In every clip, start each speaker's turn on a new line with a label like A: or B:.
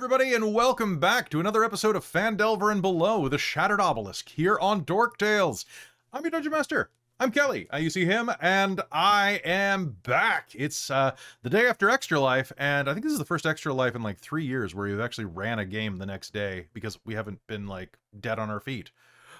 A: everybody, and welcome back to another episode of Phandelver and Below, the Shattered Obelisk, here on Dork Tales. I'm your Dungeon Master. I'm Kelly. You see him, and I am back. It's the day after Extra Life, and I think this is the first Extra Life in like 3 years where we've actually ran a game the next day because we haven't been like dead on our feet.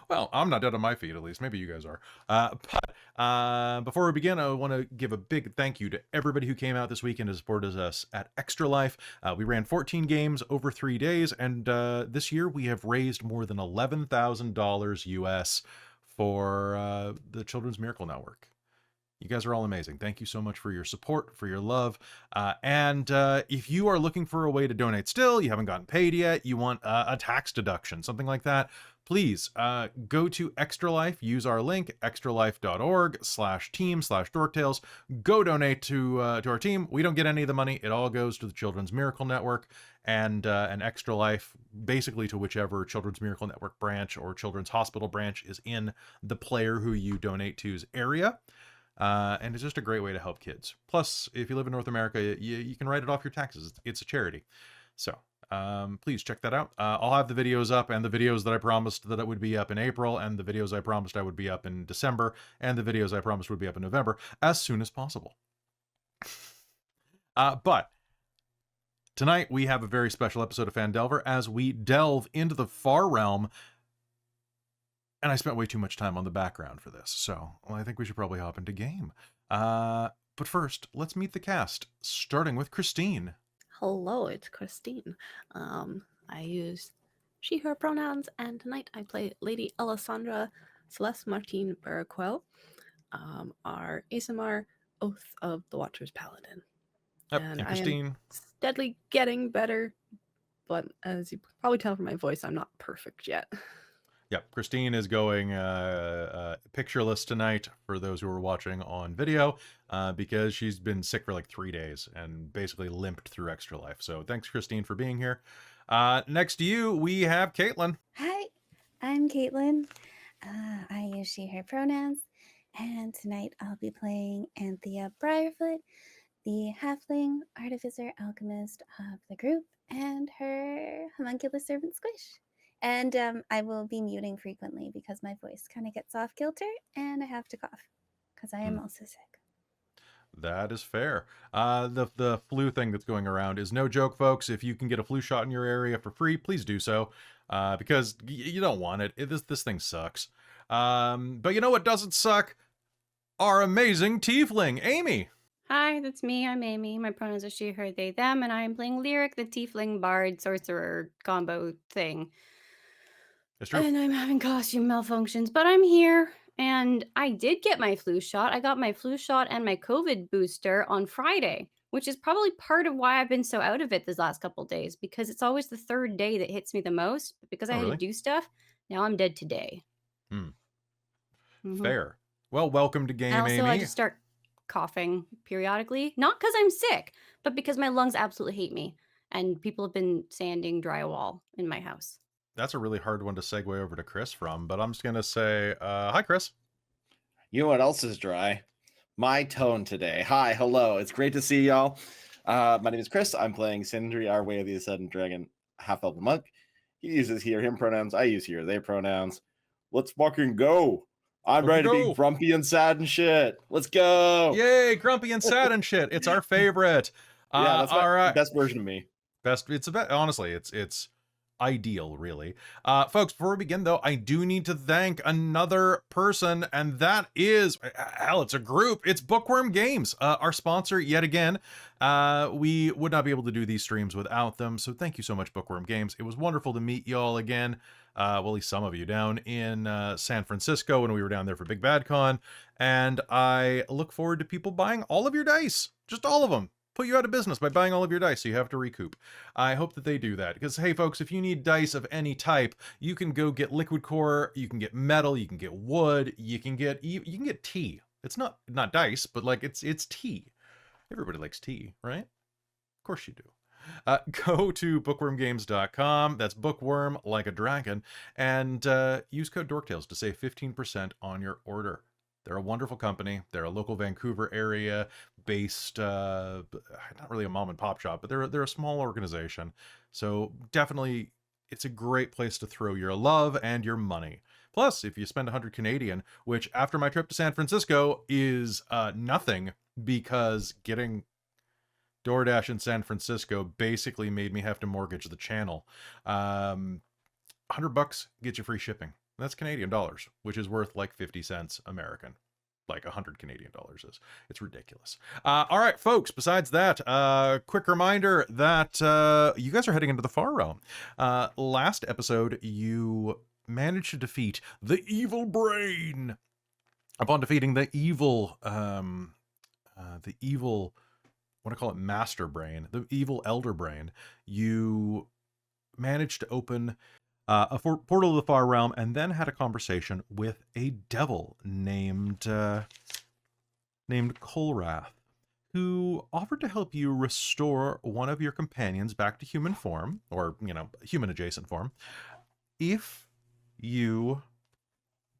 A: Well, I'm not dead on my feet, at least. Maybe you guys are. But before we begin, I want to give a big thank you to everybody who came out this weekend to support us at Extra Life. We ran 14 games over 3 days, and this year we have raised more than $11,000 US for the Children's Miracle Network. You guys are all amazing. Thank you so much for your support, for your love. And if you are looking for a way to donate still, you haven't gotten paid yet, you want a tax deduction, something like that, please go to Extra Life, use our link, extralife.org/team/dorktales. Go donate to our team. We don't get any of the money. It all goes to the Children's Miracle Network and an Extra Life, basically to whichever Children's Miracle Network branch or Children's Hospital branch is in the player who you donate to's area. And it's just a great way to help kids. Plus, if you live in North America, you can write it off your taxes. It's a charity. So please check that out. I'll have the videos up, and the videos that I promised that it would be up in April, and the videos I promised I would be up in December, and the videos I promised would be up in November as soon as possible. But tonight we have a very special episode of Phandelver as we delve into the Far Realm. And I spent way too much time on the background for this, so I think we should probably hop into game. But first, let's meet the cast, starting with Christine.
B: Hello, it's Christine. I use she, her pronouns, and tonight I play Lady Alessandra Celeste Martine Barraquel, our ASMR Oath of the Watcher's Paladin.
A: Yep, and Christine.
B: I am steadily getting better, but as you probably tell from my voice, I'm not perfect yet.
A: Yep, Christine is going pictureless tonight for those who are watching on video because she's been sick for like 3 days and basically limped through Extra Life. So thanks, Christine, for being here. Next to you, we have Caitlan.
C: Hi, I'm Caitlan. I use she, her pronouns. And tonight I'll be playing Anthea Briarfoot, the halfling artificer alchemist of the group, and her homunculus servant Squish. And I will be muting frequently because my voice kind of gets off kilter and I have to cough because I am also sick.
A: That is fair. The flu thing that's going around is no joke, folks. If you can get a flu shot in your area for free, please do so because you don't want it. This thing sucks. But you know what doesn't suck? Our amazing tiefling, Amy.
D: Hi, that's me. I'm Amy. My pronouns are she, her, they, them, and I'm playing Lyric, the tiefling bard sorcerer combo thing.
A: That's true.
D: And I'm having costume malfunctions, but I'm here. And I did get my flu shot. I got my flu shot and my COVID booster on Friday, which is probably part of why I've been so out of it this last couple of days, because it's always the third day that hits me the most. But because I had to do stuff, now I'm dead today.
A: Fair. Well, welcome to game,
D: and also,
A: Amy.
D: I just start coughing periodically, not because I'm sick, but because my lungs absolutely hate me. And people have been sanding drywall in my house.
A: That's a really hard one to segue over to Chris from, but I'm just going to say, hi, Chris.
E: You know what else is dry? My tone today. Hi, hello. It's great to see y'all. My name is Chris. I'm playing Sindri, our Way of the Ascendant Dragon, half-elf monk. He uses he or him pronouns. I use he or they pronouns. Let's fucking go. I'm ready to be grumpy and sad and shit. Let's go.
A: Yay, grumpy and sad and shit. It's our favorite.
E: Yeah, that's
A: all right.
E: Best version of me.
A: Honestly, it's ideal, really. Folks, before we begin, though, I do need to thank another person, and that is, hell, it's a group. It's Bookwyrm Games, our sponsor yet again. We would not be able to do these streams without them, so thank you so much, Bookwyrm Games. It was wonderful to meet y'all again. Well, at least some of you down in San Francisco when we were down there for Big Bad Con, and I look forward to people buying all of your dice, just all of them. Put you out of business by buying all of your dice, so you have to recoup. I hope that they do that, because hey folks, if you need dice of any type, you can go get liquid core, you can get metal, you can get wood, you can get tea. It's not dice, but like it's tea. Everybody likes tea, right? Of course you do. Go to bookwyrmgames.com. That's bookworm like a dragon, and use code DorkTales to save 15% on your order. They're a wonderful company. They're a local Vancouver area based, not really a mom and pop shop, but they're a small organization. So definitely, it's a great place to throw your love and your money. Plus, if you spend 100 Canadian, which after my trip to San Francisco is nothing, because getting DoorDash in San Francisco basically made me have to mortgage the channel. $100 gets you free shipping. That's Canadian dollars, which is worth like 50 cents American. Like 100 Canadian dollars is. It's ridiculous. All right, folks, besides that, quick reminder that you guys are heading into the Far Realm. Last episode, you managed to defeat the evil brain. Upon defeating the evil, what do I call it, master brain, the evil elder brain, you managed to open a portal to the Far Realm, and then had a conversation with a devil named Kolrath, who offered to help you restore one of your companions back to human form, or, human adjacent form, if you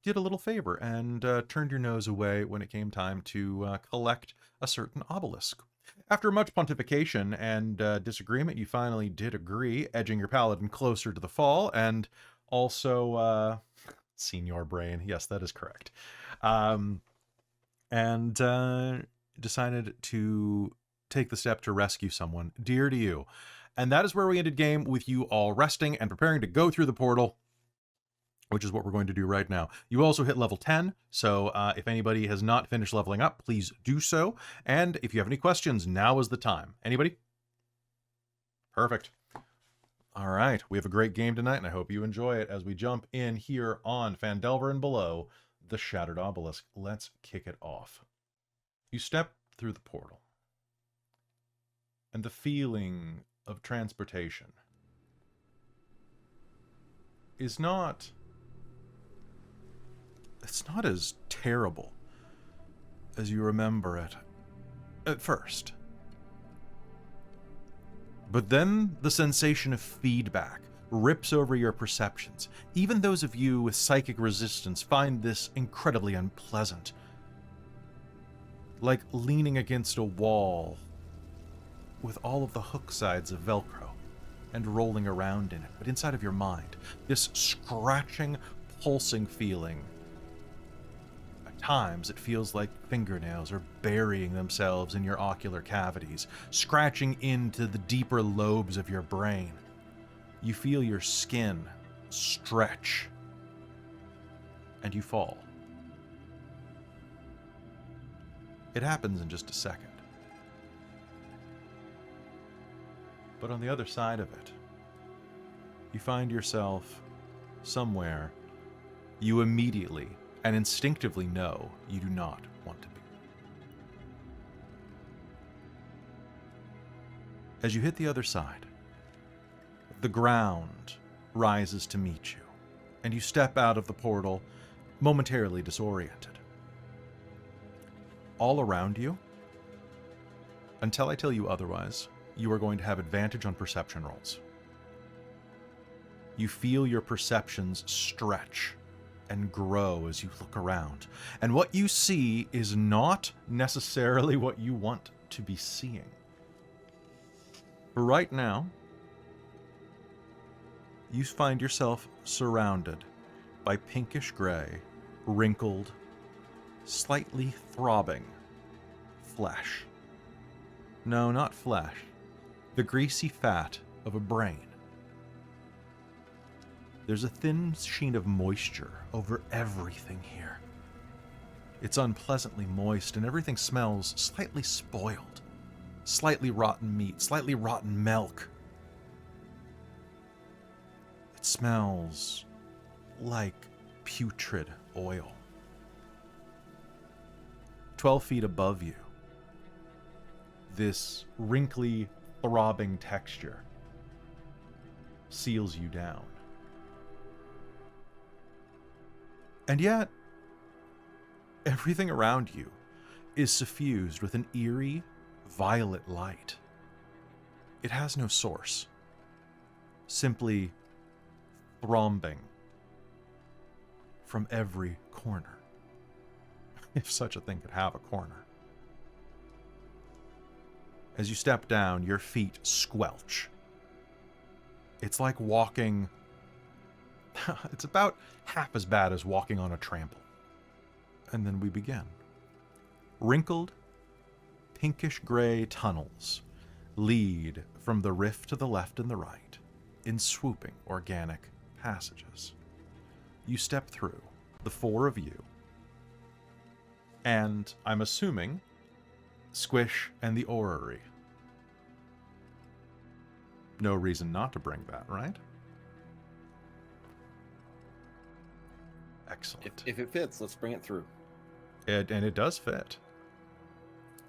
A: did a little favor and turned your nose away when it came time to collect a certain obelisk. After much pontification and disagreement, you finally did agree, edging your paladin closer to the fall, and also, Senior Brain, yes, that is correct, and decided to take the step to rescue someone dear to you. And that is where we ended game, with you all resting and preparing to go through the portal, which is what we're going to do right now. You also hit level 10, so if anybody has not finished leveling up, please do so. And if you have any questions, now is the time. Anybody? Perfect. All right, we have a great game tonight, and I hope you enjoy it as we jump in here on Phandelver and Below, the Shattered Obelisk. Let's kick it off. You step through the portal, and the feeling of transportation is not... It's not as terrible as you remember it at first. But then the sensation of feedback rips over your perceptions. Even those of you with psychic resistance find this incredibly unpleasant. Like leaning against a wall with all of the hook sides of Velcro and rolling around in it. But inside of your mind, this scratching, pulsing feeling. Times it feels like fingernails are burying themselves in your ocular cavities, scratching into the deeper lobes of your brain. You feel your skin stretch, and you fall. It happens in just a second. But on the other side of it, you find yourself somewhere you immediately and instinctively know you do not want to be. As you hit the other side, the ground rises to meet you, and you step out of the portal, momentarily disoriented. All around you, until I tell you otherwise, you are going to have advantage on perception rolls. You feel your perceptions stretch and grow as you look around. And what you see is not necessarily what you want to be seeing. For right now, you find yourself surrounded by pinkish gray, wrinkled, slightly throbbing flesh. No, not flesh. The greasy fat of a brain. There's a thin sheen of moisture over everything here. It's unpleasantly moist, and everything smells slightly spoiled. Slightly rotten meat, slightly rotten milk. It smells like putrid oil. 12 feet above you, this wrinkly, throbbing texture seals you down. And yet, everything around you is suffused with an eerie, violet light. It has no source, simply throbbing from every corner. if such a thing could have a corner. As you step down, your feet squelch. It's like walking... It's about half as bad as walking on a trample. And then we begin. Wrinkled, pinkish-gray tunnels lead from the rift to the left and the right in swooping organic passages. You step through, the four of you, and I'm assuming Squish and the orrery. No reason not to bring that, right? Excellent.
E: If it fits, let's bring it through.
A: And it does fit.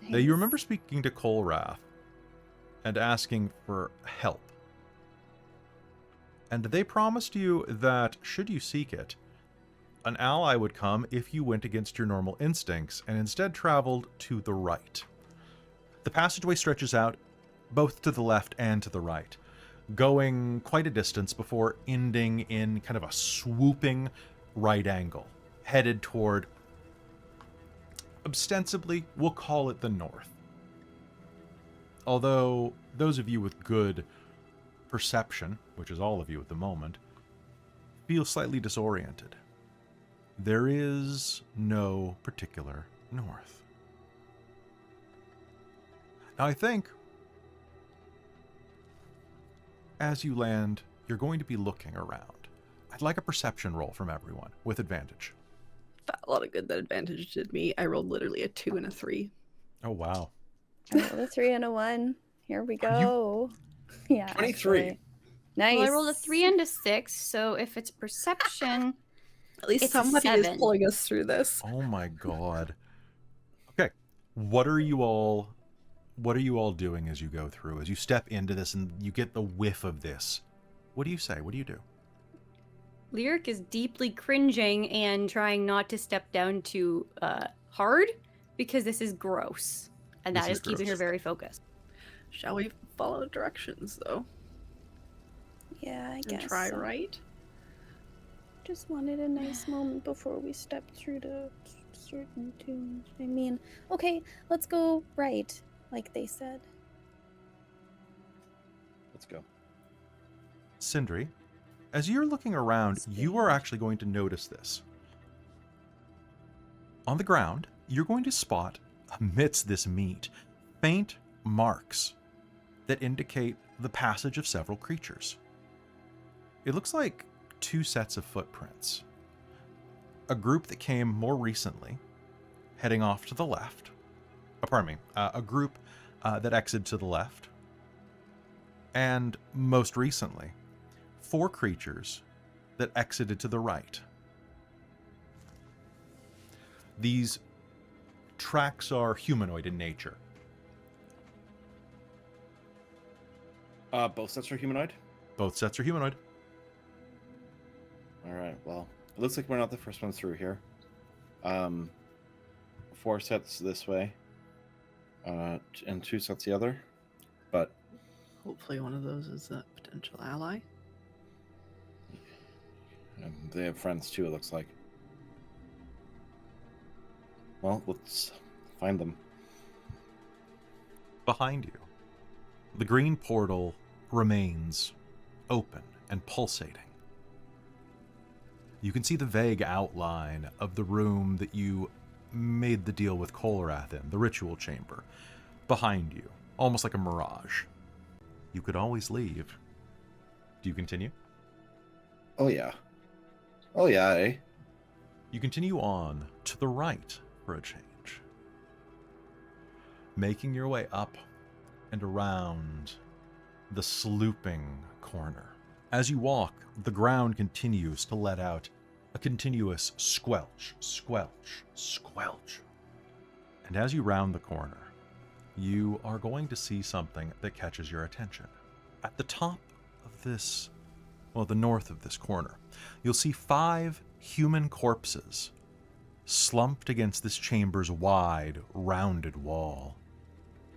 A: Now, you remember speaking to Colrath and asking for help. And they promised you that, should you seek it, an ally would come if you went against your normal instincts and instead traveled to the right. The passageway stretches out both to the left and to the right, going quite a distance before ending in kind of a swooping right angle, headed toward, ostensibly, we'll call it the north. Although those of you with good perception, which is all of you at the moment, feel slightly disoriented. There is no particular north. Now, I think as you land, you're going to be looking around. I'd like a perception roll from everyone with advantage.
B: A lot of good that advantage did me. I rolled literally a 2 and a 3.
A: Oh, wow.
C: I rolled a 3 and a 1. Here we go. Yeah.
E: 23.
C: Actually. Nice.
D: Well, I rolled a 3 and a 6, so if it's perception,
B: At least
D: It's a
B: somebody is
D: 7.
B: pulling us through this.
A: Oh my god. Okay. What are you all doing as you go through? As you step into this and you get the whiff of this, what do you say? What do you do?
D: Lyric is deeply cringing and trying not to step down too hard because this is gross. And
A: This
D: that
A: is
D: is keeping
A: gross.
D: her very focused.
B: Shall we follow directions, though?
C: Yeah, I
B: And
C: guess.
B: try
C: so.
B: right?
C: Just wanted a nice moment before we stepped through the certain tunes. I mean, okay, let's go right, like they said.
E: Let's go.
A: Sindri, as you're looking around, you are actually going to notice this. On the ground, you're going to spot, amidst this meat, faint marks that indicate the passage of several creatures. It looks like 2 sets of footprints. A group that came more recently, heading off to the left. A group that exited to the left. And most recently, 4 creatures that exited to the right. These tracks are humanoid in nature.
E: Both sets are humanoid?
A: Both sets are humanoid.
E: Alright, well, it looks like we're not the first ones through here. 4 sets this way, and 2 sets the other. But
B: Hopefully one of those is a potential ally.
E: they have friends too, it looks like. Well, let's find them.
A: Behind you, the green portal remains open and pulsating. You can see the vague outline of the room that you made the deal with Colrath in, the ritual chamber, behind you, almost like a mirage. You could always leave. Do you continue?
E: Oh yeah. Oh yeah, eh?
A: You continue on to the right for a change, making your way up and around the slooping corner. As you walk, the ground continues to let out a continuous squelch, squelch, squelch. And as you round the corner, you are going to see something that catches your attention. At the top of this, well, the north of this corner, you'll see 5 human corpses slumped against this chamber's wide, rounded wall.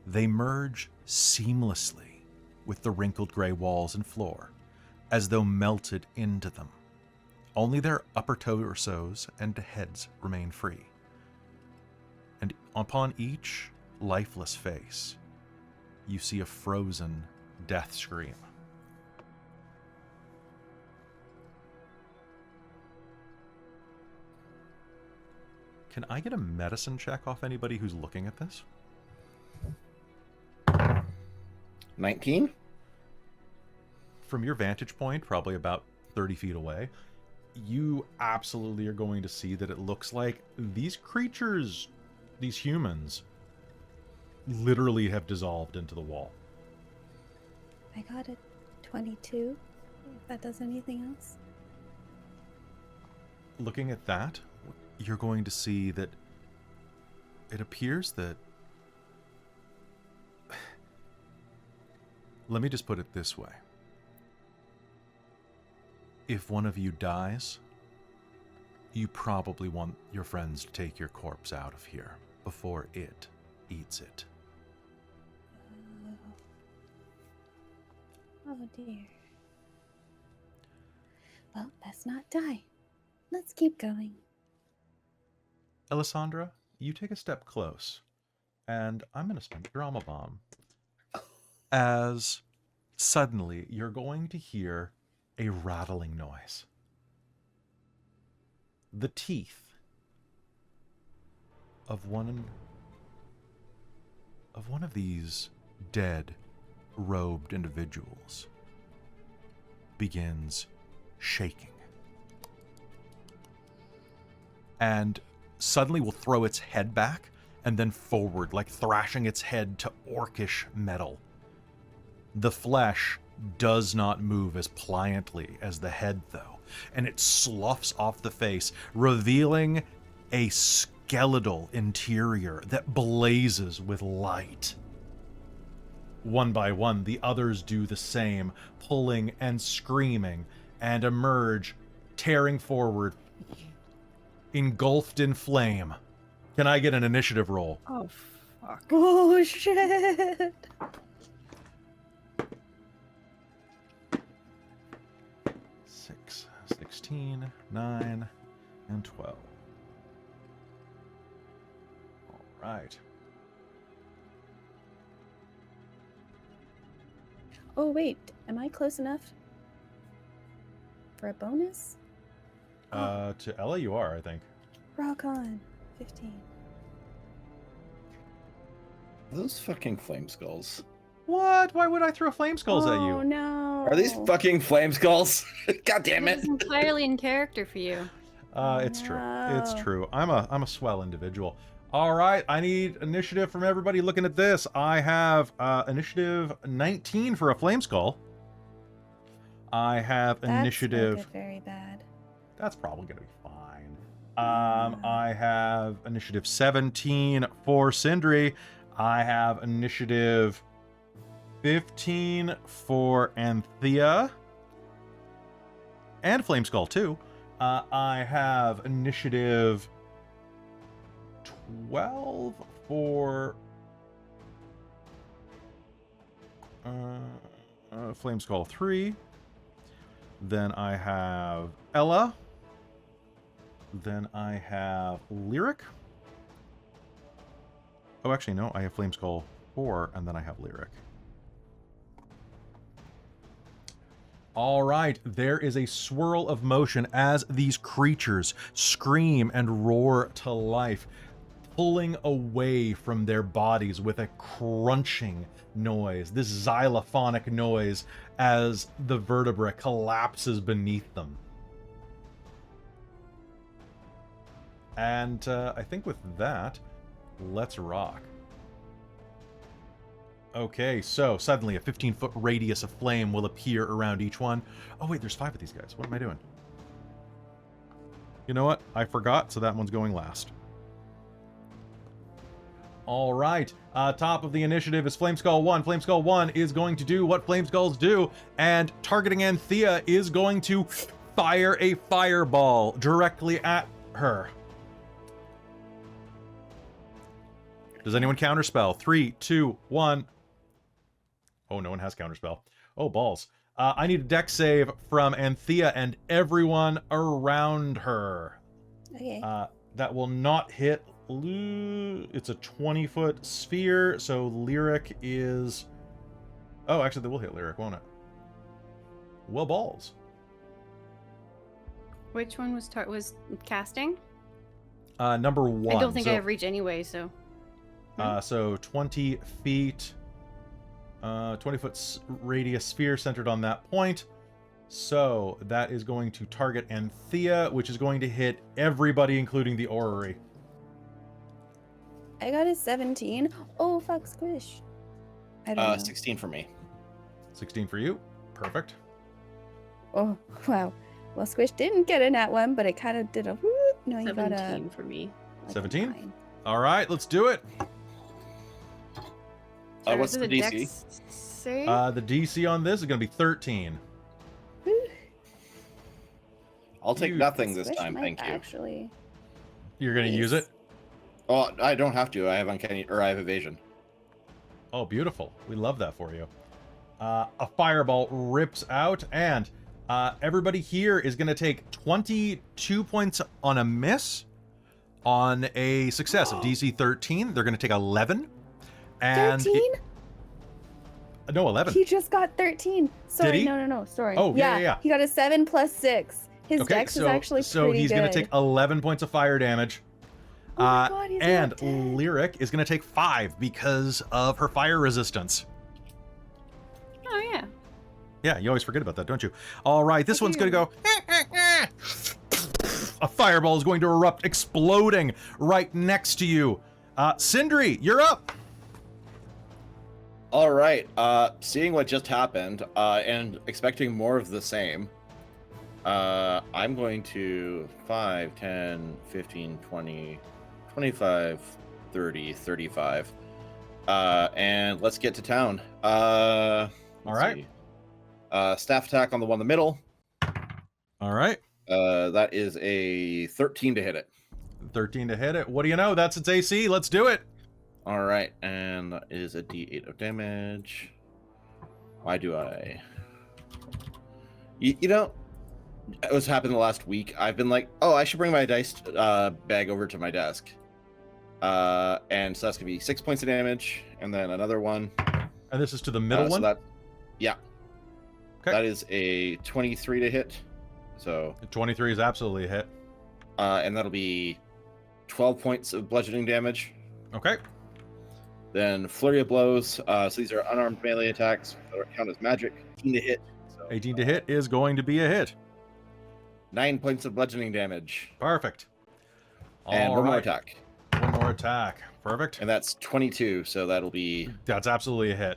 A: They merge seamlessly with the wrinkled gray walls and floor, as though melted into them. Only their upper torsos and heads remain free. upon each lifeless face, you see a frozen death scream. Can I get a medicine check off anybody who's looking at this?
E: 19?
A: From your vantage point, probably about 30 feet away, you absolutely are going to see that it looks like these creatures, these humans, literally have dissolved into the wall.
C: I got a 22. If that does anything else.
A: Looking at that, you're going to see that it appears that... Let me just put it this way. If one of you dies, you probably want your friends to take your corpse out of here before it eats it.
C: Oh dear. Well, let's not die. Let's keep going.
A: Alessandra, you take a step close, and I'm going to spend a drama bomb. As suddenly you're going to hear a rattling noise. The teeth of one of these dead, robed individuals begins shaking. And suddenly will throw its head back and then forward, like thrashing its head to orcish metal. The flesh does not move as pliantly as the head, though, and it sloughs off the face, revealing a skeletal interior that blazes with light. One by one, the others do the same, pulling and screaming, and emerge, tearing forward, engulfed in flame. Can I get an initiative roll?
B: Oh, fuck.
C: Oh shit!
A: 16, 9, and 12. All right.
C: Oh wait, am I close enough for a bonus?
A: To Ella, you are, I think.
C: Rock on. 15.
E: Those fucking flame skulls.
A: What? Why would I throw flame skulls at you?
C: Oh no.
E: Are these fucking flame skulls? God damn
D: This
E: it.
D: is entirely in character for you.
A: It's true. It's
C: no.
A: true. I'm a swell individual. All right, I need initiative from everybody looking at this. I have initiative 19 for a flame skull. I have
C: That's
A: initiative.
C: not good, very bad.
A: That's probably gonna be fine. I have initiative 17 for Sindri. I have initiative 15 for Anthea. And Flame Skull too. I have initiative 12 for Flame Skull 3. Then I have Ella. Then I have Lyric. Oh, actually, no. I have Flame Skull 4, and then I have Lyric. All right. There is a swirl of motion as these creatures scream and roar to life, pulling away from their bodies with a crunching noise, this xylophonic noise as the vertebra collapses beneath them. And I think with that, let's rock. Okay, so suddenly a 15-foot radius of flame will appear around each one. Oh wait, there's 5 of these guys. What am I doing? You know what? I forgot, so that one's going last. All right, top of the initiative is Flame Skull 1. Flame Skull 1 is going to do what Flame Skulls do, and targeting Anthea is going to fire a fireball directly at her. Does anyone counterspell? 3, 2, 1. Oh, no one has counterspell. Oh, balls. I need a dex save from Anthea and everyone around her.
C: Okay.
A: That will not hit It's a 20-foot sphere, so Lyric is... Oh, actually, they will hit Lyric, won't it? Well, balls.
D: Which one was casting?
A: Number 1.
D: I don't think
A: so,
D: I have reach anyway, so.
A: So 20 feet, 20-foot radius sphere centered on that point. So that is going to target Anthea, which is going to hit everybody, including the orrery.
C: I got a 17. Oh, fuck, squish. I don't know.
E: 16 for me.
A: 16 for you. Perfect.
C: Oh, wow. Well, squish didn't get a nat 1, but it kind of did a whoop. No, you got a
B: 17 for me.
C: like a
A: 17?
C: 9.
A: All right, let's do it.
E: What's the DC?
D: Dex save?
A: The DC on this is going to be 13.
E: I'll take
A: Dude,
E: nothing this
C: Squish
E: time,
C: might
E: thank you.
C: Actually,
A: You're going to use it?
E: Oh, I don't have to. I have uncanny, or I have evasion.
A: Oh, beautiful. We love that for you. A fireball rips out, and everybody here is going to take 22 points on a miss. On a success of DC 13, they're going to take 11. And
C: 13?
A: No, 11.
C: He just got 13. Sorry,
A: Did he?
C: No, sorry.
A: Oh, yeah.
C: He got a 7 plus 6. His dex is actually
A: so
C: pretty
A: he's
C: good.
A: going to take 11 points of fire damage.
C: Oh my God, he's
A: and
C: not dead.
A: Lyric is going to take 5 because of her fire resistance.
D: Oh, yeah.
A: Yeah, you always forget about that, don't you? All right, this one's going to go... A fireball is going to erupt, exploding right next to you. Sindri, you're up.
E: All right. Seeing what just happened and expecting more of the same, I'm going to 5, 10, 15, 20, 25, 30, 35. And let's get to town. All
A: right.
E: Staff attack on the one in the middle.
A: All right.
E: That is a 13 to hit it.
A: 13 to hit it. What do you know? That's its AC. Let's do it.
E: All right, and that is a D8 of damage. Why do I? You know, what's happened the last week? I've been like, oh, I should bring my dice bag over to my desk. And so that's gonna be 6 points of damage, and then another one.
A: And this is to the middle one?
E: Yeah.
A: Okay.
E: That is a 23 to hit. So
A: 23 is absolutely a hit.
E: And that'll be 12 points of bludgeoning damage.
A: Okay.
E: Then flurry of blows. So these are unarmed melee attacks that count as magic. 18 to hit. So,
A: 18 to hit is going to be a hit.
E: 9 points of bludgeoning damage.
A: Perfect.
E: And
A: All
E: one more
A: right.
E: attack.
A: One more attack. Perfect.
E: And that's 22. So that'll be,
A: That's absolutely a hit.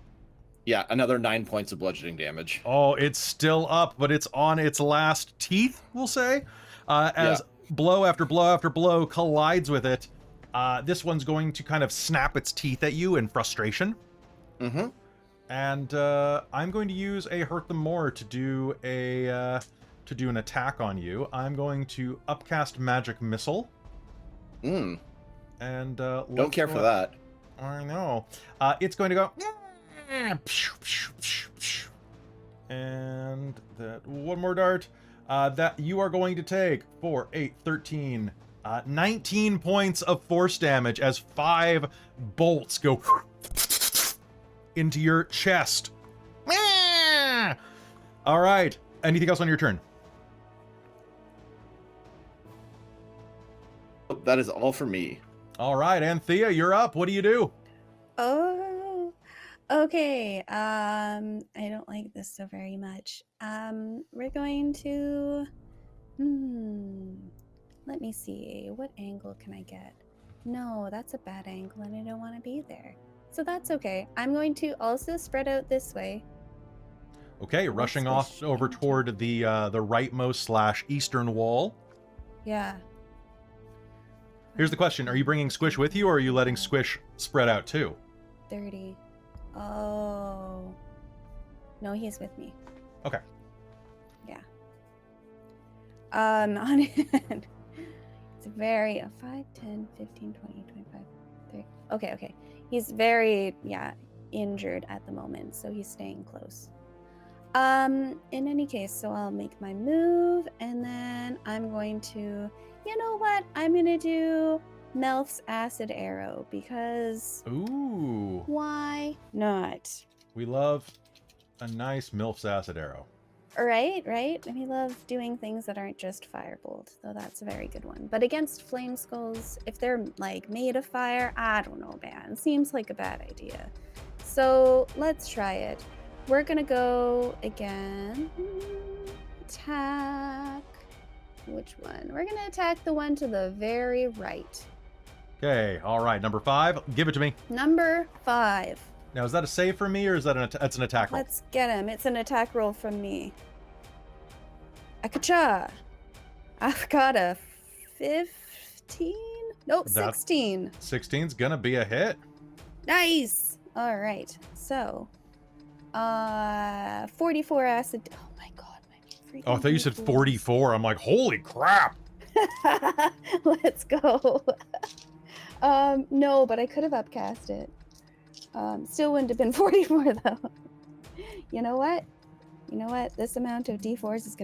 E: yeah, another 9 points of bludgeoning damage.
A: Oh, it's still up, but it's on its last teeth, we'll say. As blow after blow after blow collides with it. This one's going to kind of snap its teeth at you in frustration.
E: Mm-hmm.
A: And I'm going to use a Hurt Them More to do an attack on you. I'm going to upcast Magic Missile.
E: Mm.
A: And
E: Don't care for that.
A: I know. It's going to go... And that one more dart. That you are going to take 4, 8, 13, 19 points of force damage as 5 bolts go into your chest. All right. Anything else on your turn?
E: That is all for me.
A: All right, Anthea, you're up. What do you do?
C: Oh, okay. I don't like this so very much. We're going to. Let me see. What angle can I get? No, that's a bad angle, and I don't want to be there. So that's okay. I'm going to also spread out this way.
A: Okay, rushing off over toward the rightmost / eastern wall.
C: Yeah.
A: Here's the question: are you bringing Squish with you, or are you letting Squish spread out too?
C: 30. Oh. No, he's with me.
A: Okay.
C: Yeah. On it. It's very 5, 10, 15, 20, 25, 30. Okay. He's very, injured at the moment, so he's staying close. In any case, so I'll make my move, and then I'm going to, you know what? I'm gonna do Melf's acid arrow because
A: Ooh.
C: why not?
A: We love a nice MILF's acid arrow.
C: Right. And we love doing things that aren't just firebolt, though that's a very good one. But against flame skulls, if they're like made of fire, I don't know, man. Seems like a bad idea. So let's try it. We're gonna go again. Attack. Which one? We're gonna attack the one to the very right.
A: Okay, all right, number 5. Give it to me.
C: Number 5.
A: Now, is that a save for me, or is that that's an attack roll?
C: Let's get him. It's an attack roll from me. Akacha. I've got a 15? Nope, 16.
A: 16's gonna be a hit.
C: Nice. All right. So, 44 acid. Oh my god, my freaking.
A: Oh, I thought you said
C: D4s.
A: 44. I'm like, holy crap.
C: Let's go. No, but I could have upcast it. Still wouldn't have been 44 though. You know what? This amount of D4s is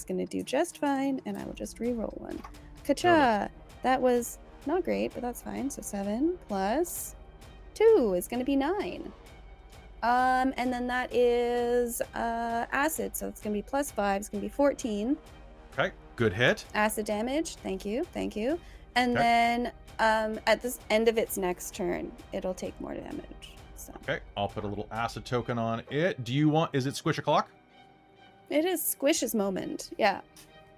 C: gonna do just fine, and I will just re-roll one. Kacha! That was not great, but that's fine. So 7 plus 2 is gonna be 9. And then that is acid, so it's gonna be plus 5. It's gonna be 14.
A: Okay, good hit.
C: Acid damage. Thank you. And
A: Okay.
C: then at the end of its next turn, it'll take more damage. So
A: Okay, I'll put a little acid token on it. Do you want, is it squish o'clock?
C: it is Squish's moment. Yeah,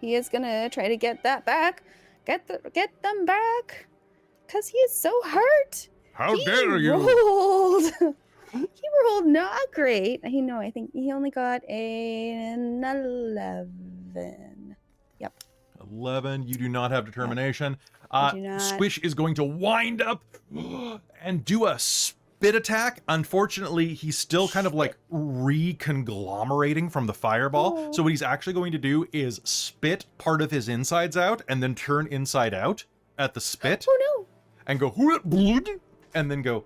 C: he is gonna try to get that back. Get them back, cause he is so hurt.
A: How
C: He
A: dare you?
C: rolled. He rolled not great. I think he only got an 11.
A: 11, you do not have determination.
C: I do not.
A: Squish is going to wind up and do a spit attack. Unfortunately, he's still kind of like reconglomerating from the fireball.
C: Oh.
A: So what he's actually going to do is spit part of his insides out and then turn inside out at the spit
C: Oh no!
A: and go, blood, and then go,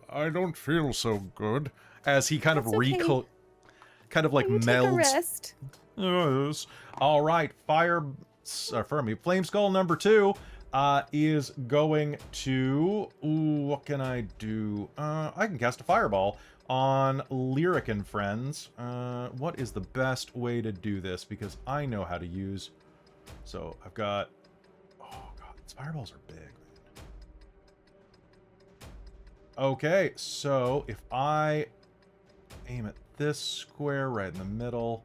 A: I don't feel so good, as he kind
C: That's
A: of
C: okay.
A: kind of like
C: Can you take a
A: melds.
C: rest?
A: Yes. All right, Flame Skull number 2 is going to. Ooh, what can I do? I can cast a fireball on Lyric and Friends. What is the best way to do this? Because I know how to use. So I've got. Oh god, these fireballs are big. Okay, so if I aim at this square right in the middle.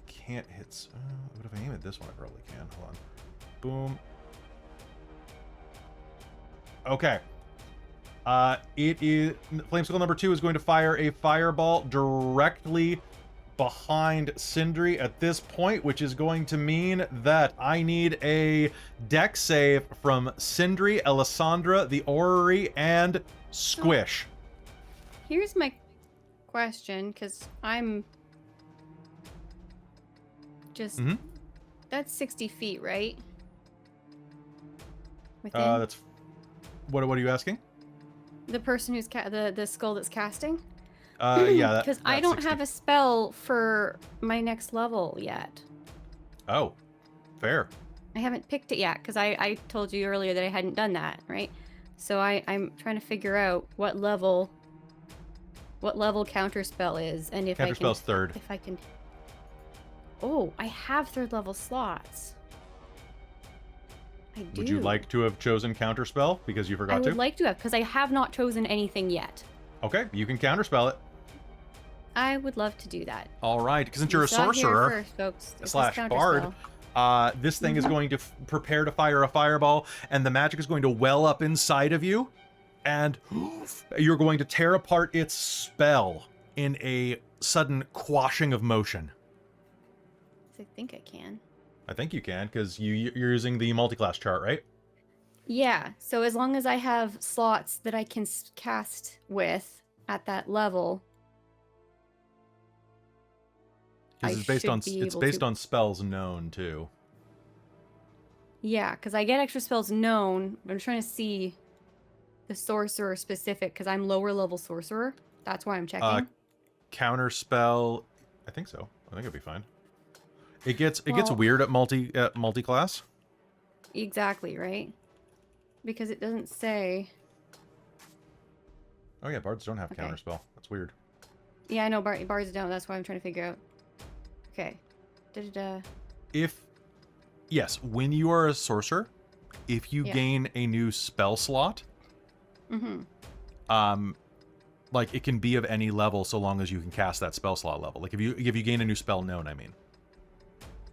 A: Can't hit. But if I aim at this one, I probably can. Hold on. Boom. Okay. It is Flame Skull number 2 is going to fire a fireball directly behind Sindri at this point, which is going to mean that I need a dex save from Sindri, Alessandra, the Orrery, and Squish.
D: Here's my question, because I'm just that's 60 feet, right? Within
A: That's what are you asking?
D: the person who's the skull that's casting.
A: Yeah,
D: Because I
A: that's
D: don't
A: 60.
D: have a spell for my next level yet.
A: Oh, fair.
D: I haven't picked it yet because I told you earlier that I hadn't done that, right? So I'm trying to figure out what level counterspell is, and if
A: Counterspell's 3rd.
D: If I can. Oh, I have 3rd level slots. I do.
A: Would you like to have chosen counterspell because you forgot
D: I
A: to?
D: would like to have, because I have not chosen anything yet.
A: Okay, you can counterspell it.
D: I would love to do that.
A: All right, because since you're a
D: You saw it here
A: sorcerer
D: first, folks. It's
A: slash
D: counterspell.
A: bard, this thing is going to prepare to fire a fireball, and the magic is going to well up inside of you, and you're going to tear apart its spell in a sudden quashing of motion.
D: I think I can.
A: I think you can, because you're using the multi-class chart, right?
D: Yeah, so as long as I have slots that I can cast with at that level,
A: Because it's based
D: to.
A: on spells known too.
D: Yeah, because I get extra spells known. I'm trying to see the sorcerer specific, because I'm lower level sorcerer. That's why I'm checking.
A: Counterspell, I think so. I think it'll be fine. It gets
D: Well-
A: weird at multi-class.
D: Exactly, right? because it doesn't say.
A: Oh yeah, bards don't have
D: Okay.
A: counterspell. That's weird.
D: Yeah, I know bards don't. That's why I'm trying to figure out. Okay.
A: Yes, when you are a sorcerer, if you
D: Yeah.
A: gain a new spell slot, like it can be of any level so long as you can cast that spell slot level. Like if you gain a new spell known, I mean.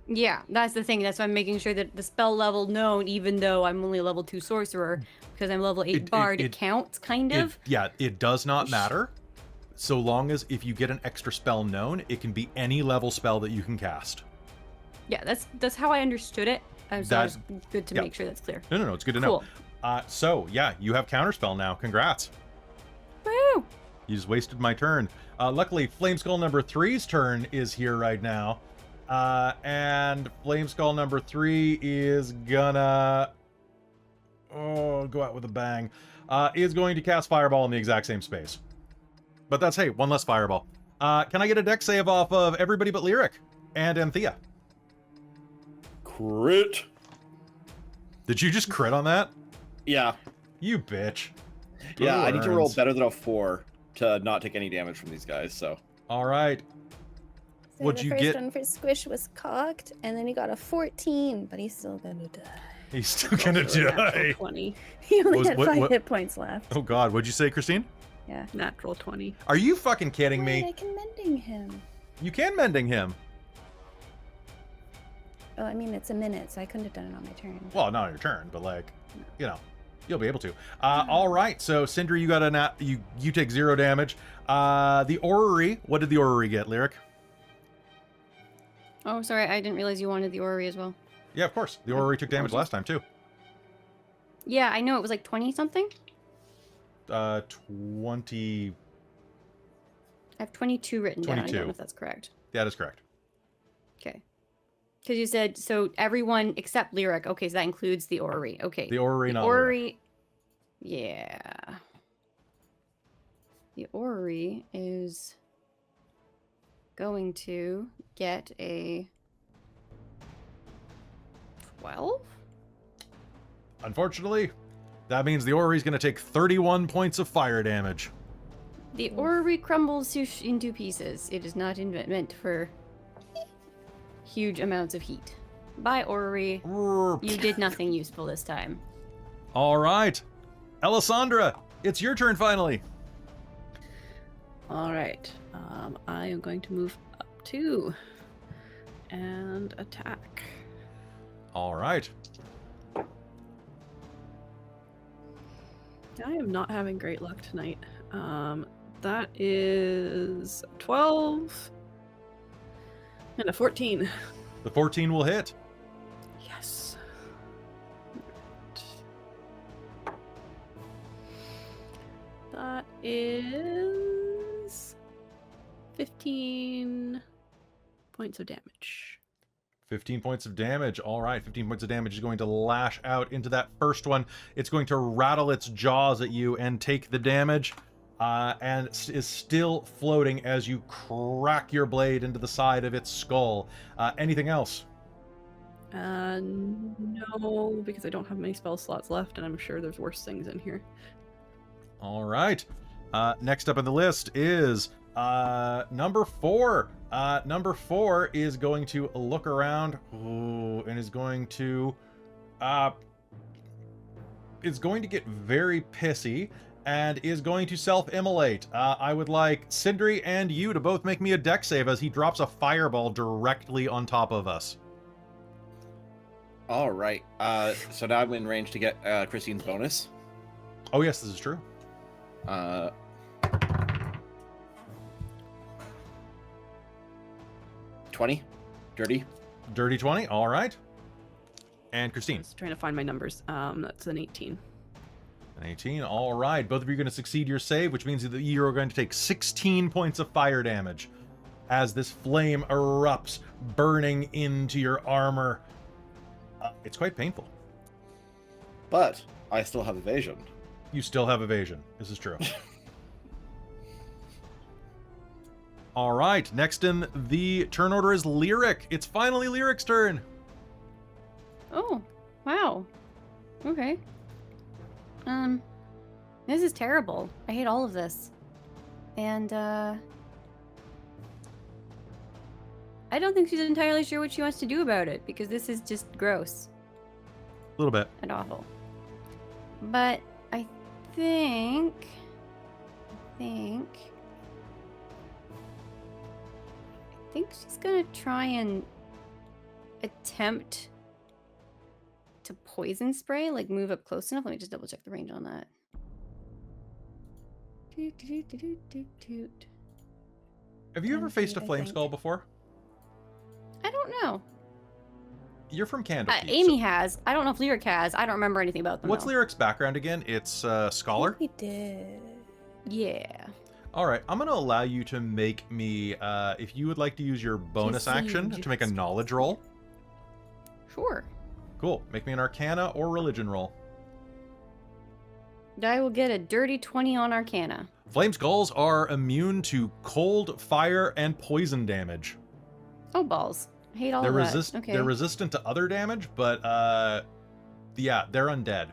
D: Yeah, that's the thing. That's why I'm making sure that the spell level known, even though I'm only a level 2 sorcerer, because I'm level 8 bard, it counts, kind of.
A: It does not matter. So long as if you get an extra spell known, it can be any level spell that you can cast.
D: Yeah, that's how I understood it. So it's good to make sure that's clear.
A: No, it's good to
D: Cool.
A: know. So yeah, you have counterspell now. Congrats.
D: Woo!
A: You just wasted my turn. Luckily, Flameskull number 3's turn is here right now. And Flameskull number 3 is gonna... go out with a bang. Is going to cast Fireball in the exact same space. But that's, hey, one less Fireball. Can I get a dex save off of everybody but Lyric and Anthea?
E: Crit.
A: Did you just crit on that?
E: Yeah.
A: You bitch.
E: Yeah, I need to roll
A: Burns.
E: better than a 4 to not take any damage from these guys, so.
A: All right.
C: So
A: What'd
C: the
A: you
C: first
A: get?
C: one for Squish was cocked, and then he got a 14, but he's still gonna die.
A: He's still gonna die.
B: 20.
C: He only
A: Was-
C: had
A: what-
C: 5
A: what-
C: hit points left.
A: Oh god, what'd you say, Christine?
C: Yeah.
B: Natural 20.
A: Are you fucking kidding
C: Wait,
A: me?
C: I can mending him.
A: You can mending him.
C: Oh, I mean, it's a minute, so I couldn't have done it on my turn.
A: Well, not on your turn, but like, you know, you'll be able to. All right, so Sindri, you got a you take 0 damage. The orrery, what did the orrery get, Lyric?
D: Oh, sorry, I didn't realize you wanted the orrery as well.
A: Yeah, of course. The orrery took damage last time too.
D: Yeah, I know it was like 20 something.
A: 20.
D: I have 22 written down. I
A: 22.
D: don't know if that's correct.
A: That is correct.
D: Okay. Because you said, so everyone except Lyric. Okay, so that includes the orrery. Okay.
A: The orrery,
D: The
A: not Lyric.
D: orrery. Yeah. The orrery is going to get a 12?
A: Unfortunately, that means the orrery's going to take 31 points of fire damage.
D: The orrery crumbles into pieces. It is not meant for huge amounts of heat. Bye, orrery. You did nothing useful this time.
A: All right. Ellasandra, it's your turn finally.
B: All right. I am going to move up 2 and attack.
A: All right.
B: I am not having great luck tonight. That is 12 and a 14.
A: The 14 will hit.
B: Yes. That is 15 points of damage.
A: 15 points of damage. All right, 15 points of damage is going to lash out into that first one. It's going to rattle its jaws at you and take the damage, and is still floating as you crack your blade into the side of its skull. Anything else?
B: No, because I don't have many spell slots left, and I'm sure there's worse things in here.
A: All right. Next up on the list is number 4. Number 4 is going to look around and is going to get very pissy and is going to self-immolate. I would like Sindri and you to both make me a dex save as he drops a fireball directly on top of us.
E: All right. So now I'm in range to get Christine's bonus.
A: Oh yes, this is true.
E: 20. Dirty.
A: Dirty 20. All right. And Christine.
B: Just trying to find my numbers. That's an 18.
A: An 18. All right. Both of you are going to succeed your save, which means that you are going to take 16 points of fire damage as this flame erupts, burning into your armor. It's quite painful.
E: But I still have evasion.
A: You still have evasion. This is true. All right. Next in the turn order is Lyric. It's finally Lyric's turn.
D: Oh, wow. Okay. This is terrible. I hate all of this. And, I don't think she's entirely sure what she wants to do about it, because this is just gross.
A: A little bit.
D: And awful. But I think she's gonna try and attempt to poison spray, like move up close enough. Let me just double check the range on that.
A: Have you ever faced a flame skull before?
D: I don't know.
A: You're from Candlekeep.
D: Amy has. I don't know if Lyric has. I don't remember anything about them.
A: What's
D: though.
A: Lyric's background again? It's scholar?
C: We did.
D: Yeah.
A: All right, I'm going to allow you to make me, if you would like to use your bonus action to make a knowledge roll.
D: Sure.
A: Cool. Make me an Arcana or Religion roll.
D: I will get a dirty 20 on Arcana.
A: Flame skulls are immune to cold, fire, and poison damage.
D: Oh, balls. I hate all
A: They're
D: of that. Okay.
A: They're resistant to other damage, but yeah, they're undead.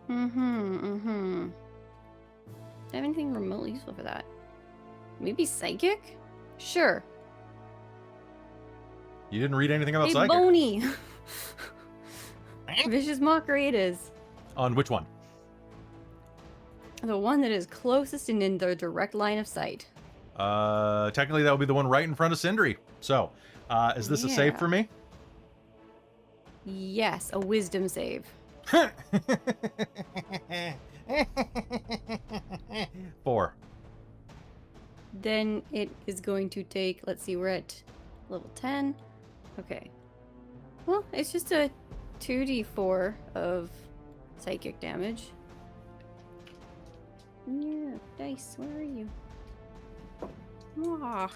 D: Do I have anything remotely useful for that? Maybe psychic? Sure.
A: You didn't read anything about
D: Hey,
A: psychic?
D: Boney! Vicious mockery it is.
A: On which one?
D: The one that is closest and in the direct line of sight.
A: Technically that would be the one right in front of Sindri. So, is this a save
D: Yeah.
A: for me?
D: Yes, a wisdom save.
A: 4.
D: Then it is going to take, let's see, we're at level 10. Okay. Well, it's just a 2d4 of psychic damage. Yeah, dice, where are you? Ah.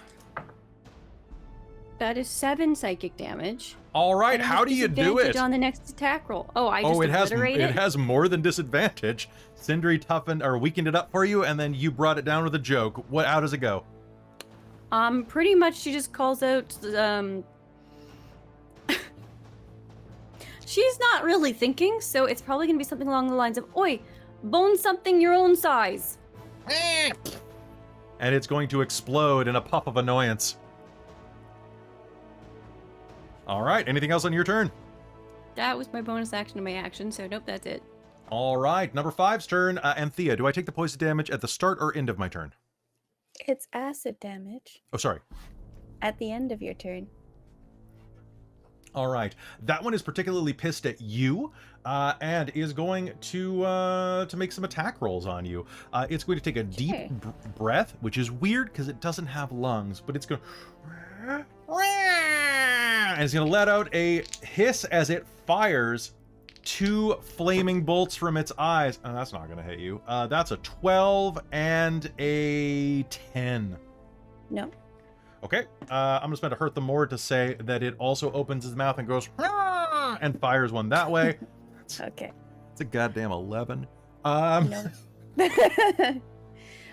D: That is 7 psychic damage.
A: All right,
D: And I
A: how
D: have
A: do you do
D: disadvantage
A: it?
D: on the next attack roll. Oh, I just obliterate
A: it has more than disadvantage. Sindri toughened or weakened it up for you, and then you brought it down with a joke. How does it go?
D: Pretty much she just calls out, she's not really thinking, so it's probably gonna be something along the lines of, "Oi, bone something your own size."
A: And it's going to explode in a puff of annoyance. All right, anything else on your turn?
D: That was my bonus action to my action, so nope, that's it.
A: All right, number 5's turn. Anthea, do I take the poison damage at the start or end of my turn?
C: It's acid damage
A: Oh, sorry.
C: at the end of your turn.
A: All right, that one is particularly pissed at you, and is going to make some attack rolls on you. It's going to take a deep breath, which is weird because it doesn't have lungs, but it's going, and it's going to let out a hiss as it fires 2 flaming bolts from its eyes. Oh, that's not going to hit you. That's a 12 and a 10.
C: No.
A: Okay, I'm gonna spend a hurt them more to say that it also opens its mouth and goes and fires one that way.
C: Okay.
A: It's a goddamn 11.
C: No.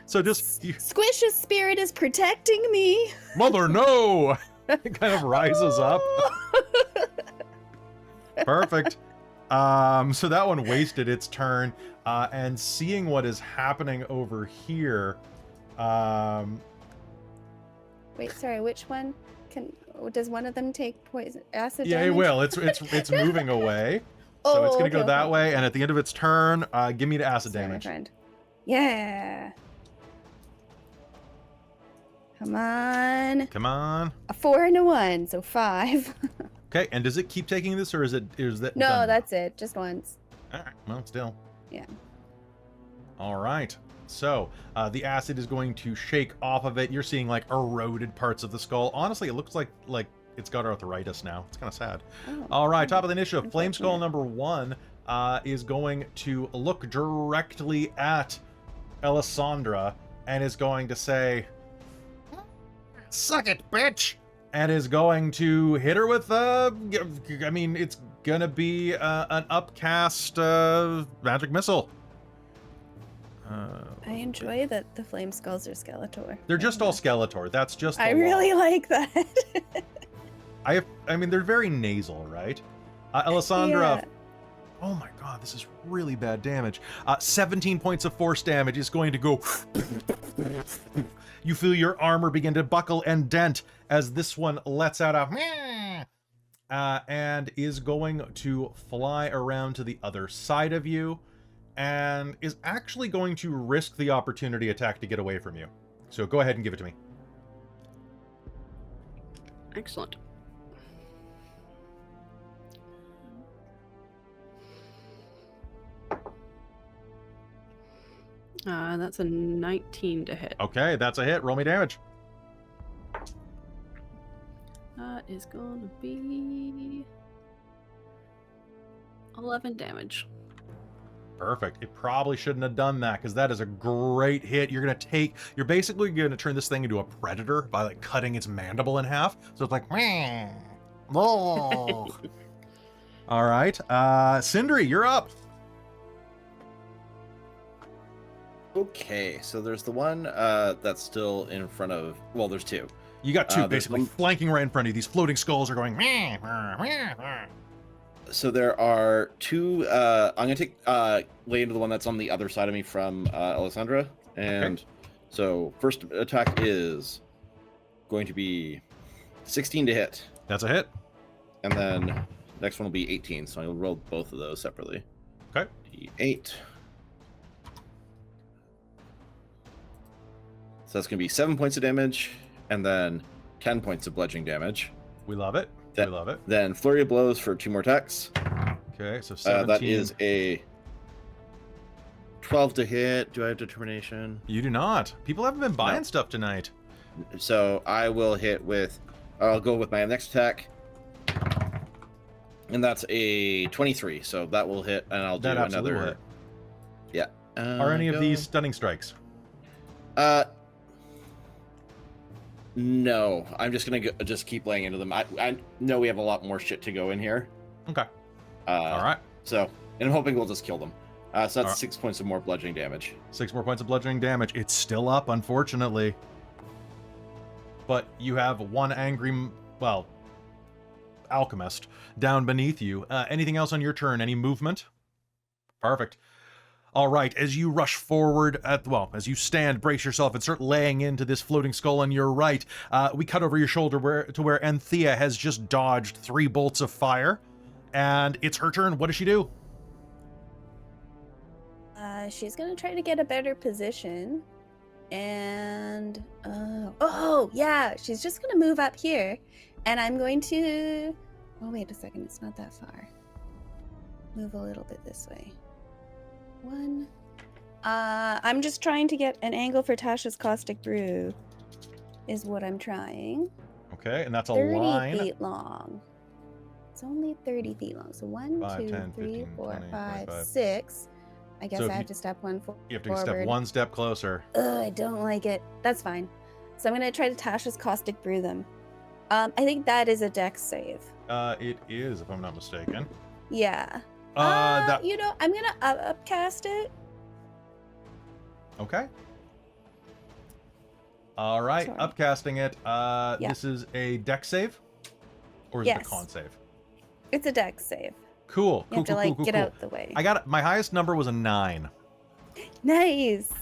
A: So just
C: Squish's spirit is protecting me.
A: mother no. It kind of rises up. Perfect. So that one wasted its turn, and seeing what is happening over here,
C: Wait, sorry, which one? Does one of them take poison acid
A: yeah,
C: damage?
A: it will. It's moving away. So it's gonna go that
C: okay.
A: way, and at the end of its turn, give me the acid
C: Sorry, my
A: damage.
C: friend. Yeah. Come on.
A: Come on.
C: A 4 and a 1, so 5.
A: Okay, and does it keep taking this, or is that
C: No,
A: done?
C: that's it. Just once.
A: All right, well, still.
C: Yeah.
A: All right. So the acid is going to shake off of it. You're seeing like eroded parts of the skull. Honestly, it looks like it's got arthritis now. It's kind of sad.
C: Oh,
A: All right, top of the initiative. Flame skull
C: unfortunate.
A: number 1 is going to look directly at Ellasandra and is going to say, "Suck it, bitch!" And is going to hit her with I mean, it's gonna be an upcast magic missile.
C: I enjoy that the flame skulls are Skeletor.
A: They're just all Skeletor. That's just the
C: I
A: law.
C: really like that.
A: I mean, they're very nasal, right? Alessandra, Oh my god, this is really bad damage. 17 points of force damage is going to go... You feel your armor begin to buckle and dent as this one lets out a... and is going to fly around to the other side of you and is actually going to risk the opportunity attack to get away from you. So go ahead and give it to me.
B: Excellent. That's a 19 to hit.
A: Okay, that's a hit. Roll me damage.
B: That is gonna be 11 damage.
A: Perfect. It probably shouldn't have done that because that is a great hit. You're basically going to turn this thing into a predator by like cutting its mandible in half. So it's like, oh. All right. Sindri, you're up.
E: Okay, so there's the one that's still in front of... Well, there's two.
A: You got two
E: There's
A: basically
E: one-
A: flanking right in front of you. These floating skulls are going.
E: So there are two... I'm going to take lay into the one that's on the other side of me from Alessandra. And so first attack is going to be 16 to hit.
A: That's a hit.
E: And then next one will be 18. So I'll roll both of those separately.
A: Okay.
E: D8. So that's going to be 7 points of damage, and then 10 points of bludgeoning damage.
A: We love it.
E: That-
A: We love it.
E: Then flurry of blows for 2 more attacks.
A: Okay, so 17.
E: That is a 12 to hit. Do I have determination?
A: You do not. People haven't been buying
E: No.
A: stuff tonight.
E: So I will hit with... I'll go with my next attack. And that's a 23, so that will hit, and I'll do
A: That absolutely
E: another...
A: will
E: Yeah.
A: Are any of
E: go.
A: these stunning strikes?
E: No. I'm just going to just keep laying into them. I know we have a lot more shit to go in here.
A: Okay. All right.
E: So, and I'm hoping we'll just kill them. So that's
A: Alright.
E: 6 points of more bludgeoning damage.
A: 6 more points of bludgeoning damage. It's still up, unfortunately. But you have one angry, well, alchemist down beneath you. Anything else on your turn? Any movement? Perfect. All right, as you rush forward, as you stand, brace yourself, and start laying into this floating skull on your right, we cut over your shoulder to where Anthea has just dodged 3 bolts of fire. And it's her turn. What does she do?
C: She's gonna try to get a better position, and oh yeah, she's just gonna move up here, and I'm going to. Oh wait a second, it's not that far. Move a little bit this way. 1. I'm just trying to get an angle for Tasha's Caustic Brew. Is what I'm trying.
A: Okay, and that's a
C: 30
A: line.
C: feet long. It's only 30 feet long. So 1,
A: 5,
C: 2,
A: 10,
C: 3,
A: 15,
C: 4,
A: 20,
C: 5,
A: 25.
C: 6. I guess
A: So if
C: I have
A: you-
C: to step one forward.
A: You have to step one step closer.
C: Ugh, I don't like it. That's fine. So I'm gonna try to Tasha's Caustic Brew them. I think that is a dex save.
A: It is, if I'm not mistaken.
C: Yeah.
A: That
C: You know, I'm gonna upcast it.
A: okay. All right,
C: Sorry.
A: upcasting it. This is a dex save, or is it a
C: Yes.
A: con save?
C: It's a dex save.
A: Cool.
C: You have to like get
A: cool.
C: out the way.
A: I got it. My highest number was a 9.
C: Nice.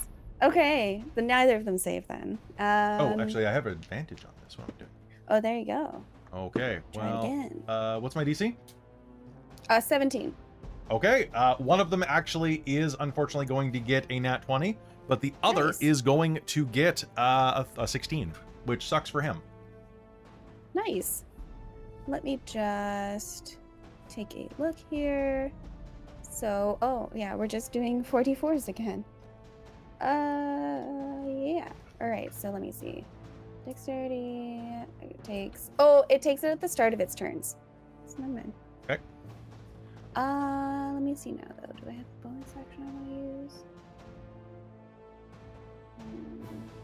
C: Okay, then neither of them save then.
A: Oh, actually, I have an advantage on this one.
C: Oh, there you go.
A: Okay.
C: Try it
A: Well,
C: again.
A: what's my DC?
C: 17.
A: Okay. One of them actually is unfortunately going to get a nat 20, but the other
C: Nice.
A: is going to get a 16, which sucks for him.
C: Nice. Let me just take a look here. So, oh yeah, we're just doing 44s again. Yeah. All right. So let me see. Dexterity takes. Oh, it takes it at the start of its turns. So never mind.
A: Okay.
C: Let me see now though. Do I have a bonus action I want to use?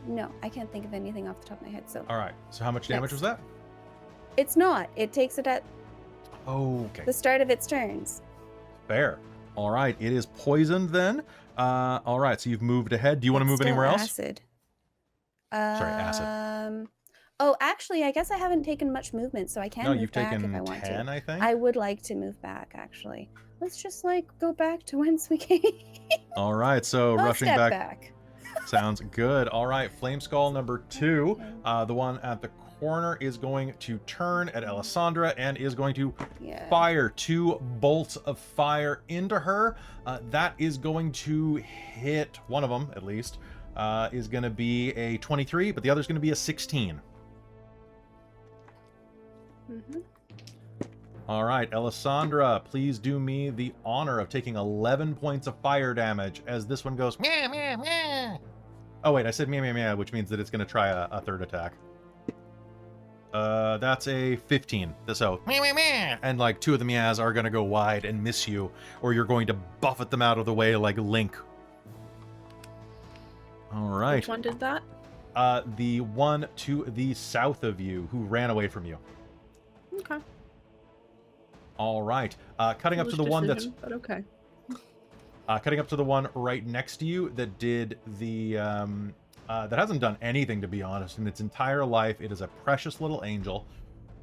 C: No, I can't think of anything off the top of my head. So
A: All right. So how much damage was that?
C: it's not. It takes it at
A: Okay.
C: the start of its turns.
A: Fair. All right. It is poisoned then. All right. So you've moved ahead. Do you want to
C: It's
A: move
C: still
A: anywhere else?
C: Acid.
A: Sorry, acid.
C: Oh, actually, I guess I haven't taken much movement, so I can
A: No,
C: move
A: you've
C: back
A: taken
C: if I want
A: 10,
C: to.
A: I think.
C: I would like to move back, actually. let's just like go back to whence we came.
A: All right, so
C: I'll
A: rushing
C: step
A: back. Sounds good. All right, Flame Skull number 2, the one at the corner, is going to turn at Alessandra and is going to fire 2 bolts of fire into her. That is going to hit one of them, at least. Is going to be a 23, but the other is going to be a 16.
B: Mm-hmm.
A: All right, Alessandra, please do me the honor of taking 11 points of fire damage as this one goes meow, meow, meow. Oh, wait, I said meow, meow, meow, which means that it's going to try a third attack. That's a 15. So, meow, meow, meow. And like 2 of the meows are going to go wide and miss you, or you're going to buffet them out of the way like Link. All right.
B: Which one did that?
A: The one to the south of you who ran away from you.
B: Okay.
A: All right. Cutting up to the one that's...
B: But okay.
A: Cutting up to the one right next to you that did the... that hasn't done anything, to be honest, in its entire life. It is a precious little angel.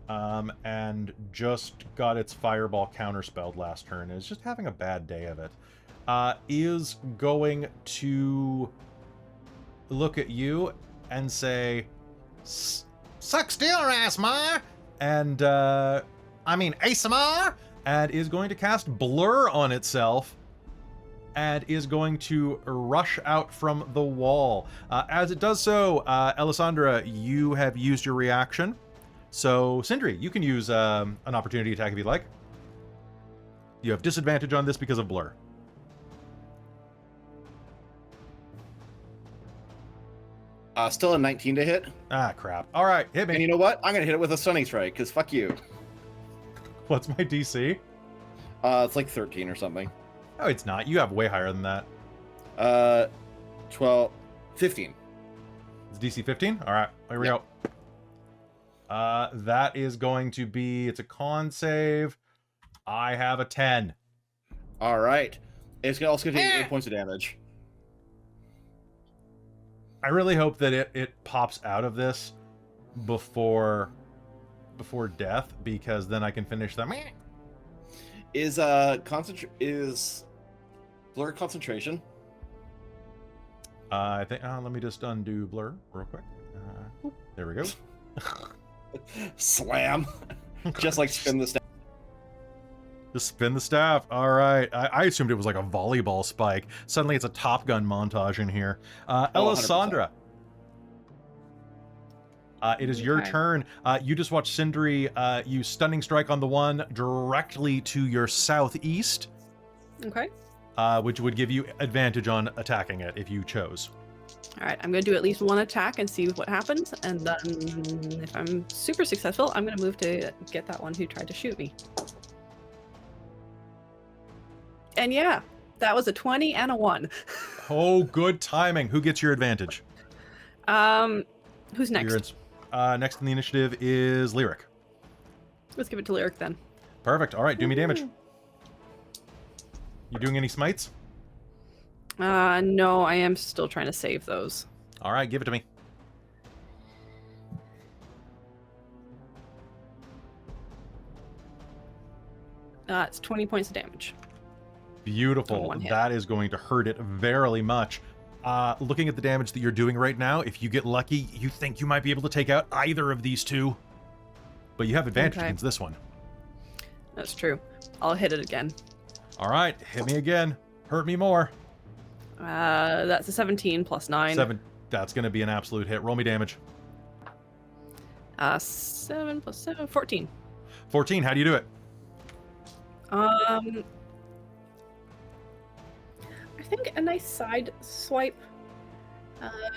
A: And just got its fireball counterspelled last turn. Is just having a bad day of it. Is going to look at you and say, "Suck still, Rasmar!" And, I mean, ASMR! And is going to cast Blur on itself. And is going to rush out from the wall. As it does so, Alessandra, you have used your reaction. So, Sindri, you can use an opportunity attack if you'd like. You have disadvantage on this because of Blur.
E: Still a 19 to hit.
A: Ah, crap. All right, hit me.
E: And you know what? I'm going to hit it with a Stunning Strike, because fuck you.
A: What's my DC?
E: It's like 13 or something.
A: Oh, it's not. You have way higher than that.
E: 15.
A: It's DC 15? All right, here we go. That is going to be... It's a con save. I have a 10.
E: All right. It's also going to take 8 points of damage.
A: I really hope that it pops out of this before death, because then I can finish them.
E: Is Blur concentration?
A: I think. Let me just undo Blur real quick. There we go.
E: Slam. Just like spin the staff.
A: Just spin the staff. All right. I assumed it was like a volleyball spike. Suddenly it's a Top Gun montage in here. Alessandra. It is your turn. You just watched Sindri use Stunning Strike on the one directly to your southeast.
B: Okay.
A: Which would give you advantage on attacking it if you chose.
B: All right, I'm going to do at least one attack and see what happens. And then if I'm super successful, I'm going to move to get that one who tried to shoot me. And yeah, that was a 20 and a 1.
A: Oh, good timing. Who gets your advantage?
B: Who's next?
A: Next in the initiative is Lyric.
B: Let's give it to Lyric then.
A: Perfect. All right, do me damage. You doing any smites?
B: No, I am still trying to save those.
A: All right, give it to me.
B: It's 20 points of damage.
A: Beautiful. That is going to hurt it very much. Looking at the damage that you're doing right now, if you get lucky, you think you might be able to take out either of these two. But you have advantage against this one.
B: That's true. I'll hit it again.
A: All right, hit me again. Hurt me more.
B: That's a 17 plus 9.
A: That's going to be an absolute hit. Roll me damage.
B: 7 plus 7, 14.
A: 14, how do you do it?
B: I think a nice side swipe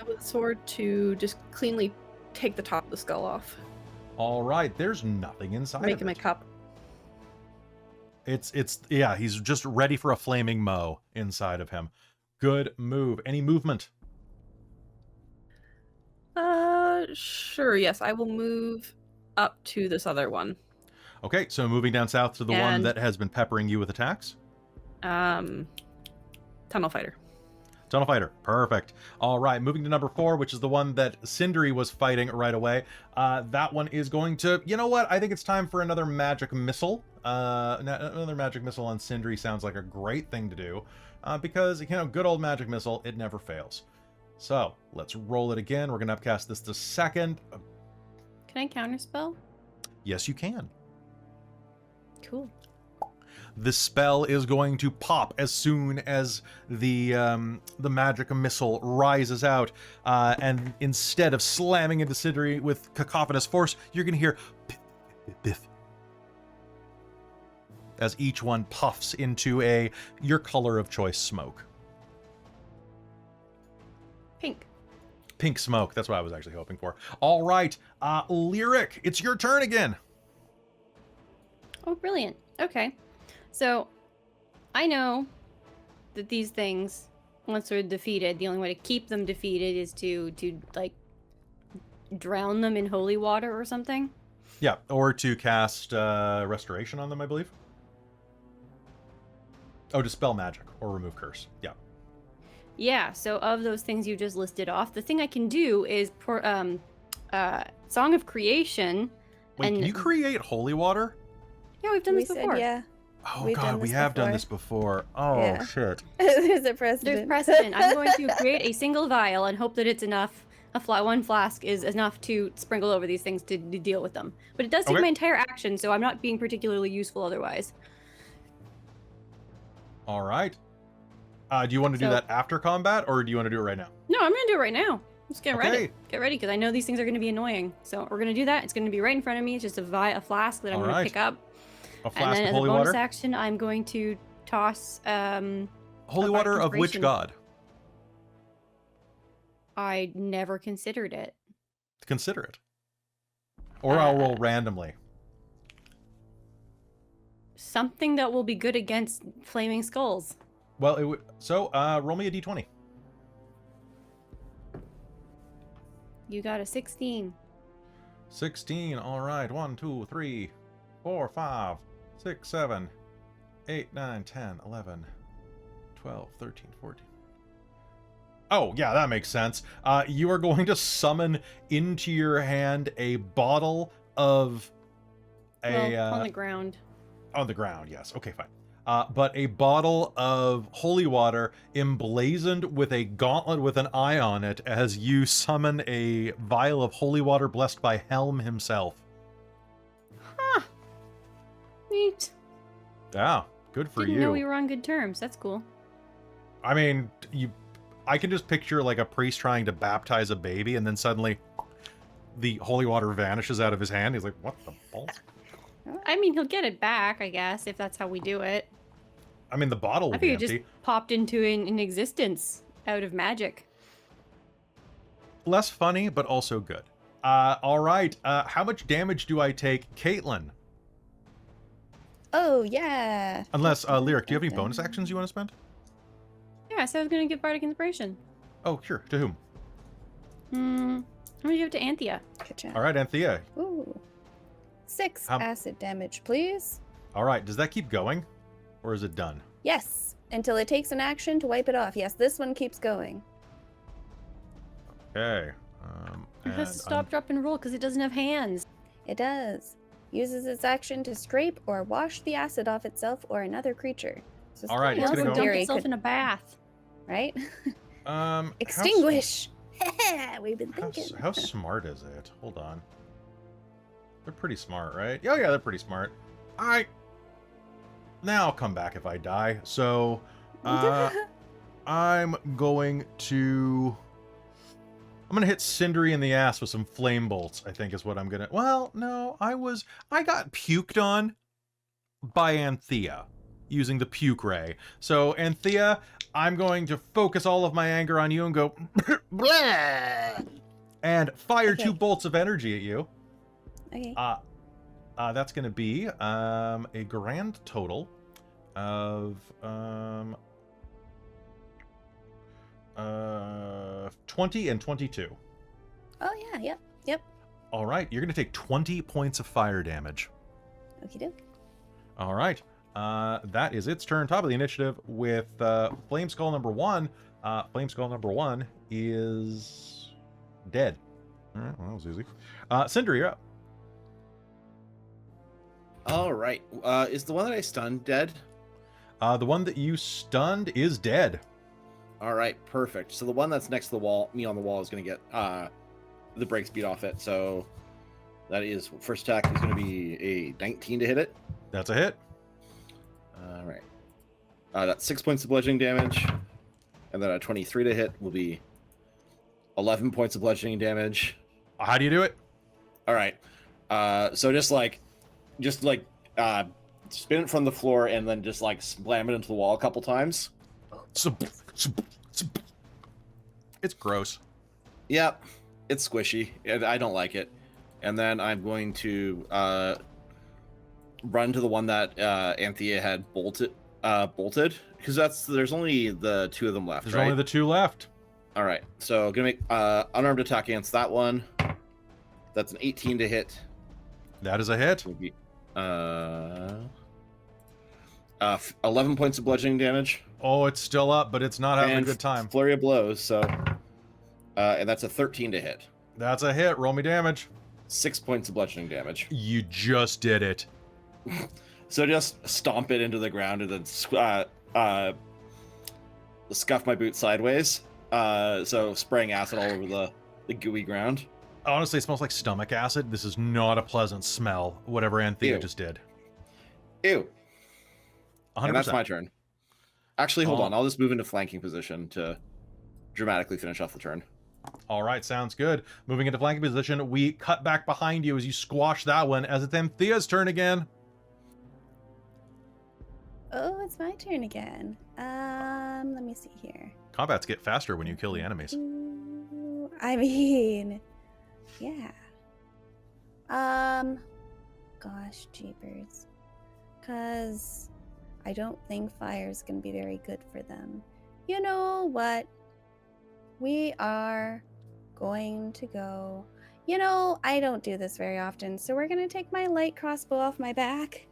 B: with a sword to just cleanly take the top of the skull off.
A: All right, there's nothing inside
B: Make
A: of
B: him
A: it.
B: a cup.
A: Yeah, he's just ready for a flaming mow inside of him. Good move. Any movement?
B: Sure, yes. I will move up to this other one.
A: Okay, so moving down south to the one that has been peppering you with attacks.
B: Tunnel Fighter.
A: Tunnel Fighter. Perfect. All right, moving to number 4, which is the one that Sindri was fighting right away. That one is going to... You know what? I think it's time for another magic missile. Another magic missile on Sindri sounds like a great thing to do, because, you know, good old magic missile, it never fails. So, let's roll it again. We're going to upcast this to second.
D: Can I counterspell?
A: Yes, you can.
D: Cool.
A: The spell is going to pop as soon as the magic missile rises out, and instead of slamming into Sindri with cacophonous force, you're going to hear biff, biff, biff, as each one puffs into your color of choice smoke.
D: Pink.
A: Pink smoke. That's what I was actually hoping for. All right, Lyric, it's your turn again.
D: Oh, brilliant. Okay. So, I know that these things, once they're defeated, the only way to keep them defeated is to like, drown them in holy water or something.
A: Yeah, or to cast Restoration on them, I believe. Oh, dispel magic or remove curse. Yeah.
D: Yeah, so of those things you just listed off, the thing I can do is Song of Creation.
A: Wait,
D: and
A: can you create holy water?
D: Yeah, we've done this before.
C: Yeah.
A: Oh
C: We've
A: god,
C: done
A: we
C: this
A: have done
C: before.
A: this before. Oh
C: Yeah.
A: shit.
C: There's a precedent.
D: There's precedent. I'm going to create a single vial and hope that it's enough. One flask is enough to sprinkle over these things to deal with them. But it does take
A: Okay.
D: my entire action, so I'm not being particularly useful otherwise.
A: All right. Do you want to do
D: So-
A: that after combat, or do you want to do it right now?
D: No, I'm gonna do it right now. Just get
A: Okay.
D: ready. Get ready, because I know these things are gonna be annoying. So we're gonna do that. It's gonna be right in front of me. It's just a flask that I'm gonna
A: Alright.
D: pick up.
A: A
D: And
A: flask
D: then
A: of
D: as a
A: holy
D: bonus
A: water.
D: action, I'm going to toss.
A: Holy
D: bardic
A: water of which
D: inspiration.
A: god?
D: I never considered it.
A: Consider it. Or I'll roll randomly.
D: Something that will be good against flaming skulls.
A: Well, it would. So, roll me a d20.
D: You got a 16.
A: 16. All right. 1, 2, 3, 4, 5, 6, 7, 8, 9, 10, 11, 12, 13, 14. Oh, yeah, that makes sense. You are going to summon into your hand a bottle of
D: On the ground.
A: on the ground, yes. Okay, fine. But a bottle of holy water emblazoned with a gauntlet with an eye on it as you summon a vial of holy water blessed by Helm himself.
D: Huh. Neat.
A: Yeah, good for
D: Didn't
A: you.
D: know we were on good terms. That's cool.
A: I mean, I can just picture like a priest trying to baptize a baby, and then suddenly the holy water vanishes out of his hand. He's like, what the balls?
D: I mean, he'll get it back, I guess, if that's how we do it.
A: I mean, the bottle
D: I
A: will be
D: figured it
A: empty.
D: just popped into an existence out of magic.
A: Less funny, but also good. All right. How much damage do I take, Caitlan?
C: Oh, yeah.
A: Unless, Lyric, do you have any bonus actions you want to spend?
D: Yeah, I said I was going to give Bardic Inspiration.
A: Oh, sure. To whom?
D: I'm going to give it to Anthea.
C: Good job.
A: All right, Anthea.
C: Ooh. 6
A: How-
C: acid damage, please.
A: All right. Does that keep going? Or is it done?
C: Yes. Until it takes an action to wipe it off. Yes, this one keeps going.
A: Okay.
D: It has to stop, drop, and roll because it doesn't have hands.
C: It does. Uses its action to scrape or wash the acid off itself or another creature. So
A: All right,
D: It
A: it's
C: someone
A: gonna
D: also
A: go-
D: dump
C: theory
D: itself
C: could-
D: in a bath.
C: right?
A: how
C: Extinguish. We've been
A: How,
C: thinking.
A: how smart is it? Hold on. They're pretty smart, right? Oh, yeah, they're pretty smart. Now I'll come back if I die. So, I'm going to hit Sindri in the ass with some flame bolts, I think is what I'm gonna... Well, no, I got puked on by Anthea using the puke ray. So, Anthea, I'm going to focus all of my anger on you and go... Blah! And fire
C: Okay.
A: 2 bolts of energy at you.
C: Okay.
A: That's going to be a grand total of 20 and 22.
C: Oh, yeah. Yep.
A: All right, you're going to take 20 points of fire damage.
C: Okie doke.
A: All right, that is its turn. Top of the initiative with Flame Skull number 1. Flame Skull number 1 is dead. All right, well, that was easy. Sindri, you're up.
E: All right. Is the one that I stunned dead?
A: The one that you stunned is dead.
E: All right, perfect. So the one that's next to the wall, me on the wall, is going to get the break speed off it. So that is first attack is going to be a 19 to hit it.
A: That's a hit.
E: All right. That's 6 points of bludgeoning damage, and then a 23 to hit will be 11 points of bludgeoning damage.
A: How do you do it?
E: All right. So just spin it from the floor and then just like slam it into the wall a couple times.
A: It's gross.
E: Yep, it's squishy. I don't like it. And then I'm going to run to the one that Anthea had bolted because there's only the two of them left.
A: There's
E: right?
A: only the two left.
E: All right, so gonna make unarmed attack against that one. That's an 18 to hit.
A: That is a hit.
E: Would be 11 points of bludgeoning damage.
A: Oh, it's still up, but it's not having
E: And
A: a good time.
E: Flurry of blows. So, and that's a 13 to hit.
A: That's a hit. Roll me damage.
E: 6 points of bludgeoning damage.
A: You just did it.
E: So just stomp it into the ground and then scuff my boot sideways. So spraying acid all over the gooey ground.
A: Honestly, it smells like stomach acid. This is not a pleasant smell, whatever Anthea
E: Ew.
A: just did.
E: Ew.
A: 100%.
E: And that's my turn. Actually, hold on. I'll just move into flanking position to dramatically finish off the turn.
A: All right, sounds good. Moving into flanking position, we cut back behind you as you squash that one, as it's Anthea's turn again.
C: Oh, it's my turn again. Let me see here.
A: Combats get faster when you kill the enemies.
C: Ooh, I mean, yeah. Gosh, jeepers. Because I don't think fire's going to be very good for them. You know what? We are going to go... You know, I don't do this very often, so we're going to take my light crossbow off my back,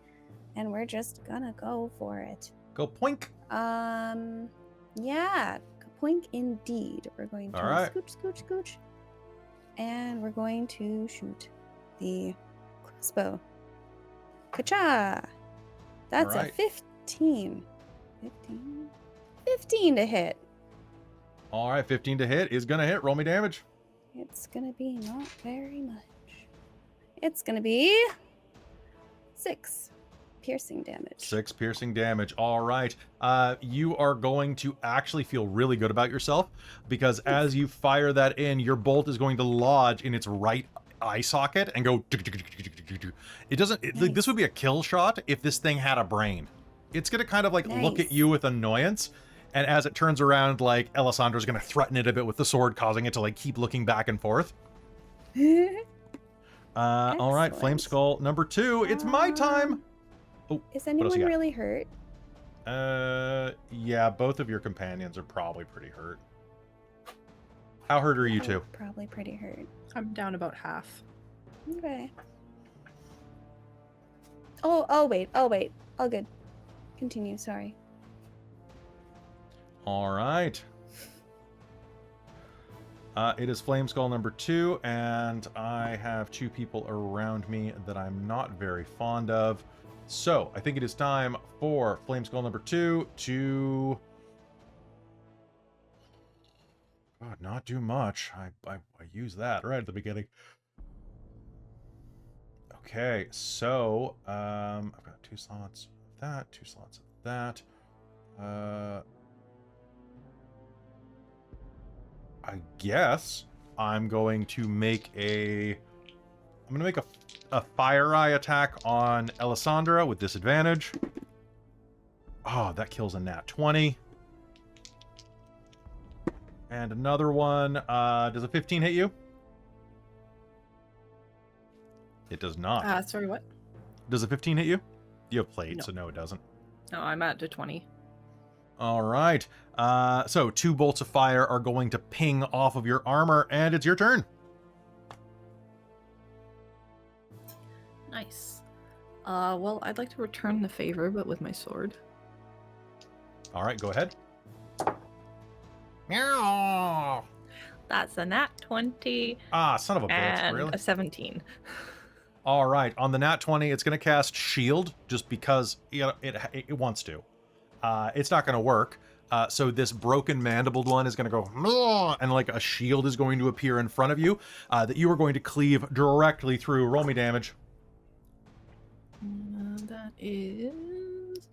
C: and we're just gonna go for it.
A: Go poink.
C: Yeah, poink indeed. We're going to
A: All right.
C: scooch, and we're going to shoot the crossbow. Ka-cha! That's
A: All right.
C: a 15 to hit.
A: All right, 15 to hit is going to hit. Roll me damage.
C: It's gonna be not very much. It's gonna be 6 piercing damage.
A: 6 piercing damage. All right. You are going to actually feel really good about yourself because as you fire that in, your bolt is going to lodge in its right eye socket and go... It doesn't...
C: Nice.
A: This would be a kill shot if this thing had a brain. It's going to kind of like look
C: Nice.
A: at you with annoyance. And as it turns around, like, Alessandra's going to threaten it a bit with the sword, causing it to, like, keep looking back and forth. All right, Flame
C: Excellent.
A: Skull number 2. It's my time. Oh,
C: Is
A: else
C: anyone
A: you got?
C: really hurt?
A: Yeah, both of your companions are probably pretty hurt. How hurt are you
C: Oh,
A: two?
C: Probably pretty hurt.
B: I'm down about half.
C: Okay. Oh wait. All good. Continue, sorry.
A: All right. It is Flame Skull number 2, and I have 2 people around me that I'm not very fond of. So, I think it is time for Flame Skull number 2 to... God, not do much. I use that right at the beginning. Okay, so, I've got 2 slots of that, 2 slots of that. I guess I'm going to make a fire eye attack on Alessandra with disadvantage. Oh, that kills a nat 20. And another one. Does a 15 hit you? It does not.
B: Sorry, what?
A: Does a 15 hit you? You have played,
B: No.
A: so no, it doesn't.
B: No, I'm at a 20.
A: All right. So 2 bolts of fire are going to ping off of your armor, and it's your turn.
B: Nice. Well, I'd like to return the favor, but with my sword.
A: All right, go ahead. Meow.
B: That's a nat 20
A: Ah, son of a bitch,
B: and
A: really?
B: a 17.
A: All right, on the nat 20, it's going to cast Shield just because it wants to. It's not going to work. So this broken mandibled one is going to go, "Mah," and like a shield is going to appear in front of you that you are going to cleave directly through. Roll me damage.
B: That is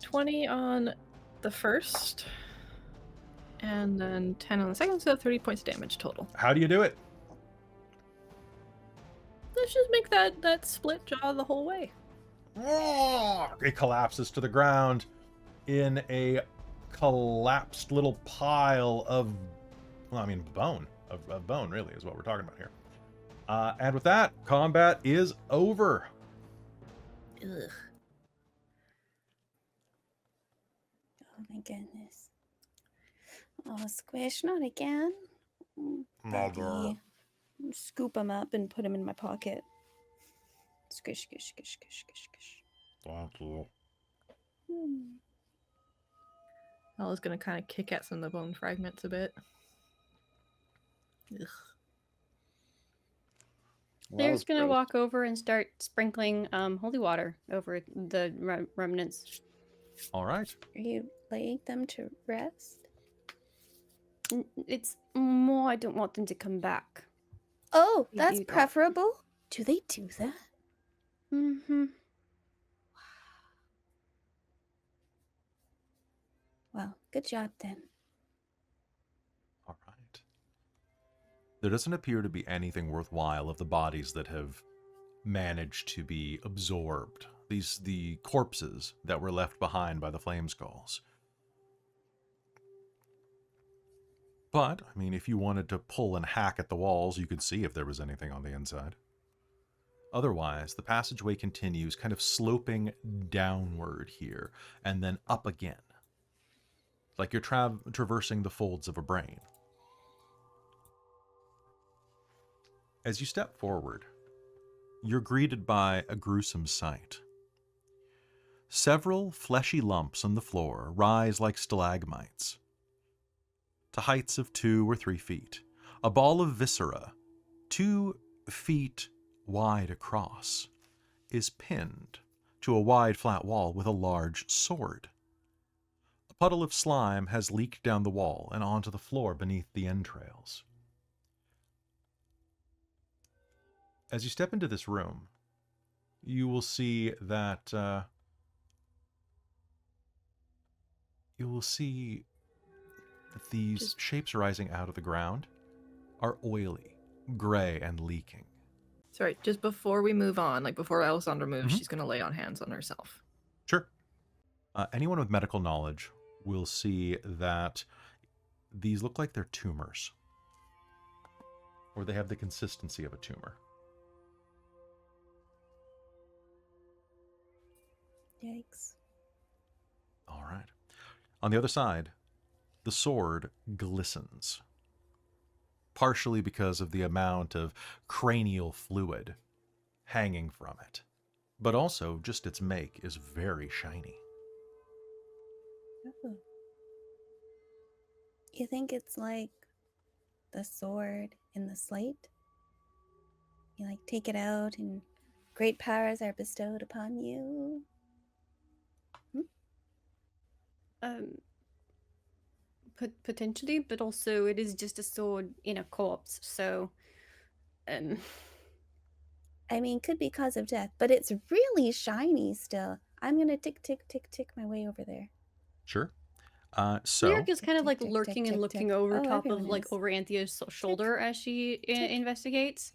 B: 20 on the first, and then 10 on the second, so 30 points of damage total.
A: How do you do it?
B: Let's just make that split jaw the whole way.
A: It collapses to the ground in a collapsed little pile of, well, I mean, bone. Of bone, really, is what we're talking about here. And with that, combat is over.
B: Ugh.
C: Oh my goodness. Oh, Squish, not again. Buddy. Scoop him up and put him in my pocket. Squish, squish, squish, squish, squish, squish.
A: Thank you.
B: Ella's gonna kind of kick at some of the bone fragments a bit. Ugh.
E: Well, that
D: Claire's
E: was
D: gonna
E: gross.
D: walk over and start sprinkling holy water over the remnants.
A: All right.
C: Are you laying them to rest?
D: It's more I don't want them to come back.
C: Oh,
D: You
C: that's
D: do that.
C: preferable. Do they do that?
D: Mm-hmm.
C: Well, good job then.
A: All right. There doesn't appear to be anything worthwhile of the bodies that have managed to be absorbed. The corpses that were left behind by the flame skulls. But, I mean, if you wanted to pull and hack at the walls, you could see if there was anything on the inside. Otherwise, the passageway continues, kind of sloping downward here, and then up again. Like you're traversing the folds of a brain. As you step forward, you're greeted by a gruesome sight. Several fleshy lumps on the floor rise like stalagmites to heights of 2 or 3 feet. A ball of viscera, 2 feet wide across, is pinned to a wide flat wall with a large sword. A puddle of slime has leaked down the wall and onto the floor beneath the entrails. As you step into this room, you will see that these shapes rising out of the ground are oily, gray, and leaking.
B: Sorry, just before we move on, like before Alizarin moves,
A: Mhm.
B: she's gonna lay on hands on herself.
A: Sure. Anyone with medical knowledge will see that these look like they're tumors, or they have the consistency of a tumor.
C: Yikes.
A: All right. On the other side, the sword glistens, partially because of the amount of cranial fluid hanging from it, but also just its make is very shiny.
C: Oh. You think it's like the sword in the slate? You like take it out and great powers are bestowed upon you?
D: Potentially, but also it is just a sword in a corpse, so
C: I mean, could be cause of death, but it's really shiny still. I'm gonna tick, tick, tick, tick my way over there.
A: Sure. So
D: Lyric is kind of
C: Tick,
D: like
C: tick, tick,
D: lurking
C: tick,
D: and
C: tick,
D: looking
C: tick.
D: over
C: Oh,
D: top of
C: everyone
D: like
C: is.
D: over Anthea's shoulder as she investigates.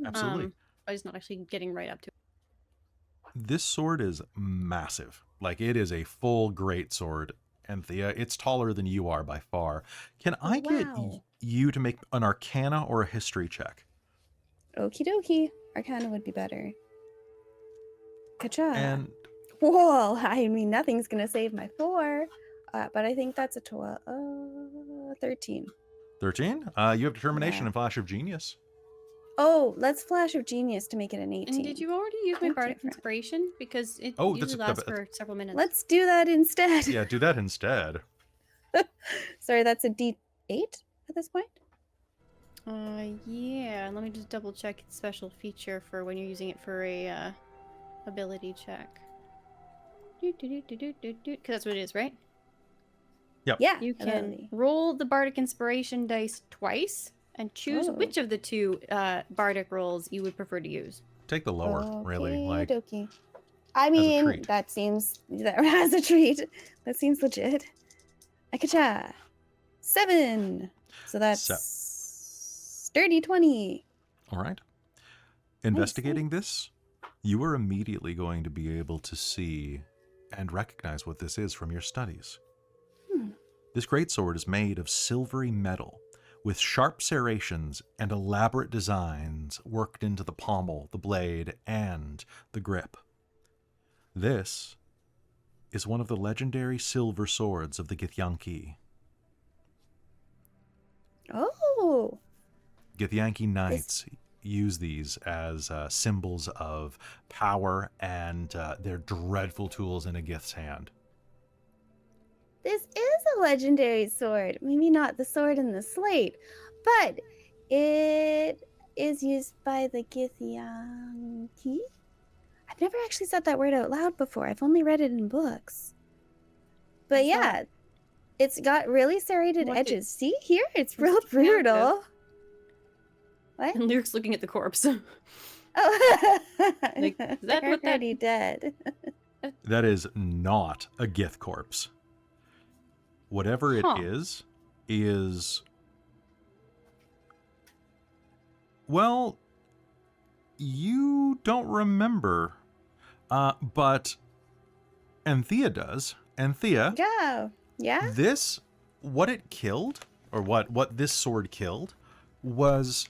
A: absolutely.
D: I was not actually getting right up to it.
A: This sword is massive. Like, it is a full great sword. Anthea, it's taller than you are by far. Can I get
C: Wow.
A: you to make an Arcana or a History check?
C: Okie dokie. Arcana would be better. Ka-cha.
A: And
C: Whoa, I mean, nothing's gonna save my 4. But I think that's a 13.
A: 13? You have Determination
C: Yeah.
A: and Flash of Genius.
C: Oh, let's Flash of Genius to make it an 18.
D: And did you already use my
C: Quite
D: bardic
C: different.
D: inspiration? Because it
A: Oh,
D: usually
A: that's-
D: lasts for several minutes.
C: Let's do that instead.
A: Yeah, do that instead.
C: Sorry, that's a D8 at this point?
D: Yeah. Let me just double check its special feature for when you're using it for a ability check. Because that's what it is, right?
A: Yep.
C: Yeah.
D: You can
C: ability.
D: roll the Bardic Inspiration dice twice and choose
C: Oh.
D: which of the two Bardic rolls you would prefer to use.
A: Take the lower, really. Like,
C: Okey-dokey. I
A: a
C: mean,
A: treat.
C: that seems that has a treat. That seems legit. Akacha. 7. So that's sturdy 20.
A: all right. Investigating this, you are immediately going to be able to see and recognize what this is from your studies. This greatsword is made of silvery metal with sharp serrations and elaborate designs worked into the pommel, the blade, and the grip. This is one of the legendary silver swords of the Githyanki.
C: Oh.
A: Githyanki knights use these as symbols of power, and they're dreadful tools in a Gith's hand.
C: This is a legendary sword. Maybe not the sword in the slate, but it is used by the Githyanki. I've never actually said that word out loud before. I've only read it in books. But yeah, it's got really serrated
D: What
C: edges. See here? It's real
D: What's the count
C: brutal. What?
D: And Lyric's looking at the corpse.
C: Oh,
D: Like, is that
C: they're
D: what that-
C: already dead.
A: That is not a Gith corpse. Whatever it
D: Huh.
A: is... Well, you don't remember, but Anthea does. Anthea,
C: Go. Yeah?
A: this, what it killed, or what this sword killed, was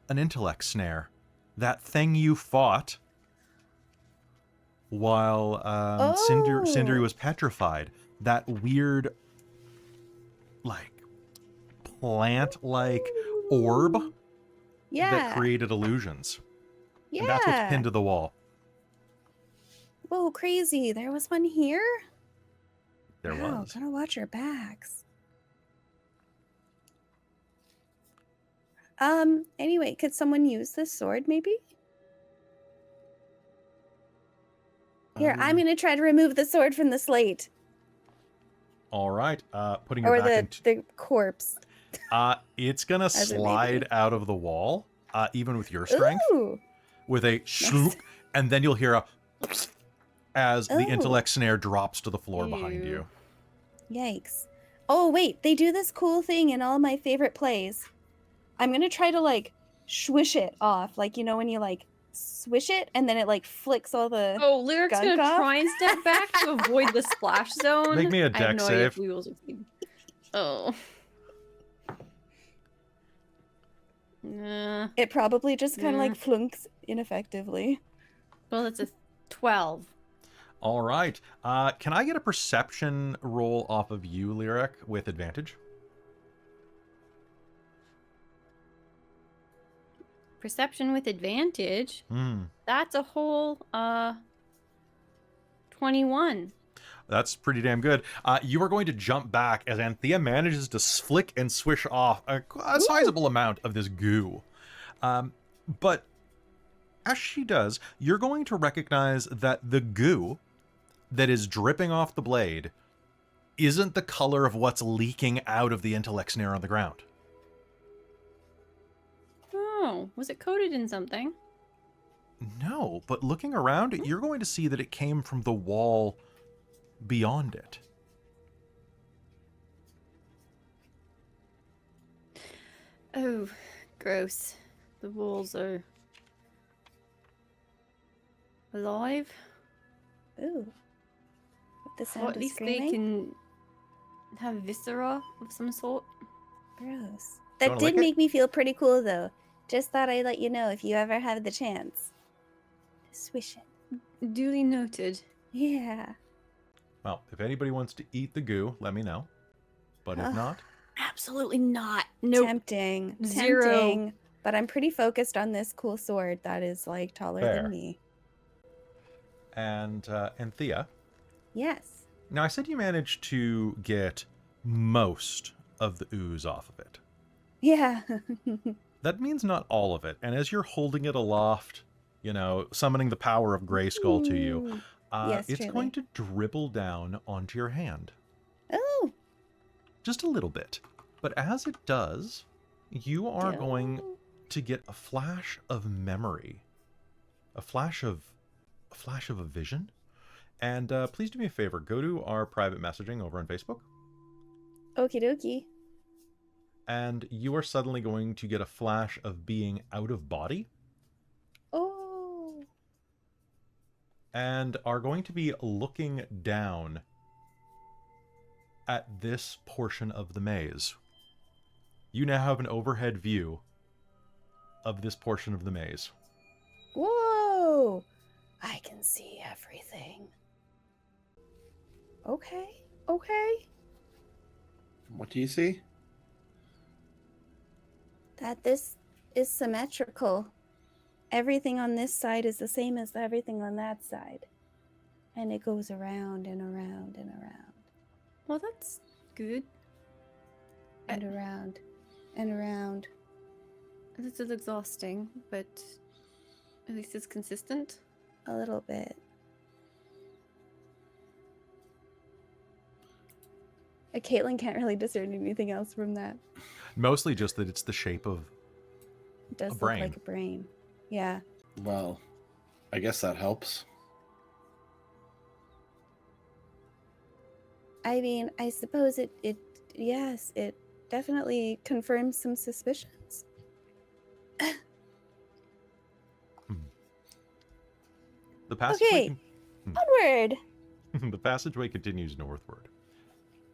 A: an intellect snare. That thing you fought while Sindri
C: Oh.
A: was petrified. That weird, like, plant-like orb
C: Yeah.
A: that created illusions.
C: Yeah.
A: And that's what's pinned to the wall.
C: Whoa, crazy. There was one here?
A: There
C: Wow,
A: was.
C: gotta watch your backs. Anyway, could someone use this sword maybe? Here, I'm gonna try to remove the sword from the slate.
A: All right. Putting it
C: Or
A: back
C: the corpse.
A: it's gonna
C: it may be.
A: slide out of the wall, even with your strength,
C: Ooh.
A: with a swoop, and then you'll hear a as the
C: Oh.
A: intellect snare drops to the floor behind you.
C: Yikes. Oh, wait, they do this cool thing in all my favorite plays. I'm gonna try to, like, swish it off. Like, you know, when you, like, swish it and then it, like, flicks all the...
D: Oh, Lyric's
C: Gunk
D: gonna
C: off?
D: try and step back to avoid the splash zone.
A: Make me a
D: I have
A: dex
D: no idea if
A: save.
D: we will succeed. Oh. Nah.
C: It probably just kind of,
D: Yeah.
C: like, flunks ineffectively.
D: Well, it's a 12.
A: All right. Can I get a perception roll off of you, Lyric, with advantage?
D: Perception with advantage.
A: Hmm.
D: That's a whole 21.
A: That's pretty damn good. You are going to jump back as Anthea manages to flick and swish off a sizable amount of this goo. But as she does, you're going to recognize that the goo that is dripping off the blade isn't the color of what's leaking out of the intellect snare on the ground.
D: Oh, was it coated in something?
A: No, but looking around, you're going to see that it came from the wall beyond it.
D: Oh, gross. The walls are alive.
C: Ooh. With the
D: Or
C: sound
D: at
C: of
D: least
C: screaming.
D: they can have viscera of some sort.
C: Gross. That
A: wanna
C: did
A: lick it?
C: make me feel pretty cool, though. Just thought I'd let you know if you ever have the chance. Swish it.
D: Duly noted.
C: Yeah.
A: Well, if anybody wants to eat the goo, let me know. But if
C: Ugh.
A: not,
D: Absolutely not. Nope.
C: Tempting.
D: Zero.
C: Tempting. But I'm pretty focused on this cool sword that is, like, taller
A: Fair.
C: than me.
A: and Thea.
C: Yes.
A: Now, I said you managed to get most of the ooze off of it.
C: Yeah.
A: That means not all of it. And as you're holding it aloft, summoning the power of Grayskull to you,
C: Ooh. Yes,
A: it's
C: truly.
A: going to dribble down onto your hand.
C: Oh.
A: Just a little bit. But as it does, you are going
C: Oh.
A: to get a flash of memory. A flash of a vision. And please do me a favor. Go to our private messaging over on Facebook.
C: Okie dokie.
A: And you are suddenly going to get a flash of being out of body.
C: Oh.
A: And are going to be looking down at this portion of the maze. You now have an overhead view of this portion of the maze.
C: Whoa. I can see everything. Okay. Okay.
E: What do you see?
C: That this is symmetrical. Everything on this side is the same as everything on that side. And it goes around and around and around
D: Well, that's good.
C: and around and around.
D: This is exhausting, but at least it's consistent.
C: A little bit. Caitlan can't really discern anything else from that.
A: Mostly just that it's the shape of
C: It does
A: A
C: look
A: brain.
C: like a brain. Yeah.
E: Well, I guess that helps.
C: I mean, I suppose it definitely confirms some suspicions.
A: the passageway.
C: Okay. Onward!
A: The passageway continues northward.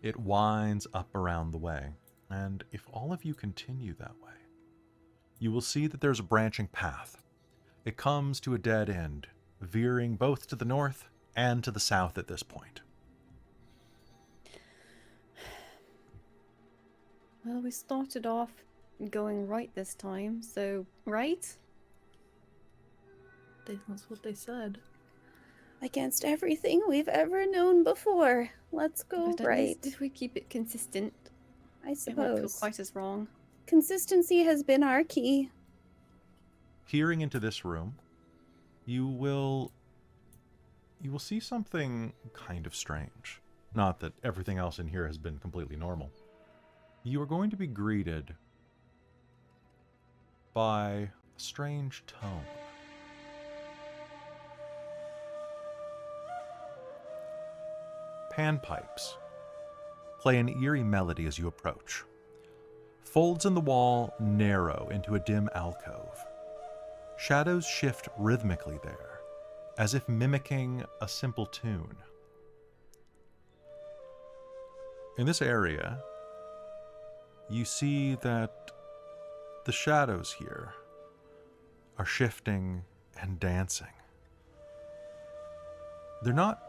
A: It winds up around the way, and if all of you continue that way, you will see that there's a branching path. It comes to a dead end, veering both to the north and to the south at this point.
D: Well, we started off going right this time, so right?
B: That's what they said.
C: Against everything we've ever known before. Let's go
D: But at
C: right.
D: least if we keep it consistent,
C: I
D: it won't feel
C: suppose.
D: quite as wrong.
C: Consistency has been our key.
A: Peering into this room, you will see something kind of strange. Not that everything else in here has been completely normal. You are going to be greeted by a strange tone. Panpipes play an eerie melody as you approach. Folds in the wall narrow into a dim alcove. Shadows shift rhythmically there, as if mimicking a simple tune. In this area, you see that the shadows here are shifting and dancing. They're not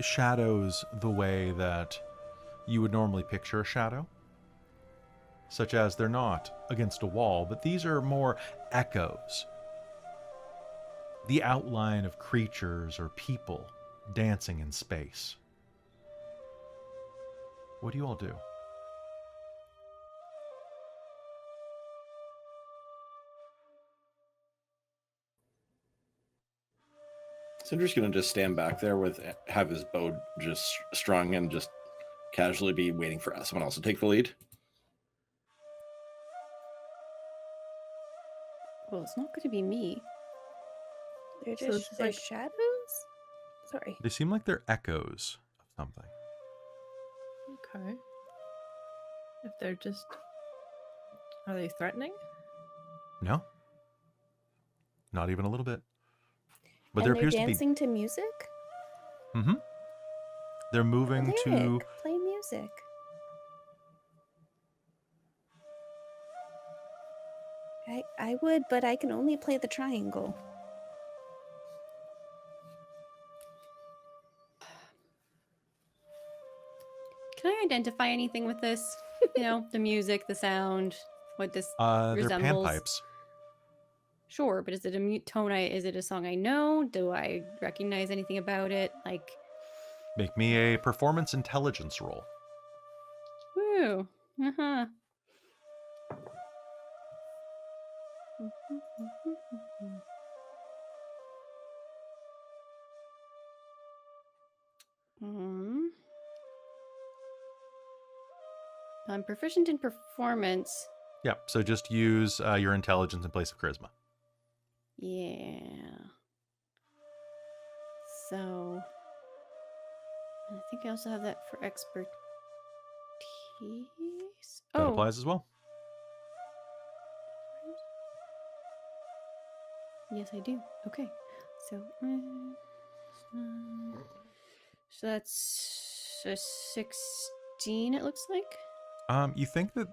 A: shadows the way that you would normally picture a shadow, such as they're not against a wall, but these are more echoes. The outline of creatures or people dancing in space. What do you all do?
E: Sindri's gonna just stand back there have his bow just strung and just casually be waiting for someone else to take the lead.
D: Well, it's not going to be me.
C: They're
B: So
C: just
B: it's
C: they're
B: like-
C: shadows? Sorry.
A: They seem like they're echoes of something.
B: Okay. If they're just... Are they threatening?
A: No? Not even a little bit. But
C: And
A: there
C: they're
A: appears to be...
C: dancing to music?
A: Mm-hmm. They're moving to...
C: Lyric, play music. I would, but I can only play the triangle.
D: Can I identify anything with this? You know, the music, the sound, what this
A: they're
D: resembles?
A: panpipes.
D: Sure, but is it a mute tone? Is it a song I know? Do I recognize anything about it? Like,
A: Make me a performance intelligence roll.
D: woo, uh-huh. I'm proficient in performance.
A: Yep. So just use your intelligence in place of charisma.
D: Yeah. So I think I also have that for expertise.
A: That applies as well.
D: Yes, I do. Okay. So so that's a 16, it looks like.
A: You think that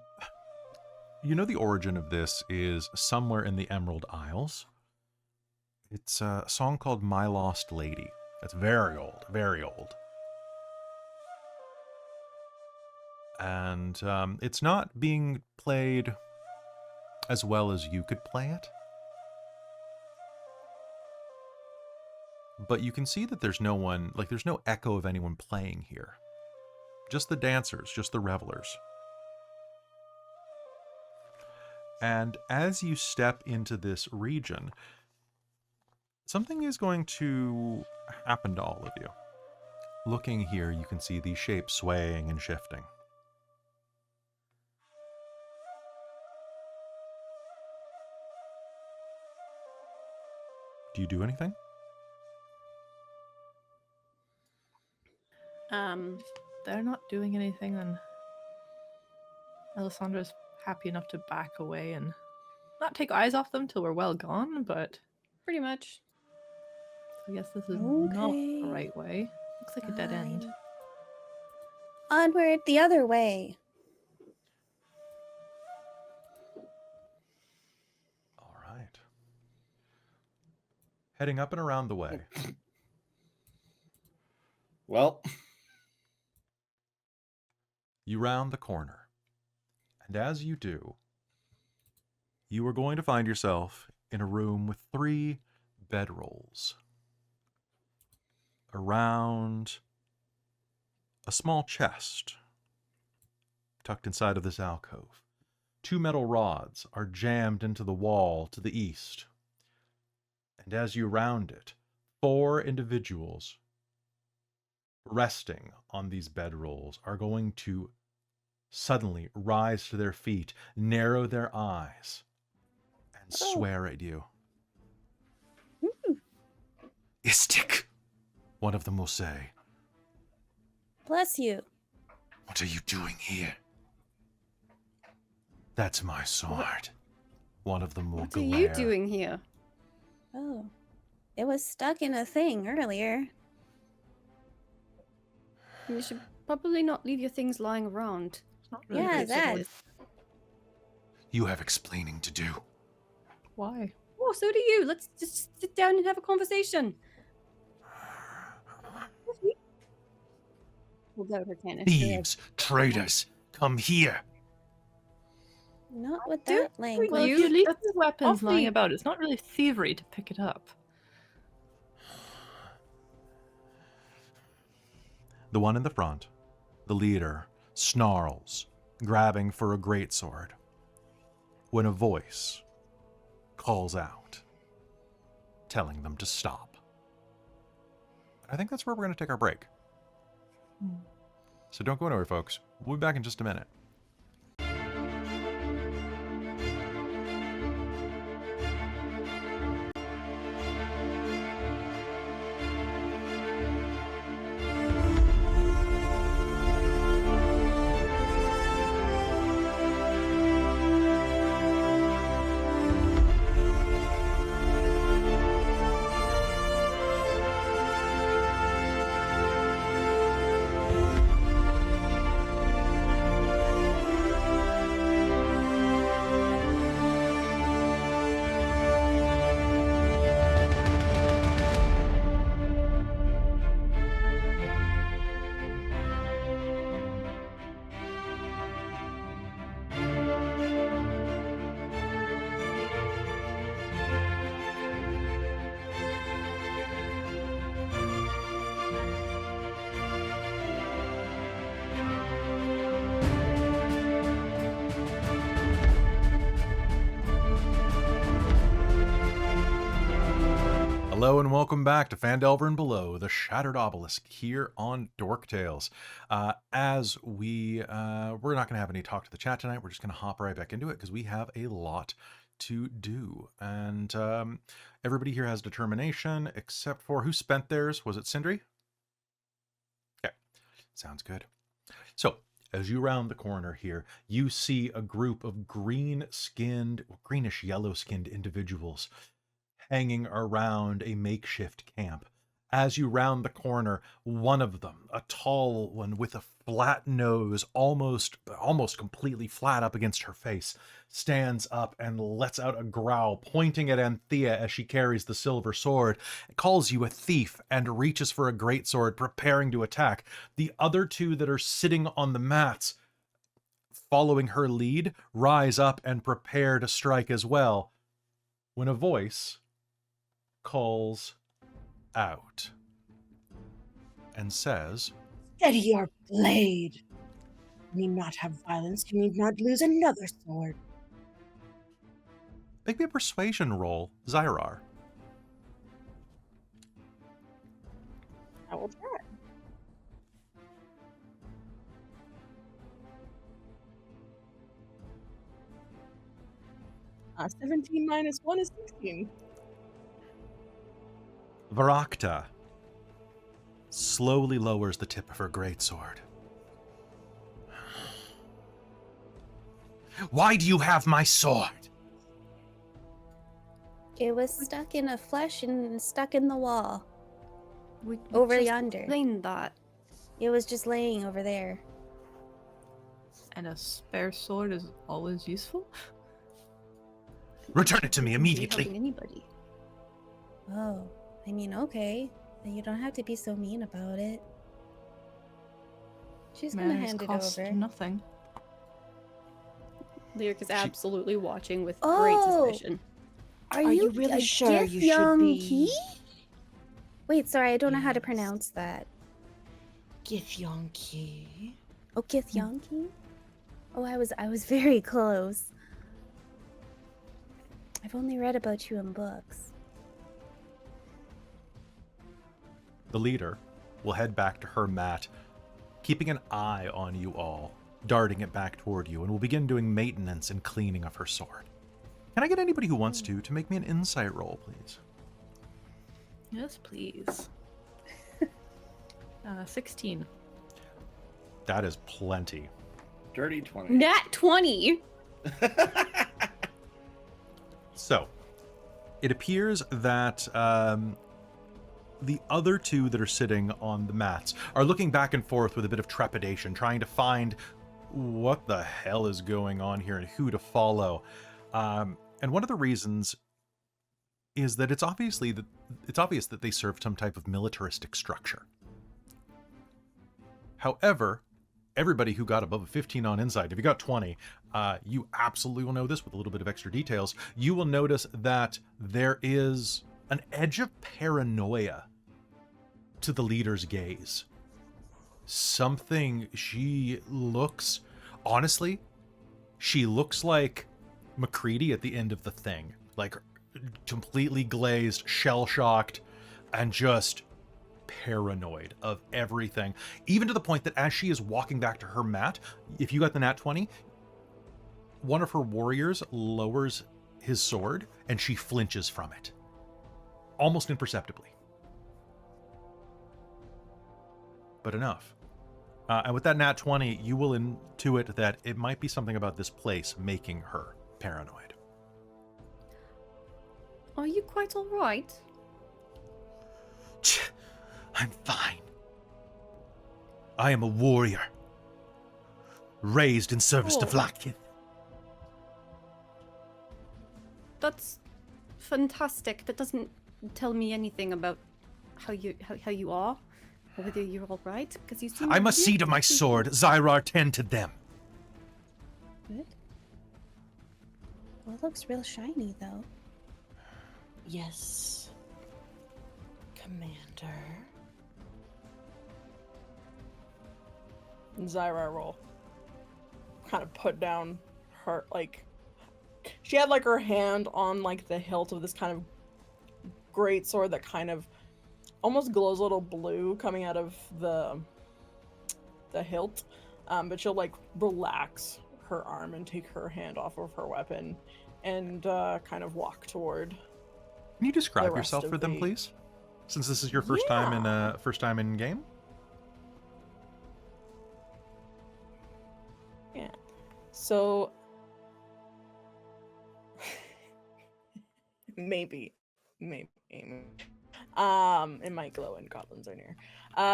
A: the origin of this is somewhere in the Emerald Isles. It's a song called My Lost Lady. It's very old, very old. And it's not being played as well as you could play it. But you can see that there's no one, there's no echo of anyone playing here. Just the dancers, just the revelers. And as you step into this region, something is going to happen to all of you. Looking here, you can see these shapes swaying and shifting. Do you do anything?
F: They're not doing anything, and Alisandra's happy enough to back away and not take eyes off them till we're well gone, but
D: Pretty much.
F: I guess this is not
C: Okay.
F: the right way. Looks like a dead end.
C: Fine. Onward the other way.
A: All right. Heading up and around the way.
E: Well,
A: You round the corner. And as you do, you are going to find yourself in a room with 3 bedrolls around a small chest tucked inside of this alcove. 2 metal rods are jammed into the wall to the east. And as you round it, 4 individuals resting on these bedrolls are going to suddenly rise to their feet, narrow their eyes, and swear at you. Istik, one of them will say.
C: Bless you.
A: What are you doing here? That's my sword. One of them will
D: What are
A: glare.
D: you doing here?
C: Oh. It was stuck in a thing earlier.
D: You should probably not leave your things lying around.
F: It's not really
C: Yeah,
F: great
C: that.
F: signal.
A: You have explaining to do.
F: Why?
D: Oh, so do you. Let's just sit down and have a conversation. Pulled out her canister.
A: Thieves, traitors, come here.
C: Not with
D: do
C: that language.
F: Well,
D: You-
F: if you leave
D: that's
F: the weapons lying
D: awfully-
F: about, it's not really thievery to pick it up.
A: The one in the front, the leader, snarls, grabbing for a greatsword, when a voice calls out, telling them to stop. I think that's where we're going to take our break. So don't go anywhere, folks. We'll be back in just a minute. Hello and welcome back to Phandelver and Below, the Shattered Obelisk here on Dork Tales. As we're not going to have any talk to the chat tonight, we're just going to hop right back into it because we have a lot to do. And everybody here has determination except for who spent theirs. Was it Sindri? Okay, sounds good. So as you round the corner here, you see a group of greenish yellow-skinned individuals hanging around a makeshift camp. As you round the corner, one of them, a tall one with a flat nose, almost completely flat up against her face, stands up and lets out a growl, pointing at Anthea as she carries the silver sword, calls you a thief, and reaches for a greatsword, preparing to attack. The other two that are sitting on the mats, following her lead, rise up and prepare to strike as well, when a voice calls out and says,
G: "Steady your blade. You need not have violence. You need not lose another sword."
A: make me a persuasion roll, Zai'rar.
G: I will try. Uh, 17 minus 1 is 16.
A: Varakta slowly lowers the tip of her greatsword. Why do you have my sword?
C: It was stuck in a flesh and stuck in the wall.
D: We
C: Over
D: just
C: yonder.
D: explained that.
C: It was just laying over there.
F: And a spare sword is always useful.
A: Return it to me
D: Be
A: immediately.
D: helping anybody.
C: Oh, I mean, okay. Then you don't have to be so mean about it. She's gonna
F: Manners
C: hand it
F: cost
C: over.
F: nothing.
B: Lyric is
A: She-
B: absolutely watching with
C: Oh!
B: great suspicion.
C: Are
G: you
C: you
G: really
C: a
G: sure you should
C: Young
G: be-
C: Key? Wait, sorry, I don't know how to
G: Yes.
C: pronounce that.
G: Githyanki.
C: Oh, Githyanki? Oh, I was very close. I've only read about you in books.
A: The leader will head back to her mat, keeping an eye on you all, darting it back toward you, and will begin doing maintenance and cleaning of her sword. Can I get anybody who wants to make me an insight roll, please?
F: Yes, please. 16.
A: That is plenty.
E: Dirty 20.
D: Nat 20!
A: So, it appears that the other two that are sitting on the mats are looking back and forth with a bit of trepidation, trying to find what the hell is going on here and who to follow. And one of the reasons is that it's obvious that they serve some type of militaristic structure. However, everybody who got above a 15 on insight, if you got 20, you absolutely will know this with a little bit of extra details. You will notice that there is an edge of paranoia to the leader's gaze. Honestly, she looks like McCready at the end of The Thing. Like, completely glazed, shell-shocked, and just paranoid of everything. Even to the point that as she is walking back to her mat, if you got the nat 20, one of her warriors lowers his sword, and she flinches from it. Almost imperceptibly. But enough. And with that nat 20, you will intuit that it might be something about this place making her paranoid.
D: Are you quite alright?
A: I'm fine. I am a warrior, raised in service to
D: Oh.
A: Vlakin.
D: That's fantastic. That doesn't tell me anything about how you are, or whether you're all right. Because you seem.
A: I'm a seed of my sword. Zai'rar tend to them.
C: Good. Well, it looks real shiny, though.
G: Yes, Commander.
H: Zai'rar will kind of put down her, like, she had like her hand on like the hilt of this kind of greatsword that kind of almost glows a little blue coming out of the hilt. But she'll like relax her arm and take her hand off of her weapon and kind of walk toward.
A: Can you describe
H: rest
A: yourself
H: of
A: for them,
H: the-
A: please? Since this is your first time in game.
H: Yeah. So maybe. It might glow and goblins are near.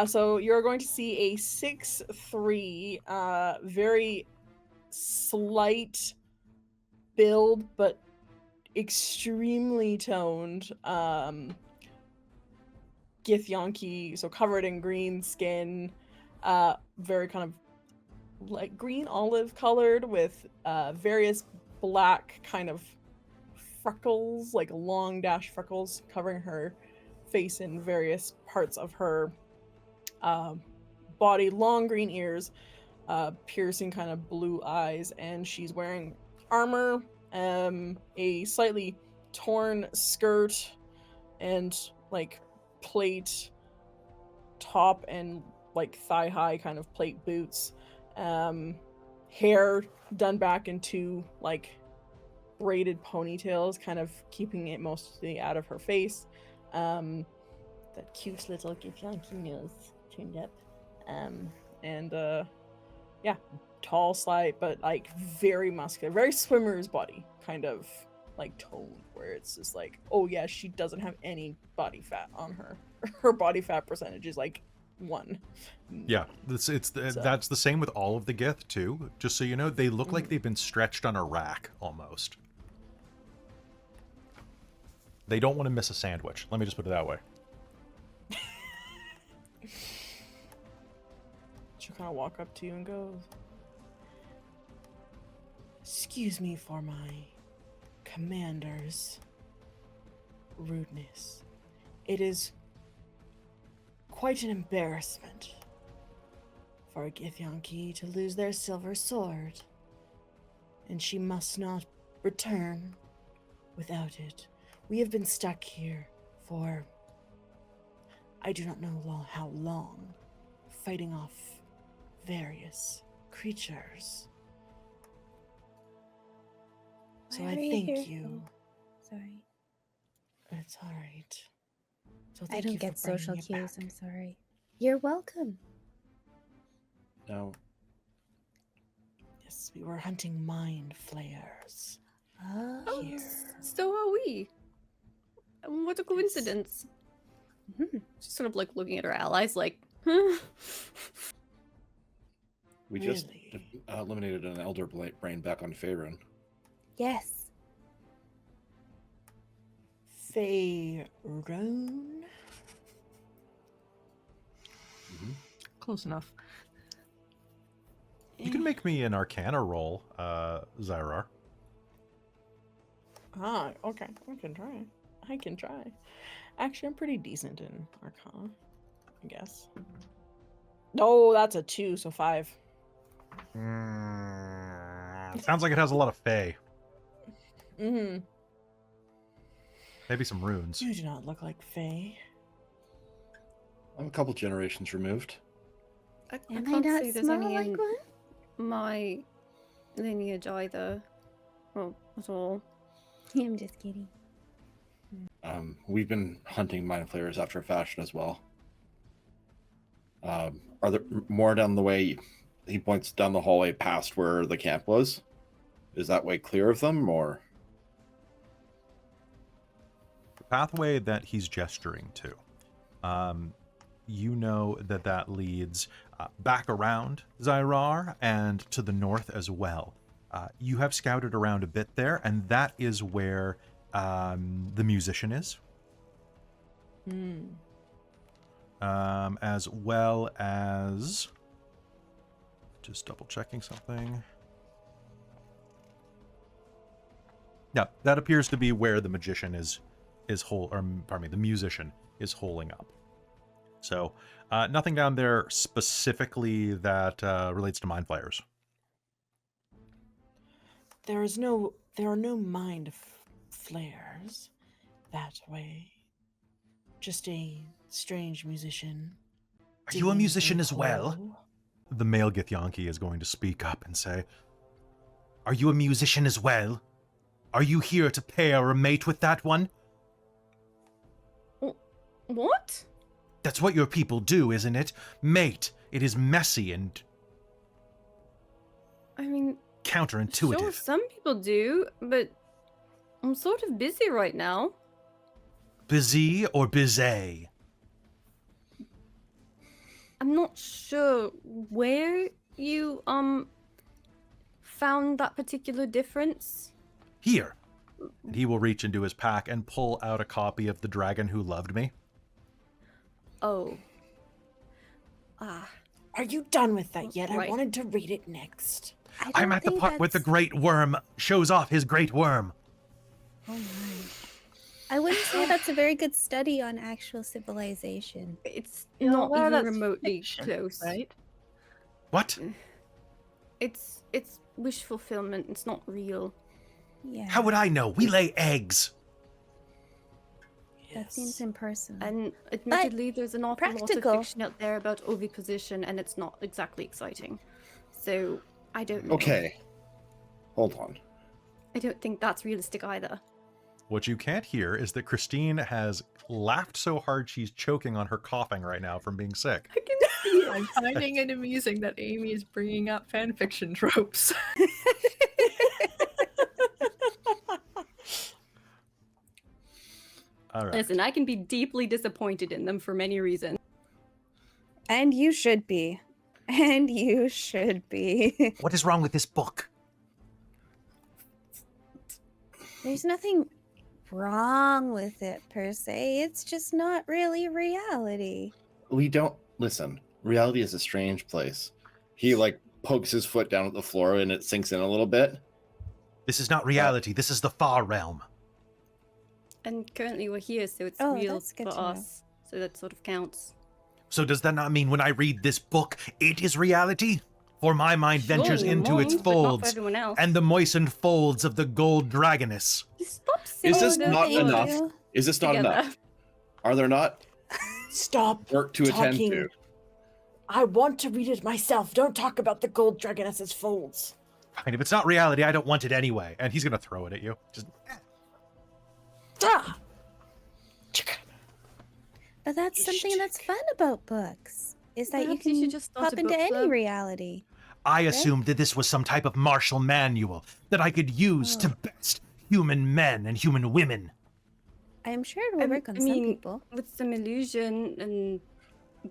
H: So you're going to see a 6'3", very slight build, but extremely toned. Githyanki, so covered in green skin, very kind of like green olive colored with various black kind of freckles, like long dash freckles covering her face and various parts of her body, long green ears, piercing kind of blue eyes, and she's wearing armor, a slightly torn skirt, and like plate top and like thigh high kind of plate boots, hair done back into like braided ponytails, kind of keeping it mostly out of her face. That cute little Githyanki nose turned up. Yeah, tall, slight, but like very muscular, very swimmer's body kind of like tone, where it's just like, oh yeah, she doesn't have any body fat on her. Her body fat percentage is like 1.
A: Yeah, that's the same with all of the Gith too. Just so you know, they look like they've been stretched on a rack almost. They don't want to miss a sandwich. Let me just put it that way.
H: She'll kind of walk up to you and go, "Excuse me for my commander's rudeness. It is quite an embarrassment for a Githyanki to lose their silver sword, and she must not return without it. We have been stuck here for I do not know how long, fighting off various creatures. So
C: Why
H: I
C: are
H: thank
C: here?
H: you.
C: Oh, sorry.
H: It's all right. So
C: I
H: thank
C: don't
H: you for
C: get social
H: bringing it
C: cues. I'm
H: back.
C: sorry. You're welcome.
E: No.
H: Yes, we were hunting mind flayers
C: Oh.
H: here.
D: So are we. What a coincidence.
C: Mhm.
D: She's sort of like looking at her allies like, huh?
E: We just
H: Really?
E: eliminated an elder brain back on Faerun.
C: Yes.
H: Faerun?
F: Close enough.
A: You can make me an Arcana roll, Zai'rar.
H: Ah, okay. I can try. Actually, I'm pretty decent in Arcana, I guess. No, that's a 2, so 5.
A: Sounds like it has a lot of Fae.
H: Mm-hmm.
A: Maybe some runes.
H: You do not look like Fae.
E: I'm a couple generations removed.
D: I
C: Am I
D: can't
C: not
D: say there's
C: small
D: any
C: like
D: in
C: one?
D: my lineage either. Well, at all.
C: I'm just kidding.
E: We've been hunting mind flayers after a fashion as well. Are there more down the way? He points down the hallway past where the camp was. Is that way clear of them, or?
A: The pathway that he's gesturing to, you know that leads back around Zai'rar and to the north as well. You have scouted around a bit there, and that is where the musician is. As well as, just double checking something. Yeah, that appears to be where the magician is the musician is holing up. So nothing down there specifically that relates to mind flayers.
H: There are no mind flares that way. just a strange musician.
A: Are you a
H: digging
A: musician as well?
H: coal.
A: The male Githyanki is going to speak up and say, are you a musician as well? Are you here to pair or mate with that one?
D: What?
A: That's what your people do, isn't it? Mate. It is messy and
D: I mean,
A: counterintuitive.
D: sure, some people do, but I'm sort of busy right now.
A: Busy or busy?
D: I'm not sure where you found that particular difference.
A: Here. And he will reach into his pack and pull out a copy of The Dragon Who Loved Me.
D: Oh.
H: Are you done with that yet?
D: Right.
H: I wanted to read it next.
A: I'm at the part where the great worm shows off his great worm.
C: Oh my. I wouldn't say that's a very good study on actual civilization.
D: It's
F: Yeah,
D: not
F: well,
D: even
F: that's
D: remotely
F: fiction,
D: close.
F: right?
A: What?
D: It's wish fulfillment. It's not real.
C: Yeah.
A: How would I know? We lay eggs.
C: That seems impersonal.
D: And admittedly, there's an awful lot
C: practical.
D: of fiction out there about oviposition, and it's not exactly exciting. So I don't know.
E: Okay. Hold on.
D: I don't think that's realistic either.
A: What you can't hear is that Christine has laughed so hard she's choking on her coughing right now from being sick.
F: I can see. I'm finding it amusing that Amy is bringing up fanfiction tropes.
A: All right.
D: Listen, I can be deeply disappointed in them for many reasons.
C: And you should be. And you should be.
A: What is wrong with this book?
C: There's nothing wrong with it per se. It's just not really reality.
E: We don't listen. Reality is a strange place. He like pokes his foot down at the floor and it sinks in a little bit.
A: This is not reality. This is the far realm.
D: And currently we're here, so it's
C: Oh,
D: real
C: that's good
D: for
C: to know.
D: us. So that sort of counts.
A: So does that not mean when I read this book, it is reality? For my mind ventures
D: Sure,
A: into its
D: mine, but not for
A: folds,
D: everyone else.
A: and the moistened folds of the gold dragoness.
D: Stop
E: Is
D: saying
E: this
D: those
E: not
D: words
E: enough? Is this not
D: together.
E: enough? Are there not
H: Stop
E: work to attend
H: talking.
E: to?
H: I want to read it myself. Don't talk about the gold dragoness's folds.
A: Fine, if it's not reality, I don't want it anyway. And he's gonna throw it at you. Just
H: Ah!
C: But that's something that's fun about books. Is that
D: Perhaps
C: you
D: you should
C: can
D: just start
C: pop
D: a
C: into
D: book
C: any
D: club.
C: reality.
A: I assumed that this was some type of martial manual that I could use to best human men and human women.
C: I'm sure it will work on some people.
D: With some illusion and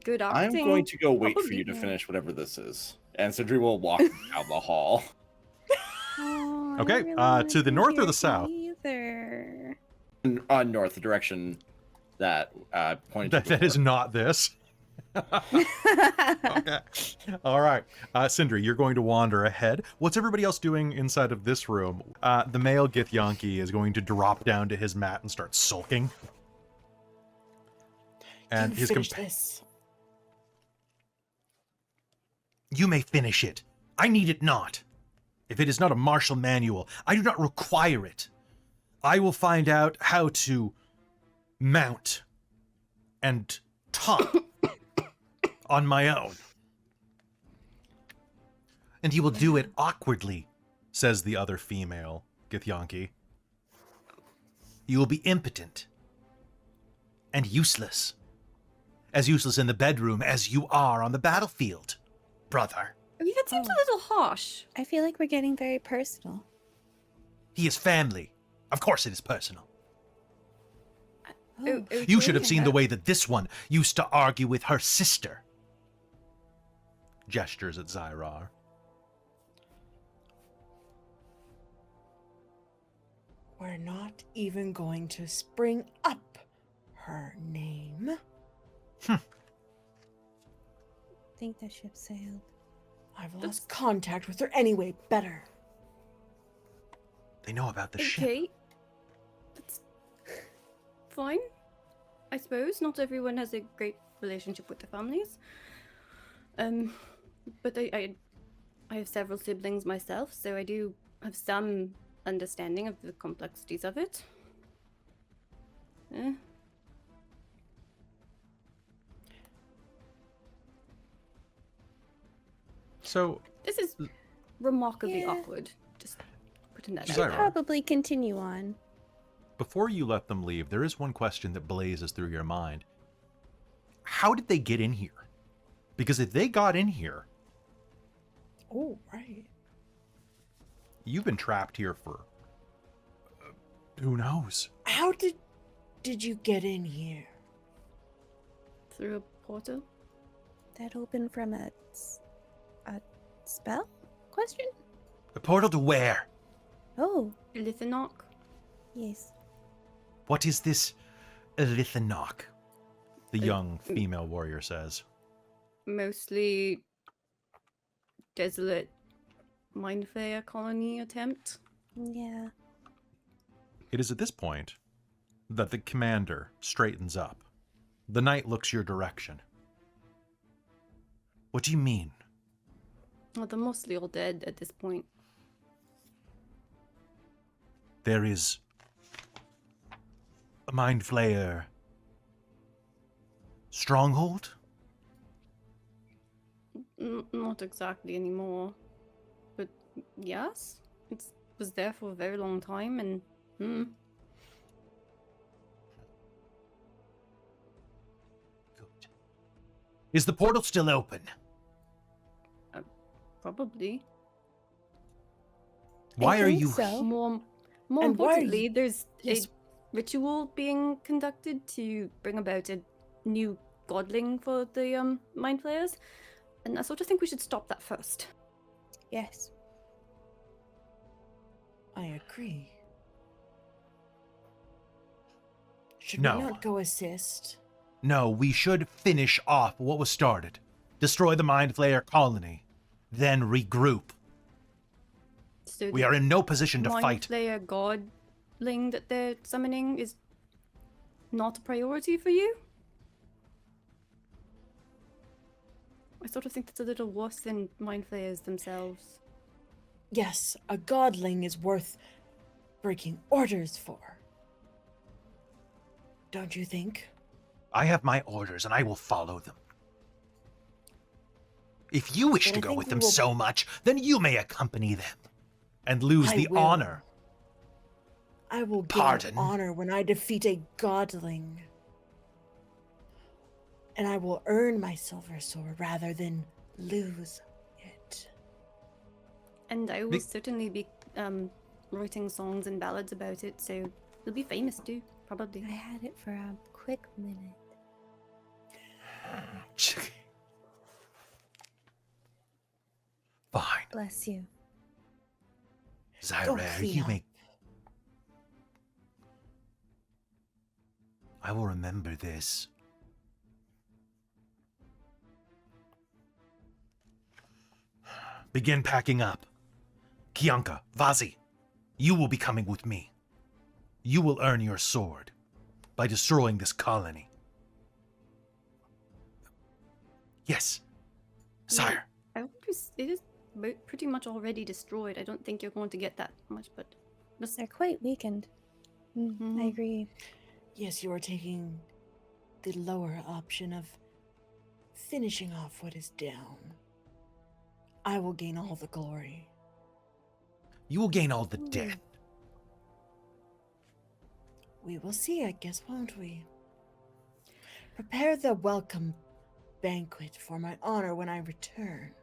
D: good
E: I'm
D: acting.
E: going to go wait for you to
C: yeah.
E: finish whatever this is. And Sindri will walk down the hall.
C: Oh, I
A: Okay,
C: really wanna
A: to the
C: be
A: north or
C: here
A: the south?
C: Either.
E: North, the direction that pointed to the
A: That is
E: door.
A: not this. Okay. All right. Sindri, you're going to wander ahead. What's everybody else doing inside of this room? The male Githyanki is going to drop down to his mat and start sulking. And
H: You
A: his
H: finish this.
A: You may finish it. I need it not. If it is not a martial manual, I do not require it. I will find out how to mount and top on my own. And you will do it awkwardly, says the other female Githyanki. You will be impotent and useless. As useless in the bedroom as you are on the battlefield, brother.
D: I mean, that seems a little harsh.
C: I feel like we're getting very personal.
A: He is family. Of course it is personal.
C: Oh,
A: You should have
D: okay.
A: seen the way that this one used to argue with her sister. Gestures at Zai'rar.
H: We're not even going to spring up her name.
C: I think that ship sailed.
H: I've lost contact with her anyway. Better.
A: They know about the ship.
D: Okay. That's fine. I suppose not everyone has a great relationship with their families. But I have several siblings myself, so I do have some understanding of the complexities of it.
A: So,
D: This is remarkably
C: Yeah.
D: awkward. Just putting that
A: Zai'rar.
D: out there.
C: Probably continue on.
A: before you let them leave, there is one question that blazes through your mind. How did they get in here? Because if they got in here,
H: Oh, right.
A: you've been trapped here for... who knows?
H: How did you get in here?
D: Through a portal.
C: That open from a spell? Question?
A: The portal to where?
C: Oh,
D: Lithinok.
C: yes.
A: What is this Elithanok? The young female warrior says.
D: Mostly desolate mind flayer colony attempt.
C: Yeah.
A: It is at this point that the commander straightens up. The knight looks your direction. What do you mean?
D: Well, they're mostly all dead at this point.
A: There is a mind flayer stronghold?
D: Not exactly anymore. But yes, it was there for a very long time and
A: Good. Is the portal still open?
D: probably.
A: Why are
C: think
A: you...
C: so.
D: More
H: And why are
D: importantly,
H: you-
D: there's
H: Yes.
D: a ritual being conducted to bring about a new godling for the mind flayers, and I sort of think we should stop that first.
C: Yes.
H: I agree. Should
A: No.
H: we not go assist?
A: No, we should finish off what was started. Destroy the mind flayer colony. Then regroup.
D: So
A: We
D: the
A: are in no position to
D: mind
A: fight.
D: flayer godling that they're summoning is not a priority for you? I sort of think that's a little worse than mind flayers themselves.
H: Yes, a godling is worth breaking orders for. Don't you think?
A: I have my orders and I will follow them. If you wish
H: Then
A: to
H: I
A: go
H: think
A: with
H: we
A: them
H: will-
A: so much, then you may accompany them and lose
H: I
A: the
H: will.
A: honor.
H: I will
A: Pardon?
H: gain honor when I defeat a godling. And I will earn my silver sword rather than lose it.
D: And I will
A: Be-
D: certainly be writing songs and ballads about it, so you'll be famous too, probably.
C: I had it for a quick minute.
A: Fine.
C: Bless you.
H: Go
A: Zai'rar,
H: clean
A: you
H: up.
A: may... I will remember this. Begin packing up. Kianka, Vazi, you will be coming with me. You will earn your sword by destroying this colony. Yes, sire.
D: I hope it is pretty much already destroyed. I don't think you're going to get that much, but just
C: They're quite weakened. I
D: Mhm.
C: agree.
H: Yes, you are taking the lower option of finishing off what is down. I will gain all the glory.
A: You will gain all the death.
H: We will see, I guess, won't we? Prepare the welcome banquet for my honor when I return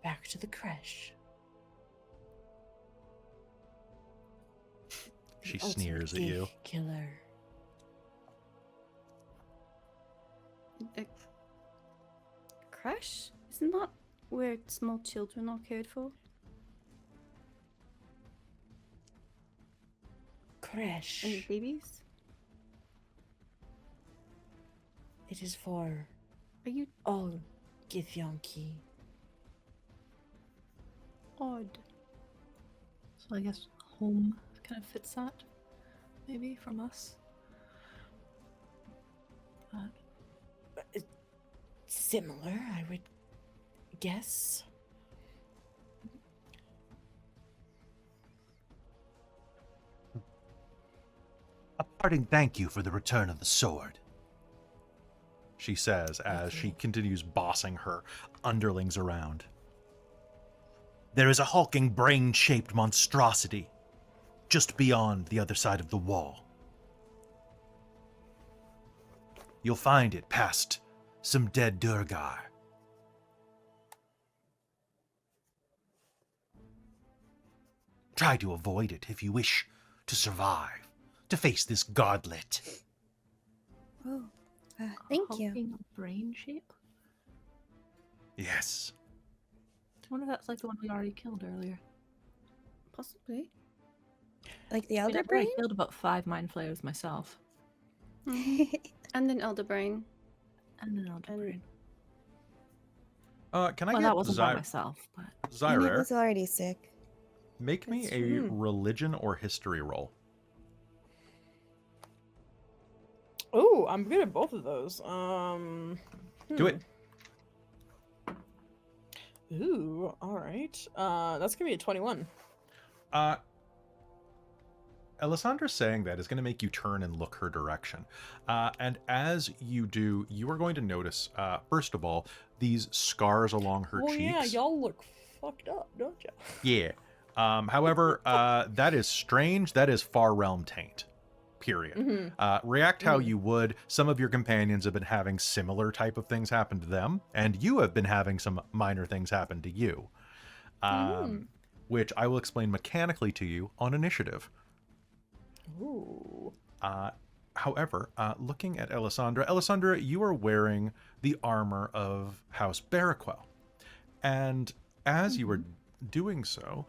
H: back to the creche.
A: She
H: The ultimate
A: sneers at you.
H: geek Killer.
D: crash? Isn't that where small children are cared for?
H: Creche.
D: And babies?
H: It is for
D: Are you
H: all Githyanki.
D: odd?
F: So I guess home kind of fits that, maybe, from us. But
H: Similar, I would guess.
A: A parting thank you for the return of the sword, she says as she continues bossing her underlings around. There is a hulking brain-shaped monstrosity just beyond the other side of the wall. You'll find it past some dead Durgar. Try to avoid it if you wish to survive, to face this godlet.
C: Oh, thank you.
B: Hulking brain shape?
A: Yes.
B: I wonder if that's like the one we already killed earlier.
C: Possibly. Like the
B: I mean,
C: elder
B: I've already
C: brain?
B: killed about 5 mind flayers myself.
D: And then Elder Brain.
B: And an elder brain.
A: Can I
B: Well,
A: get
B: that wasn't by myself, but...
C: And it
A: Zai'rar,
C: was already sick.
A: make me
C: That's
A: a
C: true.
A: religion or history roll.
H: Oh, I'm good at both of those.
A: Do it.
H: Ooh, all right. That's gonna be a 21.
A: Alessandra saying that is going to make you turn and look her direction. And as you do, you are going to notice, first of all, these scars along her
H: Oh
A: cheeks.
H: yeah, y'all look fucked up, don't ya?
A: Yeah. However, that is strange. That is far realm taint. Period. React how you would. Some of your companions have been having similar type of things happen to them, and you have been having some minor things happen to you. Which I will explain mechanically to you on initiative.
H: Ooh.
A: However, looking at Alessandra, you are wearing the armor of House Barraquel. And as you were doing so,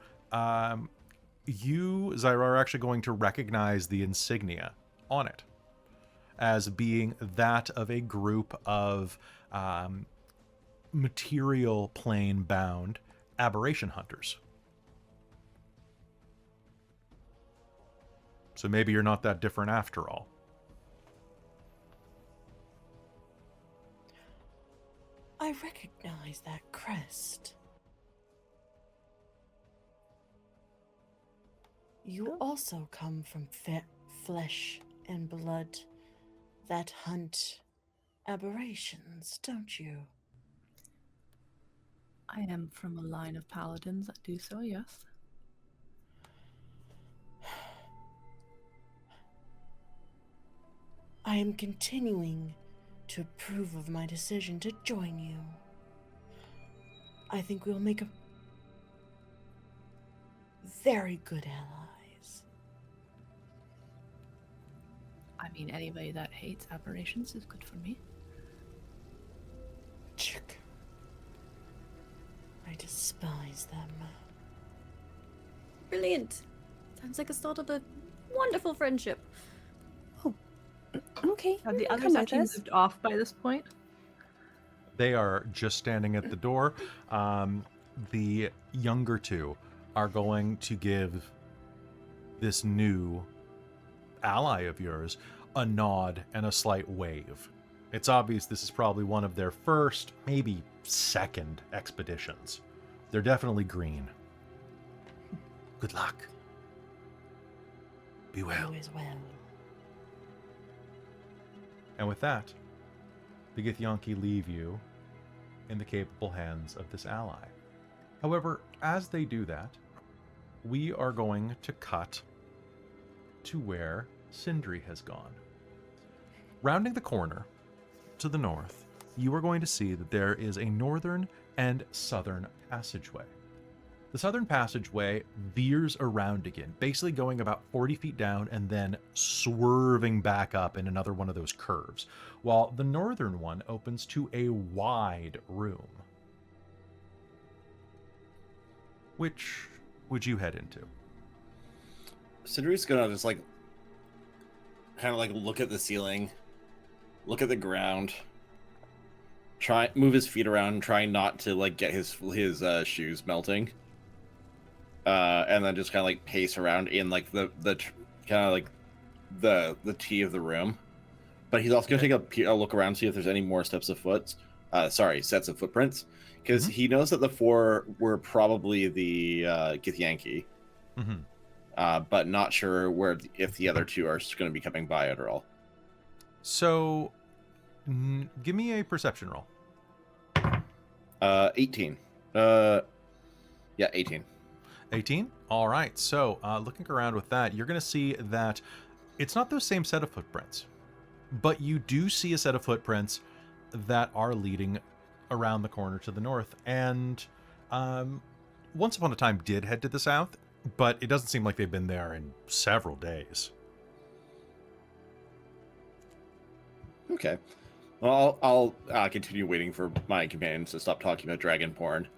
A: you, Zai'rar, are actually going to recognize the insignia on it as being that of a group of material plane bound aberration hunters. So maybe you're not that different after all.
H: I recognize that crest. You also come from flesh and blood that hunt aberrations, don't you?
B: I am from a line of paladins that do so, yes.
H: I am continuing to approve of my decision to join you. I think we'll make a very good allies.
B: I mean, anybody that hates aberrations is good for me.
H: Chick. I despise them.
D: Brilliant. Sounds like a start of a wonderful friendship.
C: Okay.
B: Have the
C: come
B: others
C: with
B: actually
C: us.
B: moved off by this point?
A: They are just standing at the door. The younger two are going to give this new ally of yours a nod and a slight wave. It's obvious this is probably one of their first, maybe second expeditions. They're definitely green. Good luck. Be well.
H: You as well.
A: And with that, the Githyanki leave you in the capable hands of this ally. However, as they do that, we are going to cut to where Sindri has gone. Rounding the corner to the north, you are going to see that there is a northern and southern passageway. The southern passageway veers around again, basically going about 40 feet down and then swerving back up in another one of those curves, while the northern one opens to a wide room. Which would you head into?
E: Sindri's gonna just like kind of like look at the ceiling, look at the ground, move his feet around, try not to like get his shoes melting, and then just kind of like pace around in like the kind of like the T of the room. But he's also gonna take a look around, see if there's any more sets of footprints, because he knows that the 4 were probably the Githyanki. But not sure if the other 2 are going to be coming by at all.
A: So, give me a perception roll.
E: 18. Yeah, Yeah, 18.
A: 18? All right. So, looking around with that, you're going to see that it's not those same set of footprints, but you do see a set of footprints that are leading around the corner to the north. And once upon a time did head to the south, but it doesn't seem like they've been there in several days.
E: Okay. Well, I'll continue waiting for my companions to stop talking about dragon porn.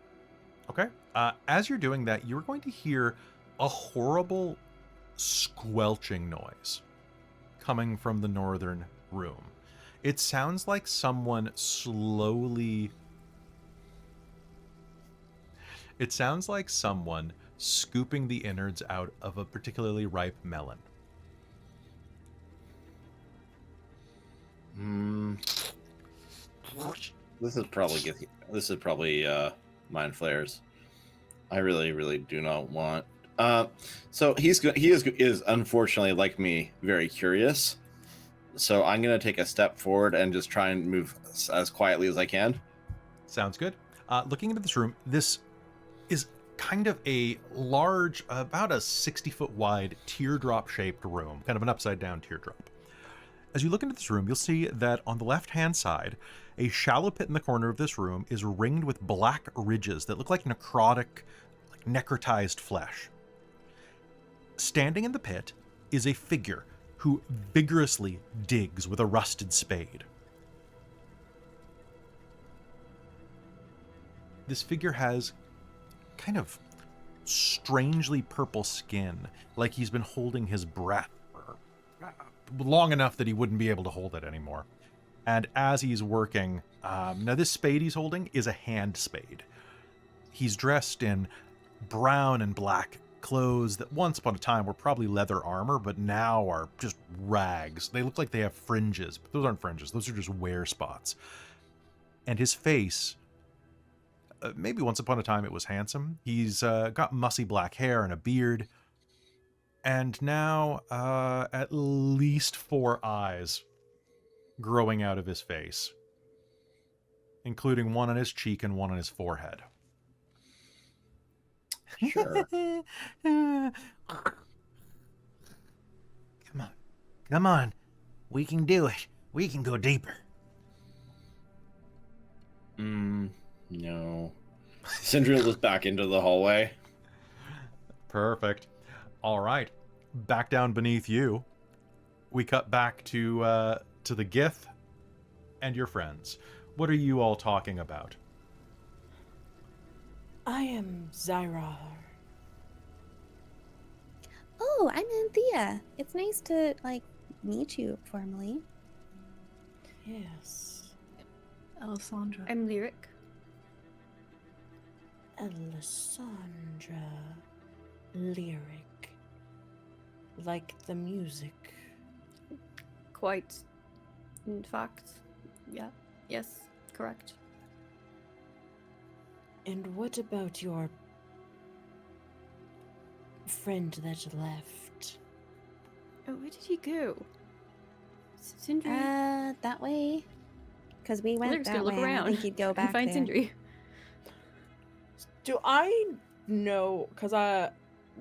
A: Okay. As you're doing that, you're going to hear a horrible squelching noise coming from the northern room. It sounds like someone slowly... It sounds like someone scooping the innards out of a particularly ripe melon.
E: This is probably mind flares. I really do not want. So he is unfortunately, like me, very curious. So I'm gonna take a step forward and just try and move as quietly as I can.
A: Sounds good. Looking into this room, this is kind of a large, about a 60-foot wide, teardrop-shaped room, kind of an upside-down teardrop. As you look into this room, you'll see that on the left-hand side, a shallow pit in the corner of this room is ringed with black ridges that look like necrotic, like necrotized flesh. Standing in the pit is a figure who vigorously digs with a rusted spade. This figure has kind of strangely purple skin, like he's been holding his breath for long enough that he wouldn't be able to hold it anymore. And as he's working, now this spade he's holding is a hand spade. He's dressed in brown and black clothes that once upon a time were probably leather armor, but now are just rags. They look like they have fringes, but those aren't fringes. Those are just wear spots. And his face, maybe once upon a time it was handsome. He's got mussy black hair and a beard. And now at least 4 eyes growing out of his face, including one on his cheek and one on his forehead.
E: Sure.
I: Come on. We can do it. We can go deeper.
E: No. Sindri will look back into the hallway.
A: Perfect. All right. Back down beneath you, we cut back to the Gith and your friends. What are you all talking about?
H: I am Zai'rar.
C: Oh, I'm Anthea. It's nice to, meet you formally.
H: Yes.
F: Alessandra.
D: I'm Lyric.
H: Alessandra. Lyric. Like the music.
D: Quite. In fact. Yeah. Yes. Correct.
H: And what about your friend that left?
D: Oh, where did he go? Sindri.
C: That way. Because we went
D: Lyric's
C: that
D: gonna look
C: way.
D: around
C: I think he'd go
D: and
C: back
D: find
C: there.
D: Sindri.
F: Do I know? Because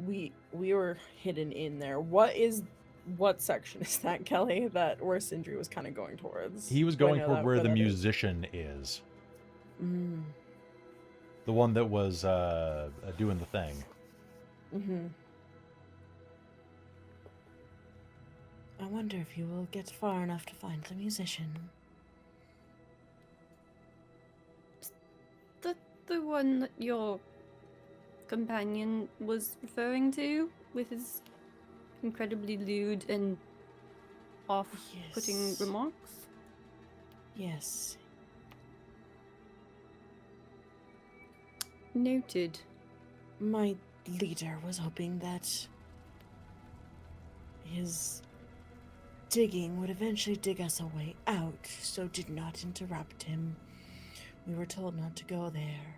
F: we were hidden in there. What section is that, Kelly? That where Sindri was kind of going towards?
A: He was
F: Do I
A: going
F: know
A: toward
F: that-
A: where
F: where
A: the
F: that is?
A: musician is.
H: Mm.
A: The one that was doing the thing.
H: Mm-hmm. I wonder if you will get far enough to find the musician.
D: The one that your companion was referring to with his incredibly lewd and off-putting
H: Yes.
D: remarks?
H: Yes.
D: Noted.
H: My leader was hoping that his digging would eventually dig us a way out, so did not interrupt him. We were told not to go there.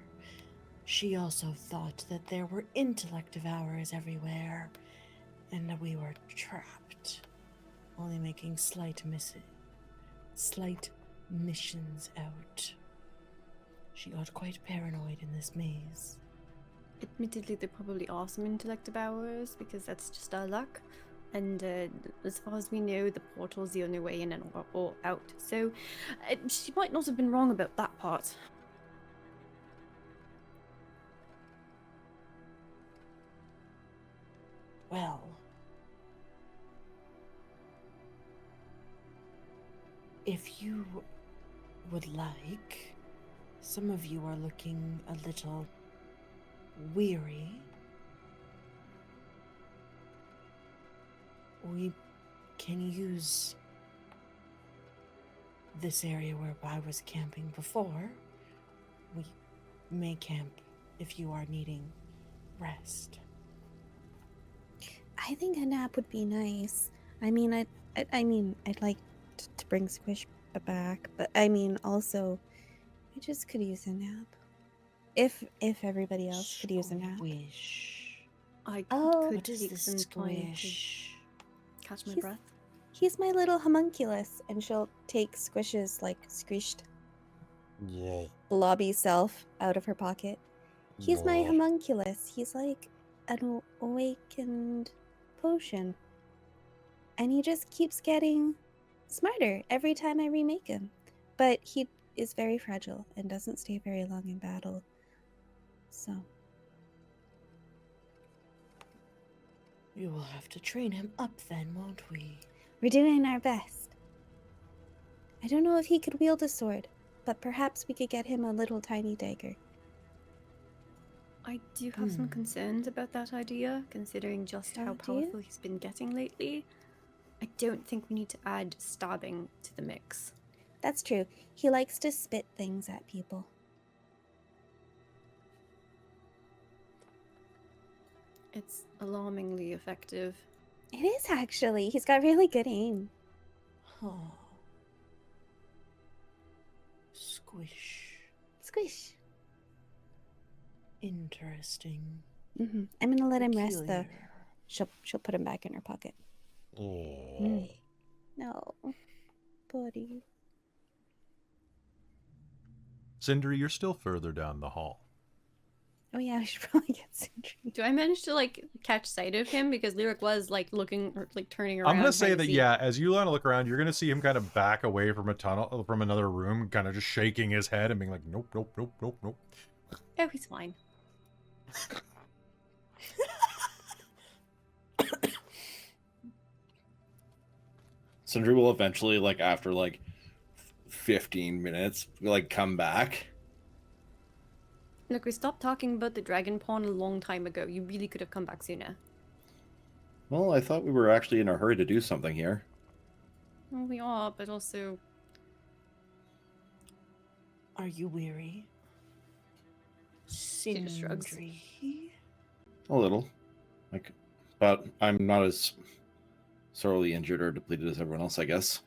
H: She also thought that there were intellect devourers everywhere, and that we were trapped, only making slight missions out. She got quite paranoid in this maze.
D: admittedly, there probably are some intellect devourers because that's just our luck. And as far as we know, the portal's the only way in and or out. So she might not have been wrong about that part.
H: Well, if you would like, some of you are looking a little weary. We can use this area where I was camping before. We may camp if you are needing rest.
C: I think a nap would be nice. I mean, I'd like to bring Squish back, but I mean, also, I just could use a nap. If everybody else could use a nap.
H: Squish.
D: I
C: Oh,
D: could
H: What is
D: take
H: this
D: some time to
H: squish?
D: catch my
C: He's-
D: breath.
C: He's my little homunculus, and she'll take Squish's, like, squished
J: Yay.
C: blobby self out of her pocket. He's my
J: Yeah.
C: homunculus. He's like an awakened potion. And he just keeps getting smarter every time I remake him. But he is very fragile and doesn't stay very long in battle. So,
H: We will have to train him up then, won't we?
C: we're doing our best. I don't know if he could wield a sword, but perhaps we could get him a little tiny dagger.
D: I do have some
H: Hmm.
D: concerns about that idea, considering just how
C: Oh, do you?
D: powerful he's been getting lately. I don't think we need to add stabbing to the mix.
C: That's true. He likes to spit things at people.
D: It's alarmingly effective.
C: It is actually. He's got really good aim.
H: Huh. Squish.
C: Squish.
H: Interesting.
C: I'm gonna let him rest though.
H: Peculiar.
C: She'll put him back in her pocket.
J: Yeah.
C: No, buddy.
A: Sindri, you're still further down the hall.
C: Oh yeah, I should probably get Sindri.
D: Do I manage to like catch sight of him? Because Lyric was like looking or like turning around.
A: I'm gonna say
D: trying to
A: that
D: see.
A: yeah, as you want to look around, you're gonna see him kind of back away from a tunnel, from another room, kind of just shaking his head and being like, nope, nope, nope, nope, nope.
D: Oh, he's fine.
E: Sindri will eventually, like after like 15 minutes, like come back.
D: Look, we stopped talking about the dragon pawn a long time ago. You really could have come back sooner.
E: Well, I thought we were actually in a hurry to do something here.
D: Well, we are, but also
H: Are you weary?
D: just shrugs.
H: Sindri?
E: A little, like, but I'm not as sorely injured or depleted as everyone else, I guess.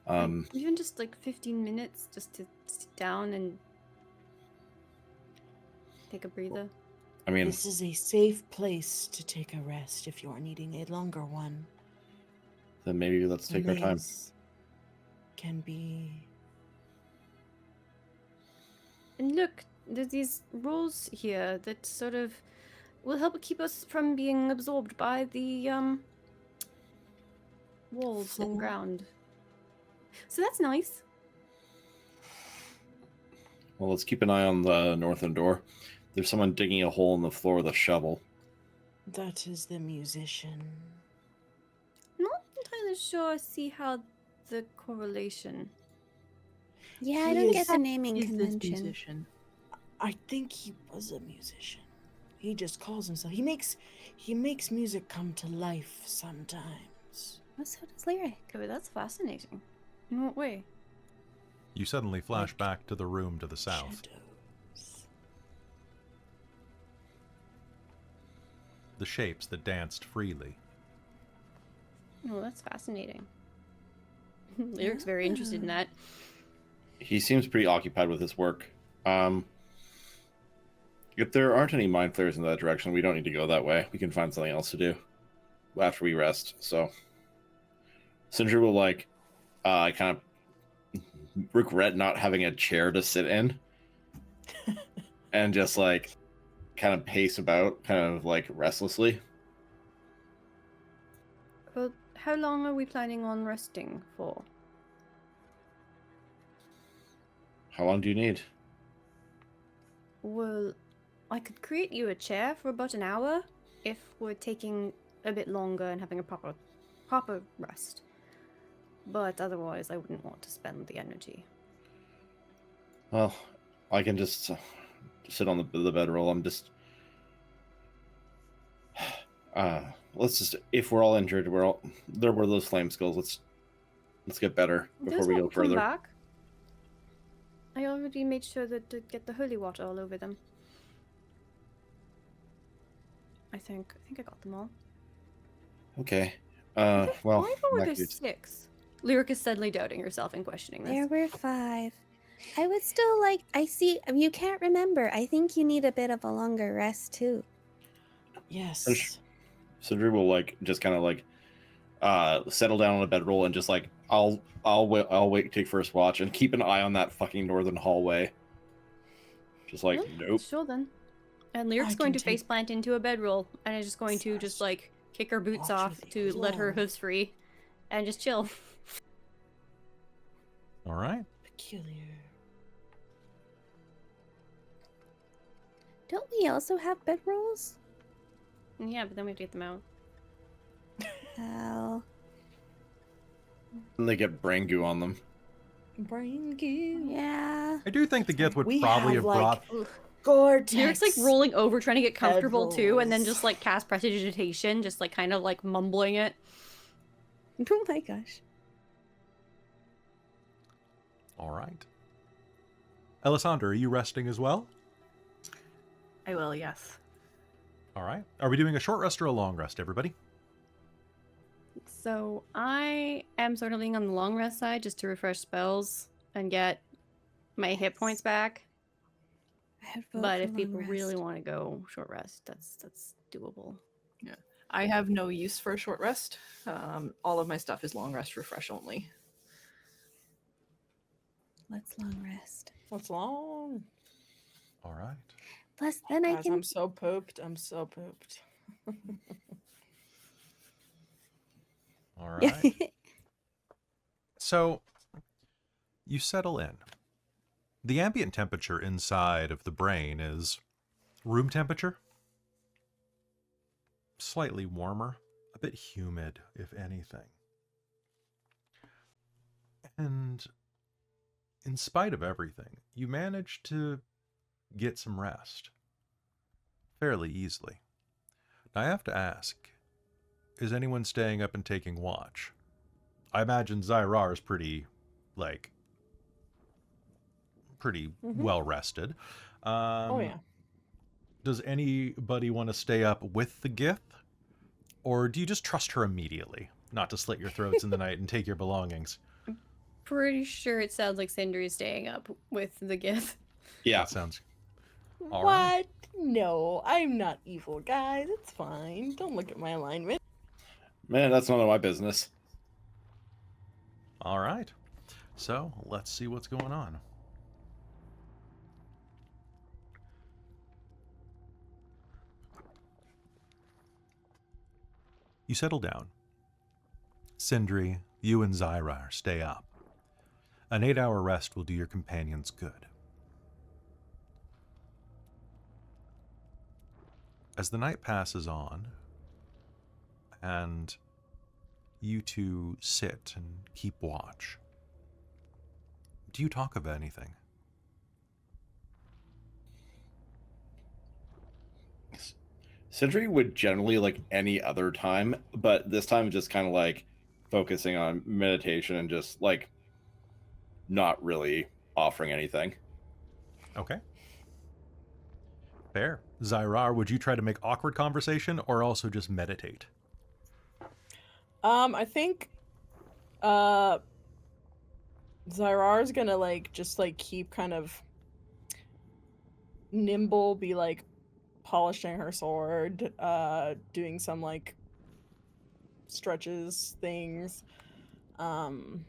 D: Even just like 15 minutes just to sit down and take a breather.
E: I mean,
H: This is a safe place to take a rest if you are needing a longer one.
E: then maybe let's take our time.
H: Delays Can be.
D: And look, there's these rules here that sort of will help keep us from being absorbed by the walls and
H: Floor?
D: ground. So that's nice.
E: Well, let's keep an eye on the northern door. There's someone digging a hole in the floor with a shovel.
H: That is the musician.
D: Not entirely sure I see how the correlation.
C: Yeah, I
H: He
C: don't
H: is-
C: get the naming
F: Is this
C: convention.
F: musician?
H: I think he was a musician. He just calls himself. He makes music come to life sometimes.
C: Oh, so does Lyric.
D: Oh, that's fascinating. In what way?
A: You suddenly flash
H: Like
A: back to the room to the south.
H: Shadows.
A: The shapes that danced freely.
D: Oh, that's fascinating. Lyric's very interested in that.
E: He seems pretty occupied with his work. If there aren't any mind flayers in that direction, we don't need to go that way. We can find something else to do after we rest. So, Sindri will like kind of regret not having a chair to sit in, and just like kind of pace about, kind of like restlessly.
D: Well, how long are we planning on resting for?
E: How long do you need?
D: Well, I could create you a chair for about an hour if we're taking a bit longer and having a proper rest. But otherwise, I wouldn't want to spend the energy.
E: Well, I can just sit on the bedroll. I'm just. Let's just. If we're all injured, there were those flame skulls. Let's get better before we go
D: Come
E: further.
D: back. I already made sure to get the holy water all over them. I think I got them all.
E: Okay. Well,
D: Why were
E: in
D: there
E: that case-
D: 6? Lyric is suddenly doubting herself and questioning this.
C: There were 5. I would still like. I see. You can't remember. I think you need a bit of a longer rest too.
F: Yes.
E: Sindri will like just kind of like settle down on a bedroll and just like I'll wait, take first watch and keep an eye on that fucking northern hallway. Just like nope.
D: Sure then. And Lyric's
F: I
D: going
F: can
D: to
F: take
D: faceplant into a bedroll and is just going to just like kick her boots
F: watch
D: off
F: with
D: to
F: you
D: let her
F: alone.
D: hooves free and just chill.
A: All right.
F: Peculiar.
C: Don't we also have bedrolls?
D: Yeah, but then we have to get them out.
C: Oh.
E: And they get brain goo on them.
F: Brain goo.
C: Yeah.
A: I do think the Gith would
F: We
A: probably have
F: have, like,
A: brought.
F: Gore-tex.
D: Lyric's like rolling over trying to get comfortable too and then
F: Bedrolls.
D: just like cast prestidigitation, just like kind of like mumbling it.
C: Oh my gosh.
A: All right. Alessandra, are you resting as well?
B: I will, yes.
A: All right. Are we doing a short rest or a long rest, everybody?
D: So I am sort of leaning on the long rest side just to refresh spells and get my hit points back.
C: I'd vote
D: But
C: for
D: if people
C: long
D: really
C: rest.
D: want to go short rest, that's doable.
K: I have no use for a short rest. All of my stuff is long rest, refresh only.
C: Let's long rest.
F: What's long?
A: All right.
C: Plus, then I
F: Guys,
C: can.
F: I'm so pooped. I'm so pooped.
A: All right. So, you settle in. The ambient temperature inside of the brain is room temperature. Slightly warmer, a bit humid, if anything. And in spite of everything, you manage to get some rest fairly easily. Now, I have to ask, is anyone staying up and taking watch? I imagine Zai'rar is pretty well rested.
F: Oh yeah.
A: Does anybody want to stay up with the Gith? Or do you just trust her immediately, not to slit your throats in the night and take your belongings?
D: Pretty sure it sounds like Sindri is staying up with the Gith.
E: Yeah.
A: That sounds... All
F: What?
A: right.
F: No, I'm not evil, guys. It's fine. Don't look at my alignment.
E: Man, that's none of my business.
A: All right. So, let's see what's going on. You settle down. Sindri, you and Zai'rar stay up. An 8-hour rest will do your companions good. As the night passes on, and you two sit and keep watch, do you talk of anything?
E: Sindri would generally like any other time, but this time just kind of like focusing on meditation and just like not really offering anything.
A: Okay. Fair. Zai'rar, would you try to make awkward conversation or also just meditate?
F: I think Zai'rar's gonna like just like keep kind of nimble, be like polishing her sword, doing some like stretches things, you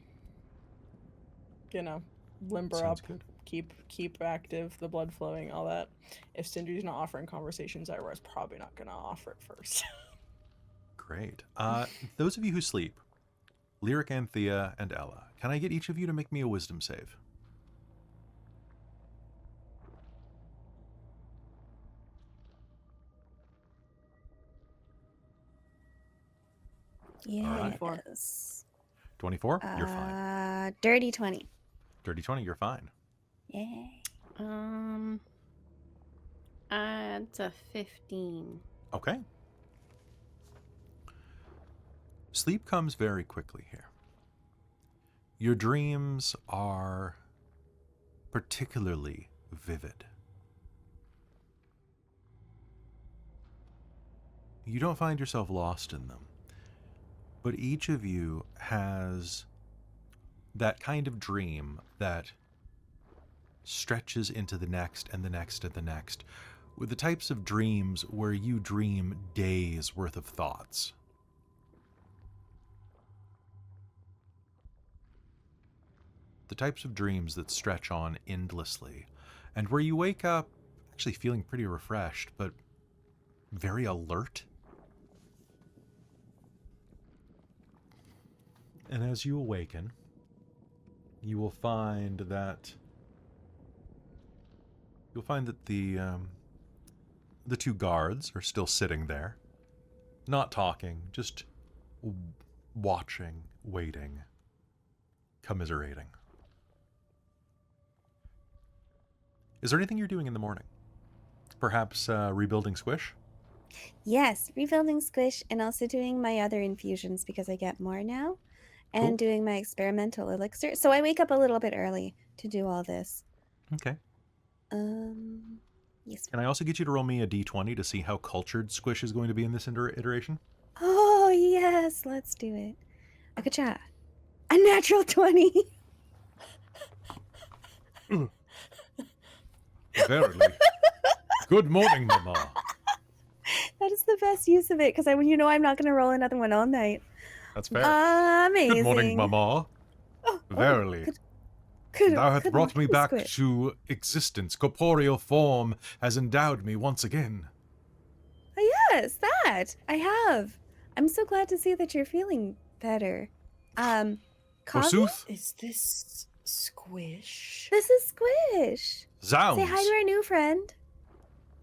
F: know, limber
A: Sounds
F: up,
A: good.
F: keep active, the blood flowing, all that. If Sindri's not offering conversation, Zai'rar is probably not gonna offer it first.
A: Great. Those of you who sleep, Lyric, Anthea, and Ella, can I get each of you to make me a wisdom save?
C: Yes.
A: 24? You're fine.
C: Dirty 20.
A: Dirty 20, you're fine.
C: Yay.
D: It's a 15.
A: Okay. Sleep comes very quickly here. Your dreams are particularly vivid. You don't find yourself lost in them, but each of you has that kind of dream that stretches into the next and the next and the next, with the types of dreams where you dream days worth of thoughts. The types of dreams that stretch on endlessly, and where you wake up actually feeling pretty refreshed, but very alert. And as you awaken, you will find that the two guards are still sitting there, not talking, just watching, waiting, commiserating. Is there anything you're doing in the morning? Perhaps rebuilding Squish?
C: Yes, rebuilding Squish and also doing my other infusions because I get more now. And
A: Cool.
C: doing my experimental elixir. So I wake up a little bit early to do all this.
A: Okay.
C: Yes.
A: Can I also get you to roll me a d20 to see how cultured Squish is going to be in this iteration?
C: Oh, yes. Let's do it. A good shot. A natural 20.
A: Verily. Good morning, Mama.
C: That is the best use of it because I'm not going to roll another one all night.
A: That's fair.
C: Amazing.
A: Good morning, Mama. Verily. Thou hast brought me back to existence. Corporeal form has endowed me once again.
C: Oh, yes, that. I have. I'm so glad to see that you're feeling better. Coffee?
A: Forsooth?
H: Is this Squish?
C: This is Squish.
A: Zounds.
C: Say hi to our new friend.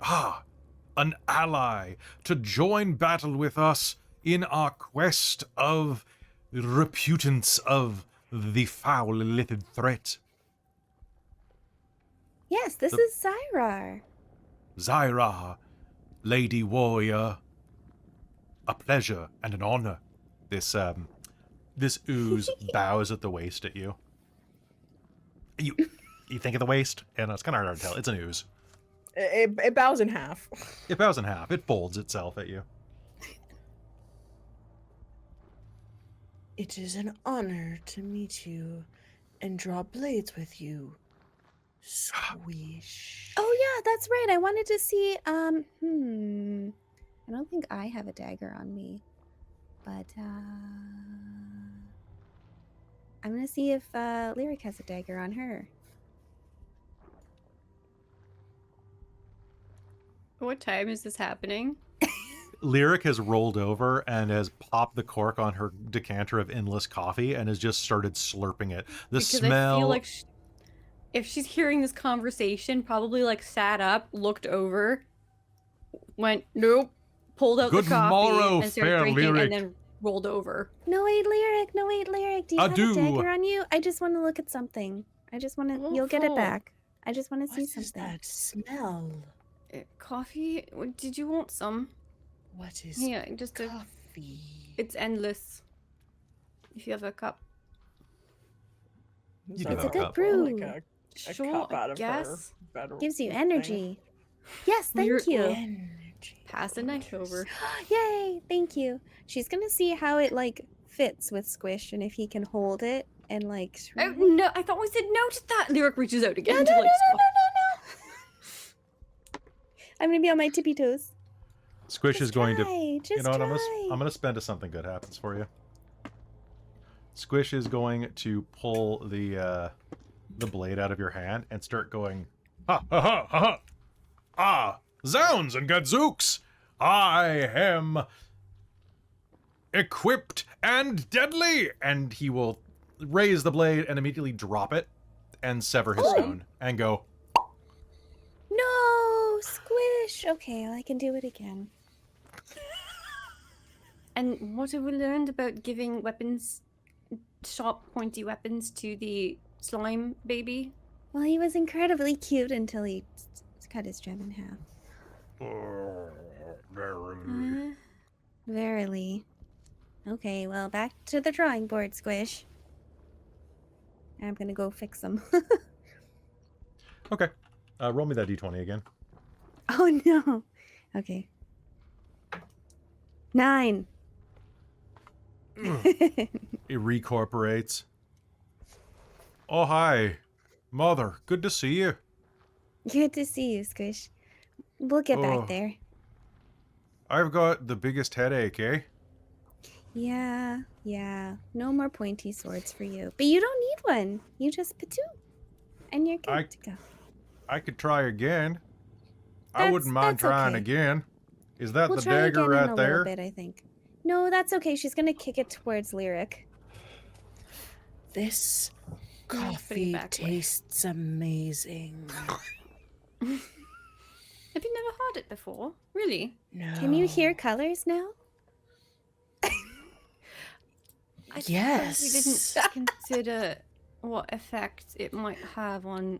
A: Ah, an ally to join battle with us in our quest of reputants of the foul-littered threat.
C: Yes, this is Zai'rar.
A: Zai'rar, Lady Warrior, a pleasure and an honor. This ooze bows at the waist at you. You think of the waist? And it's kind of hard to tell. It's an ooze.
F: It bows in half.
A: It bows in half. It folds itself at you.
H: It is an honor to meet you and draw blades with you, Squish.
C: Oh yeah, that's right. I wanted to see. I don't think I have a dagger on me, but I'm gonna see if Lyric has a dagger on her.
D: What time is this happening?
A: Lyric has rolled over and has popped the cork on her decanter of endless coffee and has just started slurping it. The
D: Because
A: smell.
D: I feel like if she's hearing this conversation, probably like sat up, looked over, went nope, pulled out
A: Good
D: the coffee
A: morrow,
D: and started
A: fair
D: drinking,
A: Lyric.
D: and then rolled over.
C: No wait, Lyric. No wait, Lyric. Do you have
A: Adieu.
C: a dagger on you? I just want to look at something. I just want to.
D: Oh,
C: You'll get it
D: full.
C: back. I just want to
H: What
C: see
H: is
C: something.
H: that smell?
D: Coffee? Did you want some?
H: What is
D: Yeah, just a.
H: coffee?
D: It's endless. If you have a cup.
A: You
F: So
A: do
C: It's a
A: have
C: good
A: cup.
C: brew.
F: Like a
D: Sure,
F: cup out
D: I
F: of
D: guess.
F: her bed
C: Gives you
F: thing.
C: energy. Yes, thank
D: Weird-
C: you.
H: Energy.
D: Pass a knife over.
C: Yay, thank you. She's gonna see how it like fits with Squish and if he can hold it and like.
D: Oh, no, I thought we said no to that. Lyric reaches out again.
C: No,
D: to,
C: no,
D: like,
C: no,
D: stop.
C: I'm gonna be on my tippy toes.
A: Squish is going to.
C: Just
A: You know what?
C: try.
A: I'm gonna spend to something good happens for you. Squish is going to pull the the blade out of your hand and start going, ha ha ha ha ha. Ah, zounds and gadzooks! I am equipped and deadly! And he will raise the blade and immediately drop it and sever his stone and go,
C: No, squish. Okay, well, I can do it again.
D: And what have we learned about giving weapons, sharp, pointy weapons to the slime baby?
C: Well, he was incredibly cute until he cut his gem in half. Verily. Okay, well, back to the drawing board, Squish. I'm gonna go fix them.
A: okay, roll me that d20 again.
C: Oh no. Okay. 9.
A: It recorporates. Oh, hi. Mother, good to see you.
C: Good to see you, Squish. We'll get back there.
A: I've got the biggest headache, eh?
C: Yeah. No more pointy swords for you. But you don't need one. You just patoo. And you're good to go.
A: I could try again. I wouldn't mind trying
C: okay.
A: again. Is that
C: We'll
A: the
C: try
A: dagger
C: again
A: right
C: in a
A: there?
C: little bit, I think. No, that's okay. She's gonna kick it towards Lyric.
H: This coffee tastes amazing.
D: Have you never had it before? Really?
H: No.
C: Can you hear colors now?
D: I
H: Yes.
D: We didn't consider what effect it might have on.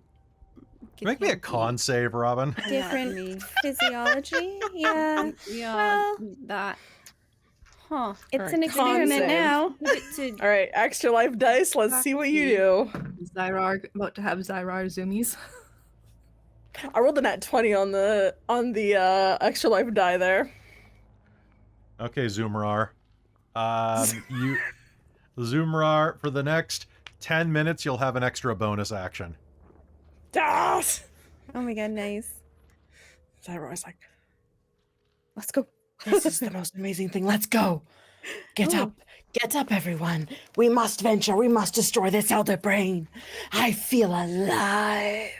A: Make me a con save, Robin.
C: Different physiology? Yeah.
D: Yeah,
C: Well,
D: that. Huh.
C: it's an experiment now.
F: All right, extra life dice. Let's see what you do.
K: Zai'rar about to have Zai'rar zoomies.
F: I rolled a nat 20 on the extra life die there.
A: Okay, Zai'rar. Zai'rar, for the next 10 minutes, you'll have an extra bonus action.
F: Das!
C: Oh my god, nice.
F: Zai'rar's like,
C: let's go.
H: This is the most amazing thing. Let's go. Get up, everyone. We must venture. We must destroy this elder brain. I feel alive.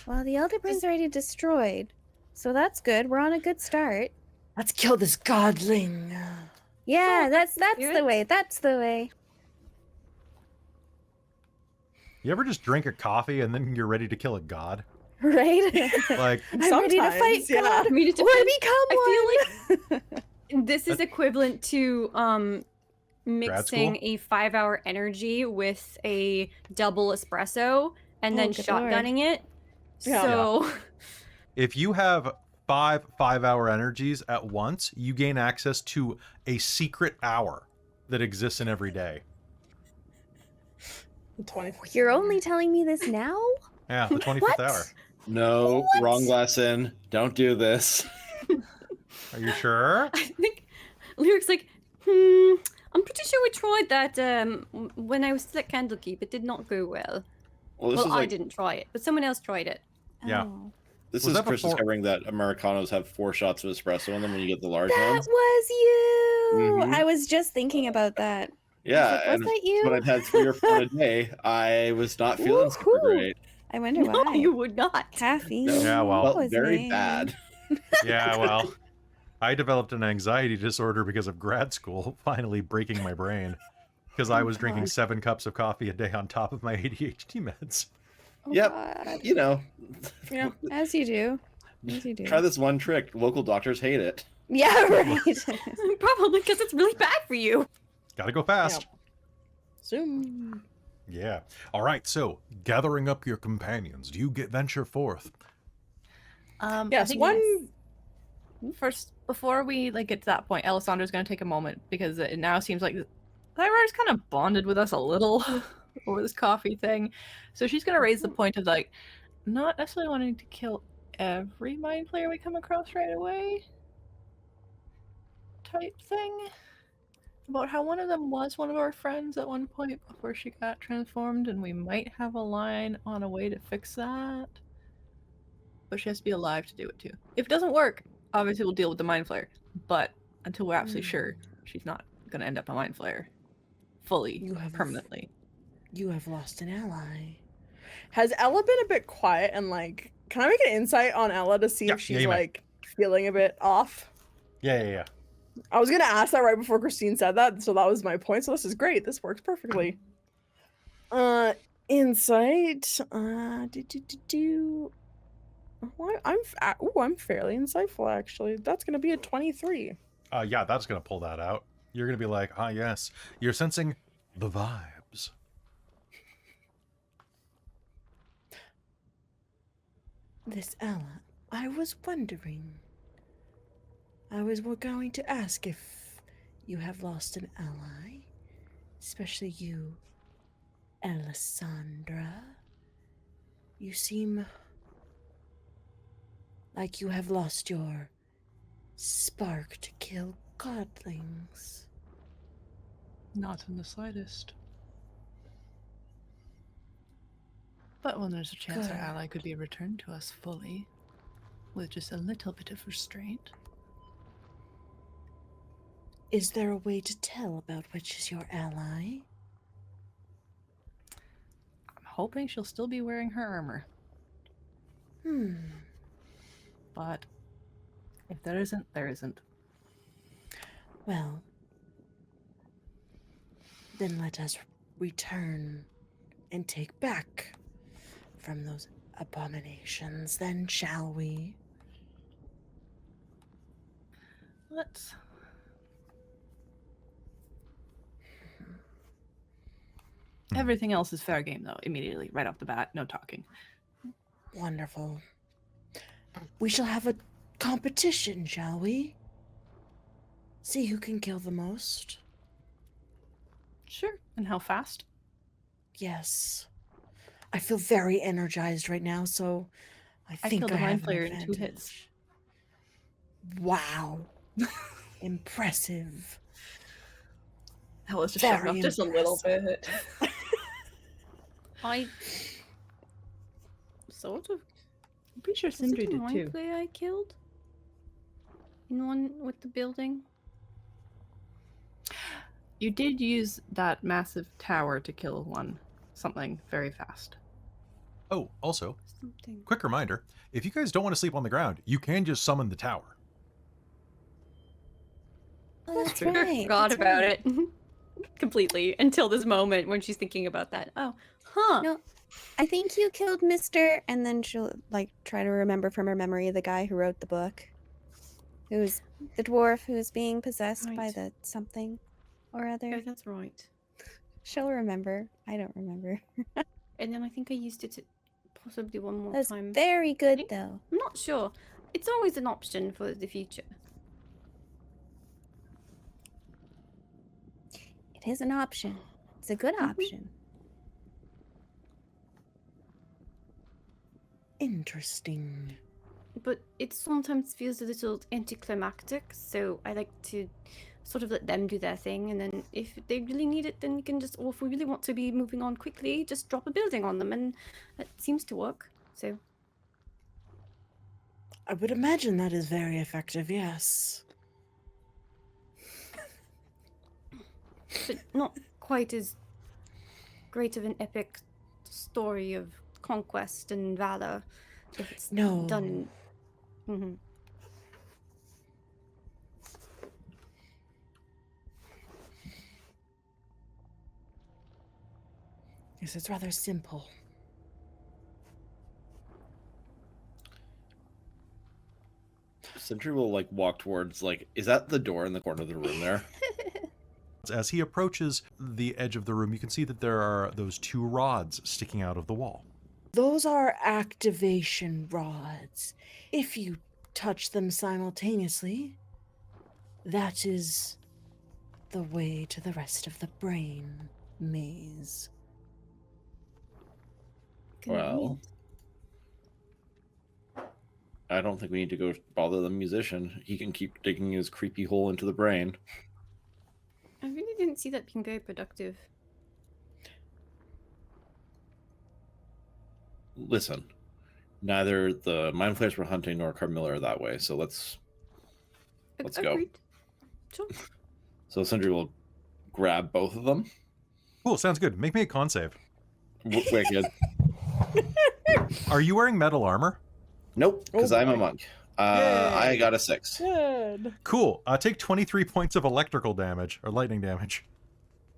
C: Well, the Elder Brain's already destroyed. So that's good. We're on a good start.
H: Let's kill this godling.
C: Yeah, that's the way. That's the way.
A: You ever just drink a coffee and then you're ready to kill a god?
C: Right?
A: Like,
C: I'm ready to fight God.
D: I mean, it
C: Or become one.
D: I feel like this is equivalent to mixing a 5-hour energy with a double espresso and then
C: good lord.
D: shotgunning it.
F: Yeah.
D: So
A: if you have 5-hour energies at once, you gain access to a secret hour that exists in every day.
F: The 25th.
C: You're only telling me this now?
A: Yeah, the 25th
C: What?
A: hour.
E: No, wrong lesson. Don't do this.
A: Are you sure?
D: I think Lyric's like, I'm pretty sure we tried that when I was still at Candlekeep. It did not go well.
E: Well,
D: I didn't try it, but someone else tried it.
A: Yeah.
C: Oh.
E: This
A: Was
E: is
A: that
E: Chris
A: before-
E: discovering that Americanos have 4 shots of espresso in them when you get the large
C: That
E: ones.
C: was you.
E: Mhm.
C: I was just thinking about that.
E: Yeah,
C: was
E: and
C: that you?
E: when I'd had 3 or 4 a day, I was not feeling super
C: Woohoo.
E: great.
C: I wonder
D: No,
C: why.
D: you would not.
C: Caffeine.
E: No.
A: Yeah, well-
E: Felt
C: was
E: very
C: nice.
E: bad.
A: Yeah, well, I developed an anxiety disorder because of grad school finally breaking my brain. Because I was drinking 7 cups of coffee a day on top of my ADHD meds.
C: Oh,
E: Yep.
C: God.
E: You know,
F: Yeah.
C: As you do. As you do.
E: try this one trick. Local doctors hate it.
C: Yeah, right.
D: Probably because it's really bad for you.
A: Gotta go fast.
F: Zoom.
A: Yeah. All right, so gathering up your companions, do you venture forth?
K: I
F: Yes,
K: think
F: one.
K: first before we get to that point, Alessandra's going to take a moment because it now seems like Zai'rar's kind of bonded with us a little over this coffee thing. So she's going to raise the point of not necessarily wanting to kill every mind player we come across right away type thing. About how one of them was one of our friends at one point before she got transformed, and we might have a line on a way to fix that. But she has to be alive to do it too. If it doesn't work, obviously we'll deal with the mind flayer. But until we're absolutely sure she's not going to end up a mind flayer fully,
H: You have-
K: permanently.
H: You have lost an ally.
F: Has Ella been a bit quiet and like? Can I make an insight on Ella to see
A: Yeah,
F: if
A: yeah,
F: she's
A: you may.
F: like feeling a bit off?
A: Yeah.
F: I was gonna ask that right before Christine said that, so that was my point. So this is great. This works perfectly. Insight. I'm fairly insightful actually. That's gonna be a 23.
A: Yeah, that's gonna pull that out. You're gonna be like, ah, yes. You're sensing the vibes.
H: This Ella, I was wondering. I was going to ask if you have lost an ally, especially you, Ellasandra. You seem like you have lost your spark to kill godlings.
K: Not in the slightest. But when there's a chance our
H: Good.
K: ally could be returned to us fully, with just a little bit of restraint.
H: Is there a way to tell about which is your ally?
K: I'm hoping she'll still be wearing her armor. But if there isn't, there isn't.
H: Well, then let us return and take back from those abominations, then, shall we?
K: Let's. Everything else is fair game, though, immediately, right off the bat, no talking.
H: Wonderful. We shall have a competition, shall we? See who can kill the most.
K: Sure. And how fast?
H: Yes. I feel very energized right now, so I think
K: killed
H: I
K: a mind
H: have an
K: flayer in 2 hits.
H: advantage. Wow. Impressive.
F: Ella's just
H: Very
F: showing off just a little bit.
D: I sort of.
K: I'm pretty sure
D: Was
K: Sindri
D: it a
K: did
D: mind
K: too.
D: flayer I killed? In one with the building?
K: You did use that massive tower to kill something very fast.
A: Oh, also,
D: Something.
A: quick reminder, if you guys don't want to sleep on the ground, you can just summon the tower.
C: Oh, that's
K: true.
C: right.
D: Forgot
C: that's
D: about
C: right.
D: it completely until this moment when she's thinking about that. Oh, huh.
C: No, I think you killed Mr. And then she'll like try to remember from her memory the guy who wrote the book, who's the dwarf who's being possessed by
D: Right.
C: the something or other.
D: Oh, that's right.
C: She'll remember. I don't remember.
D: And then I think I used it to possibly one more
C: That's
D: time.
C: very good
D: think-
C: though.
D: I'm not sure. It's always an option for the future.
C: It is an option. It's a good option.
H: Interesting.
D: But it sometimes feels a little anticlimactic, so I like to sort of let them do their thing, and then if they really need it, then we can just, or if we really want to be moving on quickly, just drop a building on them, and it seems to work. So
H: I would imagine that is very effective, yes.
D: but not quite as great of an epic story of conquest and valor if it's
H: No.
D: done. Mhm.
H: Yes, it's rather simple.
E: Sindri will like walk towards is that the door in the corner of the room there?
A: As he approaches the edge of the room, you can see that there are those 2 rods sticking out of the wall.
H: Those are activation rods. If you touch them simultaneously, that is the way to the rest of the brain maze.
E: Well, I don't think we need to go bother the musician. He can keep digging his creepy hole into the brain.
D: I really didn't see that being very productive.
E: Listen, neither the mind flayers we're hunting nor Carmilla are that way, so let's go.
D: Agreed. Sure.
E: So Sindri will grab both of them.
A: Cool, sounds good. Make me a con save.
E: Wicked.
A: Are you wearing metal armor?
E: Nope, because
F: Oh
E: I'm a
F: boy.
E: monk. I
F: Yay.
E: got a 6.
F: Good.
A: Cool. Take 23 points of electrical damage, or lightning damage.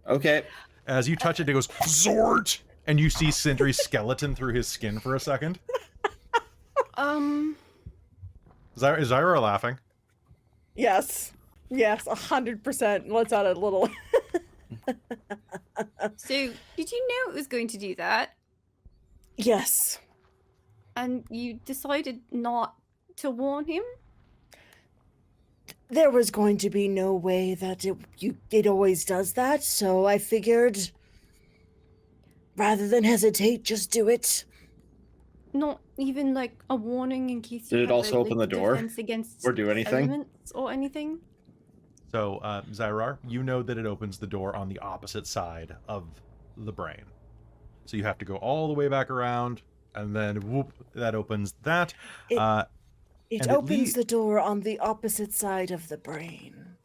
E: Okay.
A: As you touch it, it goes, Zort! And you see Sindri's skeleton through his skin for a second. Is Zai'rar laughing?
F: Yes. Yes, 100%. Let's add a little.
D: So, did you know it was going to do that?
F: Yes.
D: And you decided not to warn him?
H: There was going to be no way that it always does that, so I figured rather than hesitate, just do it.
D: Not even like a warning in case you
E: Did it
D: have
E: also
D: a,
E: open
D: like,
E: the door?
D: defense against
E: Or do anything?
D: elements or anything?
A: So, Zai'rar, you know that it opens the door on the opposite side of the brain. So you have to go all the way back around, and then whoop, that opens that.
H: It
A: and it
H: opens the door on the opposite side of the brain.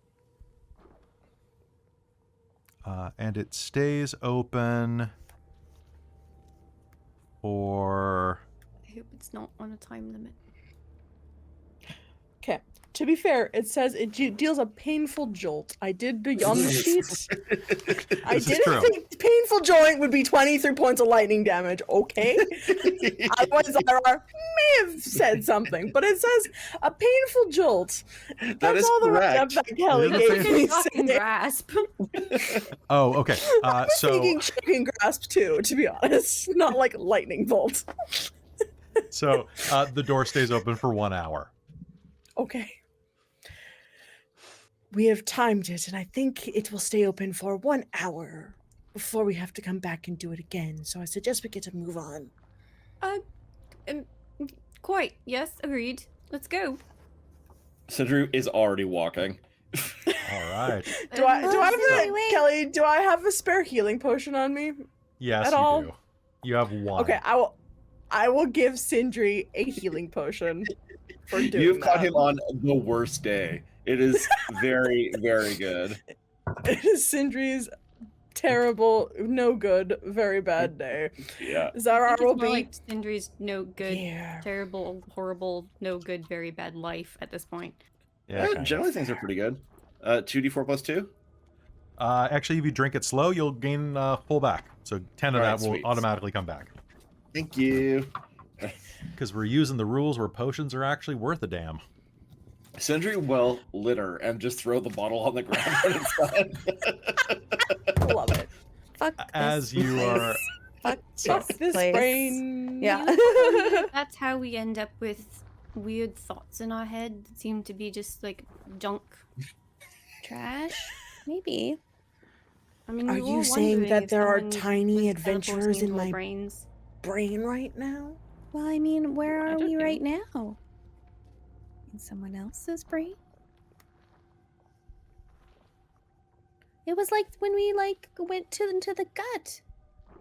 A: And it stays open for...
D: I hope it's not on a time limit.
F: Okay. To be fair, it says it deals a painful jolt. I did on the sheet. I
A: This is
F: didn't
A: true.
F: think painful joint would be 23 points of lightning damage. Okay. Otherwise, Zai'rar may have said something, but it says a painful jolt.
E: That
F: That's
E: is
F: all the
E: correct.
F: write-up that Kelly
A: It is a
F: gave me.
D: Fucking
F: saying.
D: grasp.
A: Oh, okay.
F: I was
A: So,
F: thinking choking grasp too, to be honest. Not like lightning bolt.
A: the door stays open for 1 hour.
F: Okay.
H: We have timed it, and I think it will stay open for 1 hour before we have to come back and do it again. So I suggest we get to move on.
D: Quite. Yes, agreed. Let's go.
E: Sindri is already walking.
A: All right.
F: Do I have
C: wait.
F: Kelly, do I have a spare healing potion on me?
A: Yes,
F: At
A: you
F: all?
A: do. You have 1.
F: Okay, I will give Sindri a healing potion for doing
E: You've caught
F: that.
E: him on the worst day. It is very, very good.
F: It is Sindri's terrible, no good, very bad day.
E: Yeah.
F: Zai'rar will be
D: like Sindri's no good,
F: Yeah.
D: terrible, horrible, no good, very bad life at this point.
A: Yeah, kind of.
E: Generally, things are pretty good. 2d4 plus 2?
A: Actually, if you drink it slow, you'll gain full back. So 10 of
E: Alright,
A: that will
E: sweet.
A: automatically come back.
E: Thank you.
A: Because we're using the rules where potions are actually worth a damn.
E: Sindri will litter and just throw the bottle on the ground when it's done.
F: love it.
C: Fuck
A: As
C: this
A: you
C: place.
A: are...
C: Fuck
F: Fuck this
C: place.
F: brain.
C: Yeah.
D: That's how we end up with weird thoughts in our head that seem to be just like junk.
C: Trash? Maybe.
D: I mean,
H: Are
D: we were
H: you saying
D: wondering
H: that
D: if
H: there are
D: someone
H: tiny
D: was
H: adventurers
D: teleporting
H: in
D: into our
H: my
D: brains.
H: brain right now?
C: Well, I mean, where
D: I
C: are
D: don't
C: we
D: know.
C: right now? In someone else's brain? It was like when we went into the gut.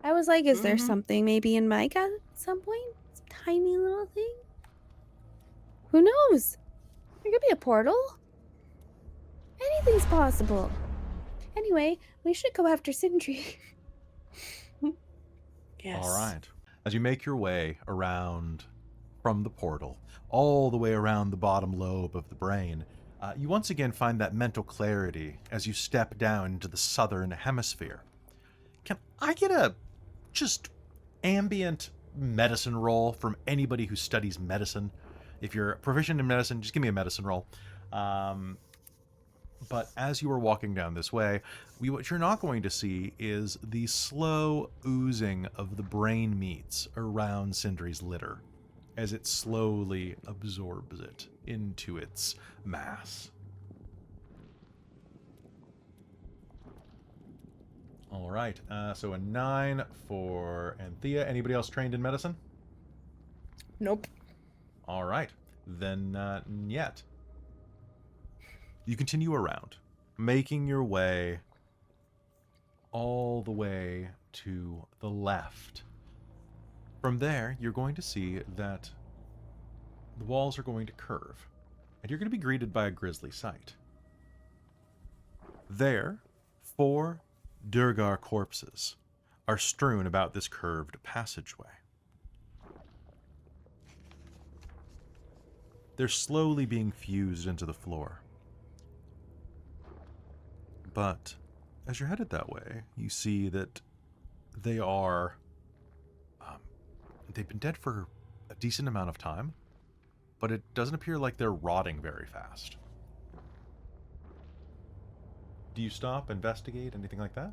C: I was like, is there
D: Mhm.
C: something maybe in my gut at some point? Some tiny little thing? Who knows? There could be a portal. Anything's possible. Anyway, we should go after Sindri.
H: Yes.
A: All right. As you make your way around from the portal, all the way around the bottom lobe of the brain, you once again find that mental clarity as you step down into the southern hemisphere. Can I get a just ambient medicine roll from anybody who studies medicine? If you're proficient in medicine, just give me a medicine roll. But as you are walking down this way, what you're not going to see is the slow oozing of the brain meats around Sindri's litter as it slowly absorbs it into its mass. All right, so a 9 for Anthea. Anybody else trained in medicine?
F: Nope.
A: All right, then yet. You continue around, making your way all the way to the left. From there, you're going to see that the walls are going to curve, and you're going to be greeted by a grisly sight. There, 4 Durgar corpses are strewn about this curved passageway. They're slowly being fused into the floor. But as you're headed that way, you see that they are... they've been dead for a decent amount of time, but it doesn't appear like they're rotting very fast. Do you stop, investigate, anything like that?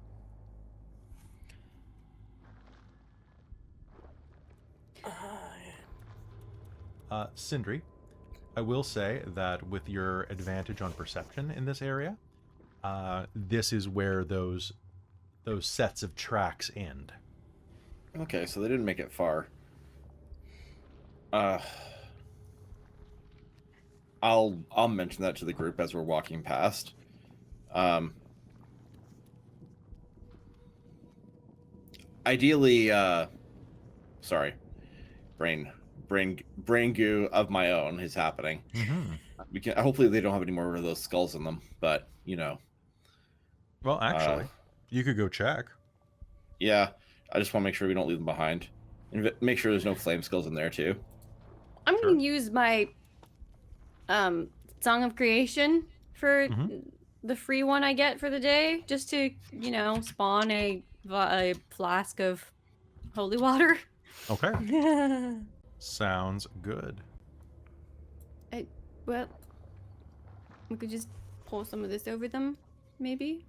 A: Sindri, I will say that with your advantage on perception in this area, this is where those sets of tracks end.
E: Okay, so they didn't make it far. I'll mention that to the group as we're walking past. Ideally, sorry, brain goo of my own is happening.
A: Mm-hmm.
E: Hopefully they don't have any more of those skulls in them, but you know.
A: Well, actually, you could go check.
E: Yeah, I just want to make sure we don't leave them behind, and make sure there's no flame skulls in there too.
D: I'm gonna use my Song of Creation for the free one I get for the day, just to, you know, spawn a flask of holy water.
A: Okay. Sounds good.
D: Well, we could just pour some of this over them, maybe.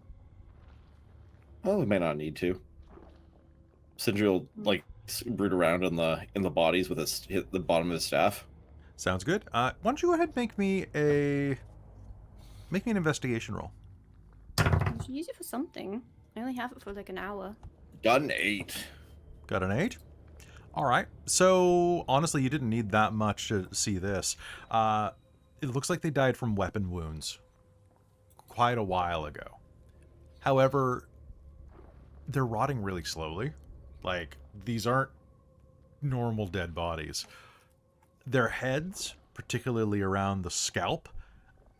E: Well, we may not need to. Sindri will like root around in the bodies with hit the bottom of his staff.
A: Sounds good. Why don't you go ahead and make me an investigation roll.
D: You should use it for something. I only have it for like an hour.
E: Got an 8.
A: Got an 8? All right. So honestly, you didn't need that much to see this. It looks like they died from weapon wounds quite a while ago. However, they're rotting really slowly. Like, these aren't normal dead bodies. Their heads, particularly around the scalp,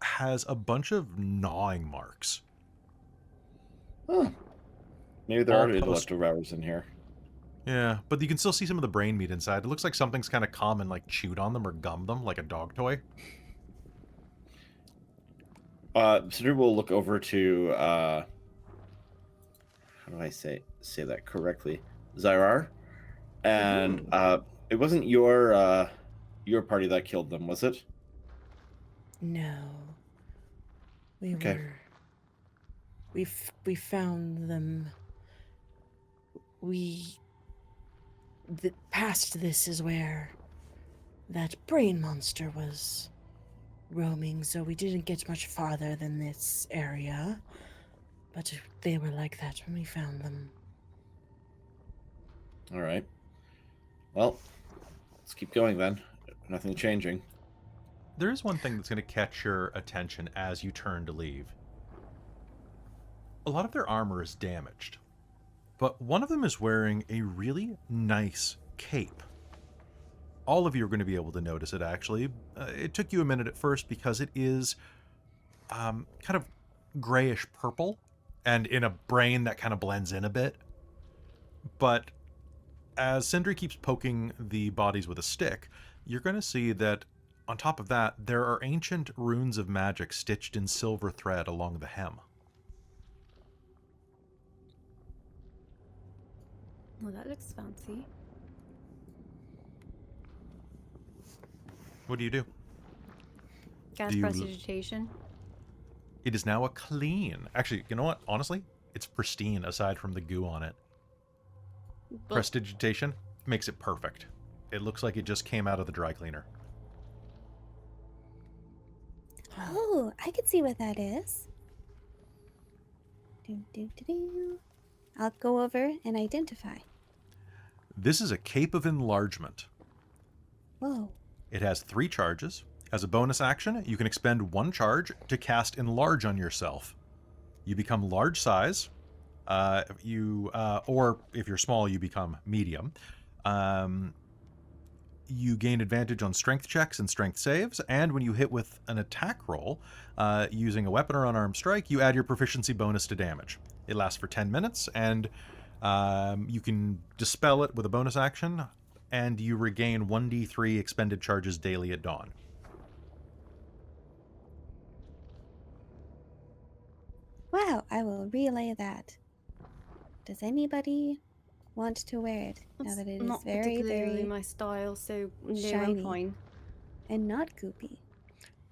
A: has a bunch of gnawing marks.
E: Huh. Maybe there are leftovers in here.
A: Yeah, but you can still see some of the brain meat inside. It looks like something's kind of come and like chewed on them or gummed them like a dog toy.
E: Sindri will look over to how do I say that correctly? Zai'rar. And it wasn't your party that killed them, was it?
H: No. We found them. Past this is where that brain monster was roaming, so we didn't get much farther than this area. But they were like that when we found them.
E: All right. Well, let's keep going then. Nothing changing.
A: There is one thing that's going to catch your attention as you turn to leave. A lot of their armor is damaged, but one of them is wearing a really nice cape. All of you are going to be able to notice it, actually. It took you a minute at first because it is kind of grayish purple, and in a brain that kind of blends in a bit. But as Sindri keeps poking the bodies with a stick, you're going to see that on top of that, there are ancient runes of magic stitched in silver thread along the hem.
D: Well, that looks fancy.
A: What do you do?
D: Cast prestidigitation.
A: It is now a clean. Actually, you know what? Honestly, it's pristine aside from the goo on it.
D: But
A: Prestidigitation makes it perfect. It looks like it just came out of the dry cleaner.
C: Oh, I could see what that is. I'll go over and identify.
A: This is a Cape of Enlargement.
C: Whoa.
A: It has 3 charges. As a bonus action, you can expend 1 charge to cast Enlarge on yourself. You become large size. Or if you're small, you become medium. You gain advantage on strength checks and strength saves, and when you hit with an attack roll, using a weapon or unarmed strike, you add your proficiency bonus to damage. It lasts for 10 minutes, and you can dispel it with a bonus action, and you regain 1d3 expended charges daily at dawn.
C: I will relay that. Does anybody want to wear it now
D: It's
C: that it is
D: not
C: very,
D: particularly
C: very
D: my style, so no,
C: shiny.
D: I'm fine.
C: and not goopy?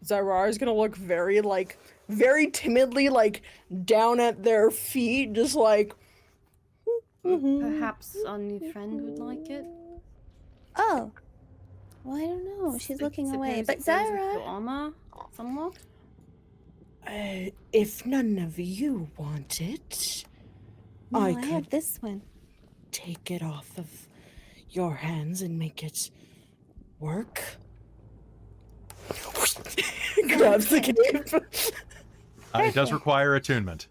F: Zai'rar is gonna look very, like, very timidly, like, down at their feet, just like...
D: Perhaps our new friend would like it.
C: Oh. Well, I don't know. She's looking away.
D: Suppose
C: But
D: it goes with
C: Zai'rar...
D: your armor, somewhat.
H: If none of you want it,
C: No, I
H: could
C: have this one.
H: take it off of your hands and make it work.
F: Grabs the cape.
A: It does require attunement.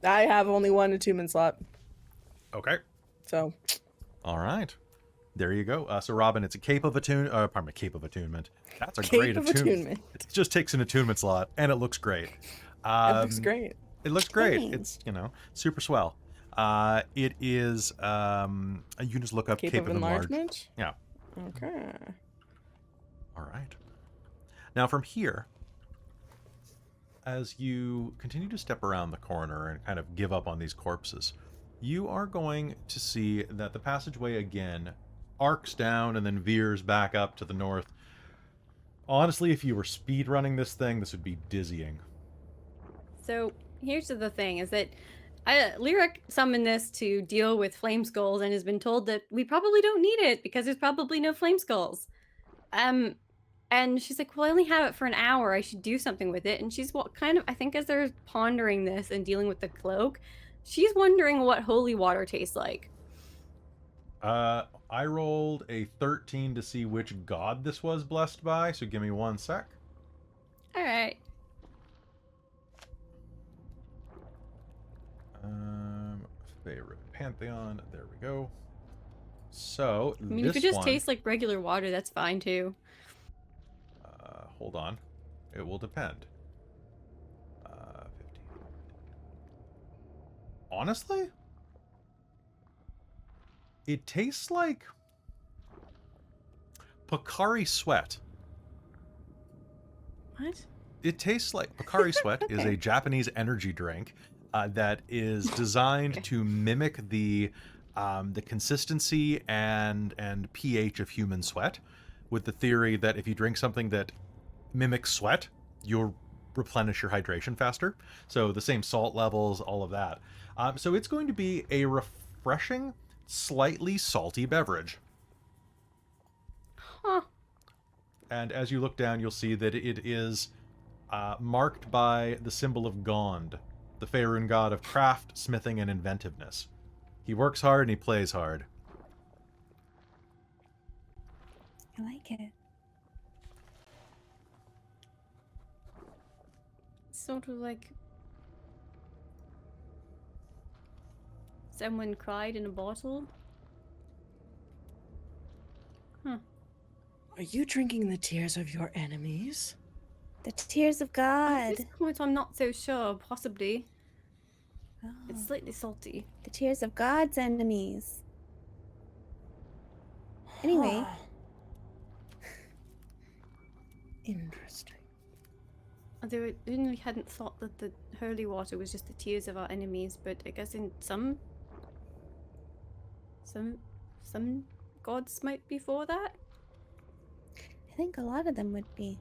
F: I have only one attunement slot,
A: Okay.
F: so...
A: All right. There you go. So, Robin, it's a cape of cape of attunement. That's a
F: Cape
A: great
F: of
A: attunement.
F: attunement.
A: It just takes an attunement slot, and it looks great.
F: It looks great.
A: It looks great.
C: Thanks.
A: It's, super swell. It is, you can just look up
F: Cape of enlargement?
A: Yeah.
F: Okay.
A: All right. Now, from here, as you continue to step around the corner and kind of give up on these corpses, you are going to see that the passageway again arcs down and then veers back up to the north. Honestly, if you were speed running this thing, this would be dizzying.
D: So here's the thing: is that Lyric summoned this to deal with flame skulls and has been told that we probably don't need it because there's probably no flame skulls. And she's like, well, I only have it for an hour. I should do something with it. And she's kind of, I think, as they're pondering this and dealing with the cloak, she's wondering what holy water tastes like.
A: I rolled a 13 to see which god this was blessed by, so give me 1 sec.
D: All right.
A: Favorite pantheon. There we go. So
D: I mean,
A: this
D: if it just
A: one,
D: tastes like regular water, that's fine too.
A: hold on. It will depend. 15. Honestly, it tastes like Pocari Sweat.
F: What?
A: It tastes like Pocari Sweat is a Japanese energy drink that is designed to mimic the consistency and pH of human sweat, with the theory that if you drink something that mimics sweat, you'll replenish your hydration faster. So the same salt levels, all of that. So it's going to be a refreshing, slightly salty beverage.
D: Huh.
A: And as you look down, you'll see that it is marked by the symbol of Gond, the Faerun god of craft, smithing, and inventiveness. He works hard and he plays hard.
C: I like it.
D: Sort of like someone cried in a bottle. Huh.
H: Are you drinking the tears of your enemies?
C: The tears of
D: At
C: God.
D: this point, I'm not so sure. Possibly.
C: Oh,
D: It's slightly salty.
C: the tears of God's enemies. Anyway.
H: Interesting.
D: Although I really hadn't thought that the holy water was just the tears of our enemies, but I guess in some gods might be for that.
C: I think a lot of them would be.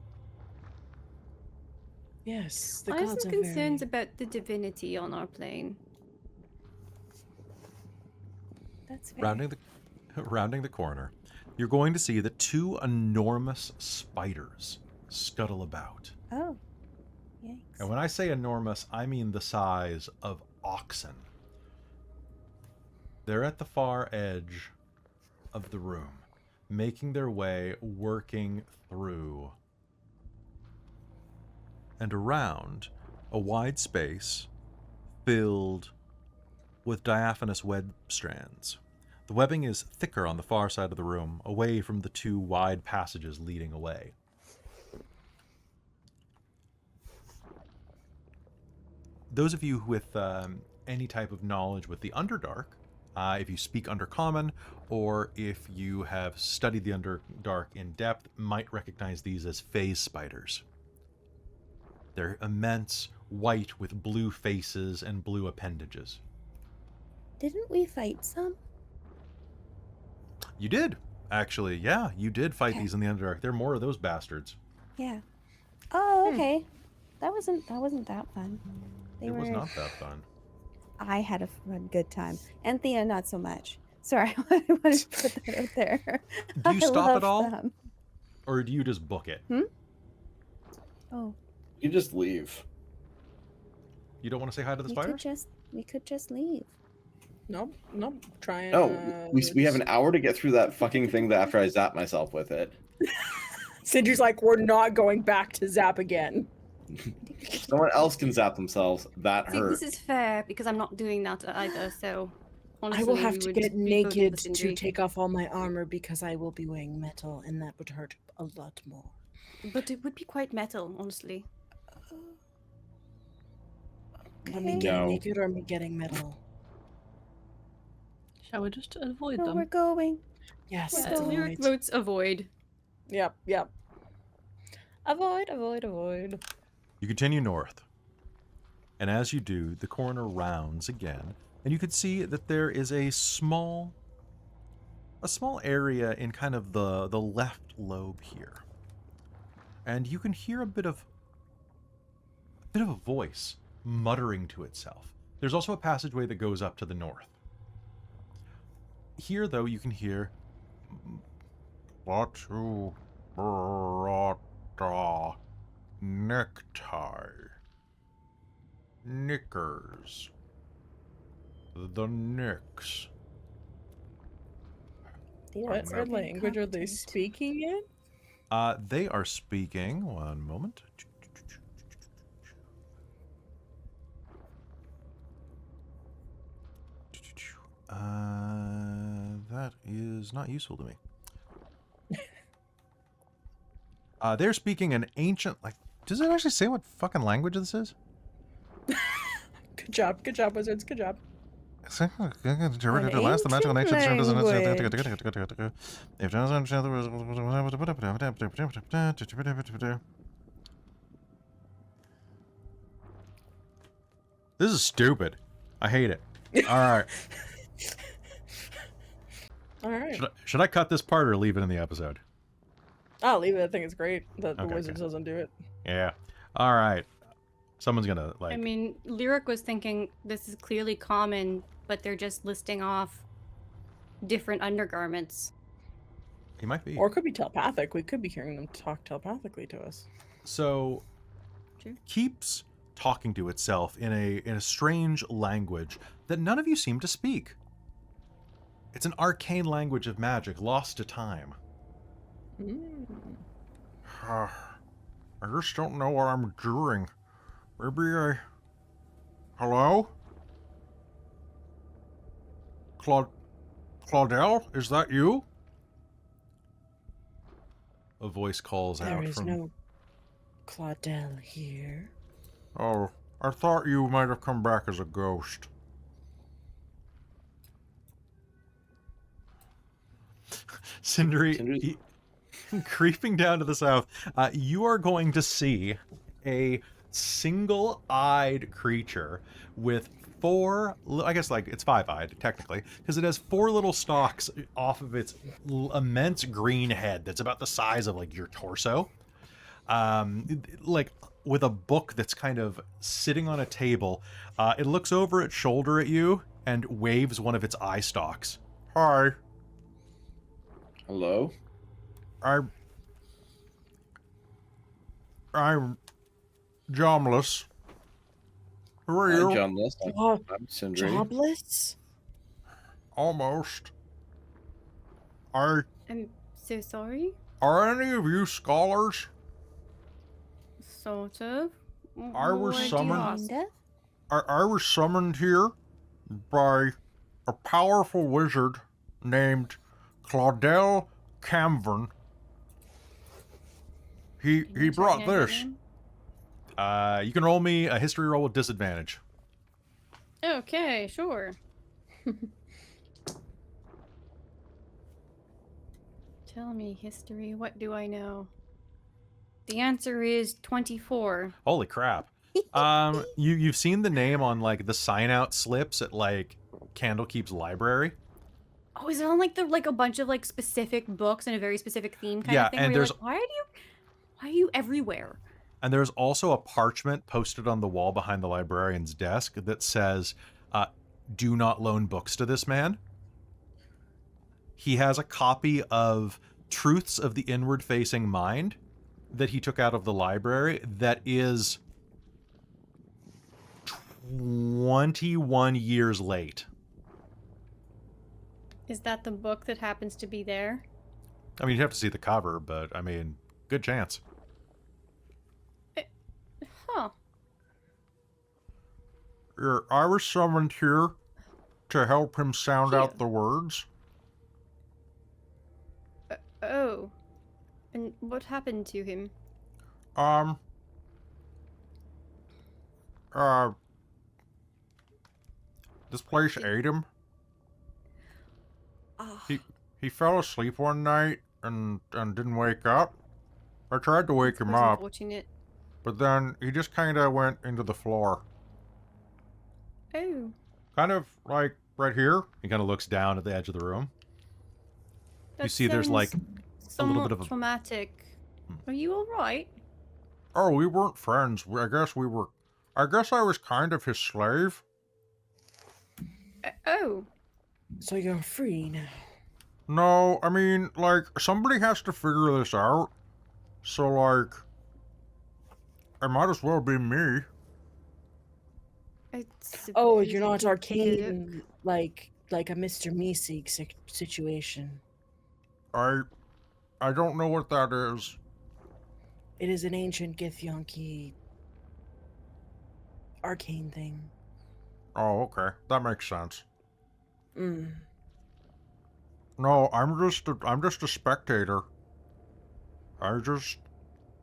H: Yes, the
D: I have
H: gods
D: some
H: are
D: concerns
H: very...
D: about the divinity on our plane.
C: That's fair.
A: Rounding the corner, you're going to see that 2 enormous spiders scuttle about.
C: Oh. Yikes.
A: And when I say enormous, I mean the size of oxen. They're at the far edge of the room, making their way, working through and around a wide space filled with diaphanous web strands. The webbing is thicker on the far side of the room, away from the 2 wide passages leading away. Those of you with any type of knowledge with the Underdark, if you speak Undercommon, or if you have studied the Underdark in depth, might recognize these as phase spiders. They're immense, white with blue faces and blue appendages.
C: Didn't we fight some?
A: You did, actually. Yeah, you did fight
C: Okay.
A: these in the Underdark. There are more of those bastards.
C: Yeah. Oh, okay. That wasn't that fun.
A: It was not that fun.
C: I had a fun, good time. Anthea, not so much. Sorry, I wanted to put that out there.
A: Do you
C: I
A: stop at
C: loved
A: all?
C: them.
A: Or do you just book it?
C: Oh,
E: You just leave.
A: You don't want to say hi to the
C: we
A: spiders?
C: could just leave.
F: Nope. Try and.
E: No, we have an hour to get through that fucking thing after I zap myself with it.
F: Sindri's like, we're not going back to zap again.
E: Someone else can zap themselves. That
D: See,
E: hurt.
D: this is fair because I'm not doing that either. So honestly,
F: I will have
D: we
F: to
D: would
F: get
D: be both
F: naked
D: with
F: to
D: Sindri.
F: take off all my armor because I will be wearing metal, and that would hurt a lot more.
D: But it would be quite metal, honestly.
F: Let me
C: Okay.
F: getting
E: No.
F: naked or me getting metal.
K: Shall we just avoid
C: No,
K: them?
C: we're going.
F: Yes,
C: We're
F: that's
C: going.
D: Lyric
F: right.
D: votes avoid.
F: Yep. Avoid.
A: You continue north. And as you do, the corner rounds again, and you can see that there is a small area in kind of the left lobe here. And you can hear a bit of a voice muttering to itself. There's also a passageway that goes up to the north. Here, though, you can hear what you brought necktie. Knickers. The Knicks.
F: What language are they speaking in?
A: They are speaking. One moment. That is not useful to me. They're speaking an ancient, like, does it actually say what fucking language this is?
F: Good job, wizards. Good job.
A: This is stupid. I hate it. All right.
F: All right.
A: Should I cut this part or leave it in the episode?
F: I'll leave it. I think it's great that the
A: Okay,
F: wizards doesn't do it.
A: Yeah. All right. Someone's gonna like.
D: I mean, Lyric was thinking this is clearly common, but they're just listing off different undergarments.
A: He might be.
F: Or it could be telepathic. We could be hearing them talk telepathically to us.
A: So
D: True.
A: keeps talking to itself in a strange language that none of you seem to speak. It's an arcane language of magic lost to time. I just don't know what I'm doing. Maybe I... Hello? Claudel, is that you? A voice calls
F: There
A: out
F: is
A: from...
F: no Claudel here.
A: Oh, I thought you might have come back as a ghost. Sindri, creeping down to the south, you are going to see a single-eyed creature with I guess like it's five-eyed technically, because it has four little stalks off of its immense green head that's about the size of like your torso. Like with a book that's kind of sitting on a table. It looks over its shoulder at you and waves one of its eye stalks. Hi.
E: Hello?
A: I'm Jomless. Who are you?
E: I'm Johnless. I'm Sindri.
F: Jobless?
A: Almost.
D: I'm so sorry.
A: Are any of you scholars?
D: Sort of.
A: I was
D: Why'd you
A: summoned-
D: ask?
C: Kinda.
A: I was summoned here by a powerful wizard named Claudel Camvern. He
D: Can you
A: brought
D: check your
A: this.
D: name?
A: You can roll me a history roll with disadvantage.
D: Okay, sure. Tell me history. What do I know? The answer is 24.
A: Holy crap. You've seen the name on like the sign out slips at like Candlekeep's library.
D: Oh, is it on like a bunch of like specific books and a very specific theme kind
A: Yeah,
D: of thing?
A: and
D: where you're
A: there's-
D: like, why are you everywhere?
A: And there's also a parchment posted on the wall behind the librarian's desk that says, do not loan books to this man. He has a copy of Truths of the Inward-Facing Mind that he took out of the library that is 21 years late.
D: Is that the book that happens to be there?
A: I mean, you'd have to see the cover, but I mean, good chance.
D: Huh.
A: I was summoned here to help him sound out the words.
D: Oh. And what happened to him?
A: This place ate him.
B: Oh,
A: He fell asleep one night and didn't wake up. I tried to wake him up,
D: Unfortunate.
A: but then he just kind of went into the floor.
D: Oh.
A: Kind of like right here. He kind of looks down at the edge of the room. You
D: That
A: see there's like a little bit of a...
D: traumatic. Are you alright?
A: Oh, we weren't friends. I guess we were... I guess I was kind of his slave.
D: Oh.
H: So you're free now.
A: No, I mean, like, somebody has to figure this out. So, like, it might as well be me.
H: Oh, you're not arcane like a Mr. Meeseek situation.
A: I don't know what that is.
H: It is an ancient Githyanki arcane thing.
A: Oh, okay. That makes sense.
H: Mm.
A: No, I'm just a spectator. I just,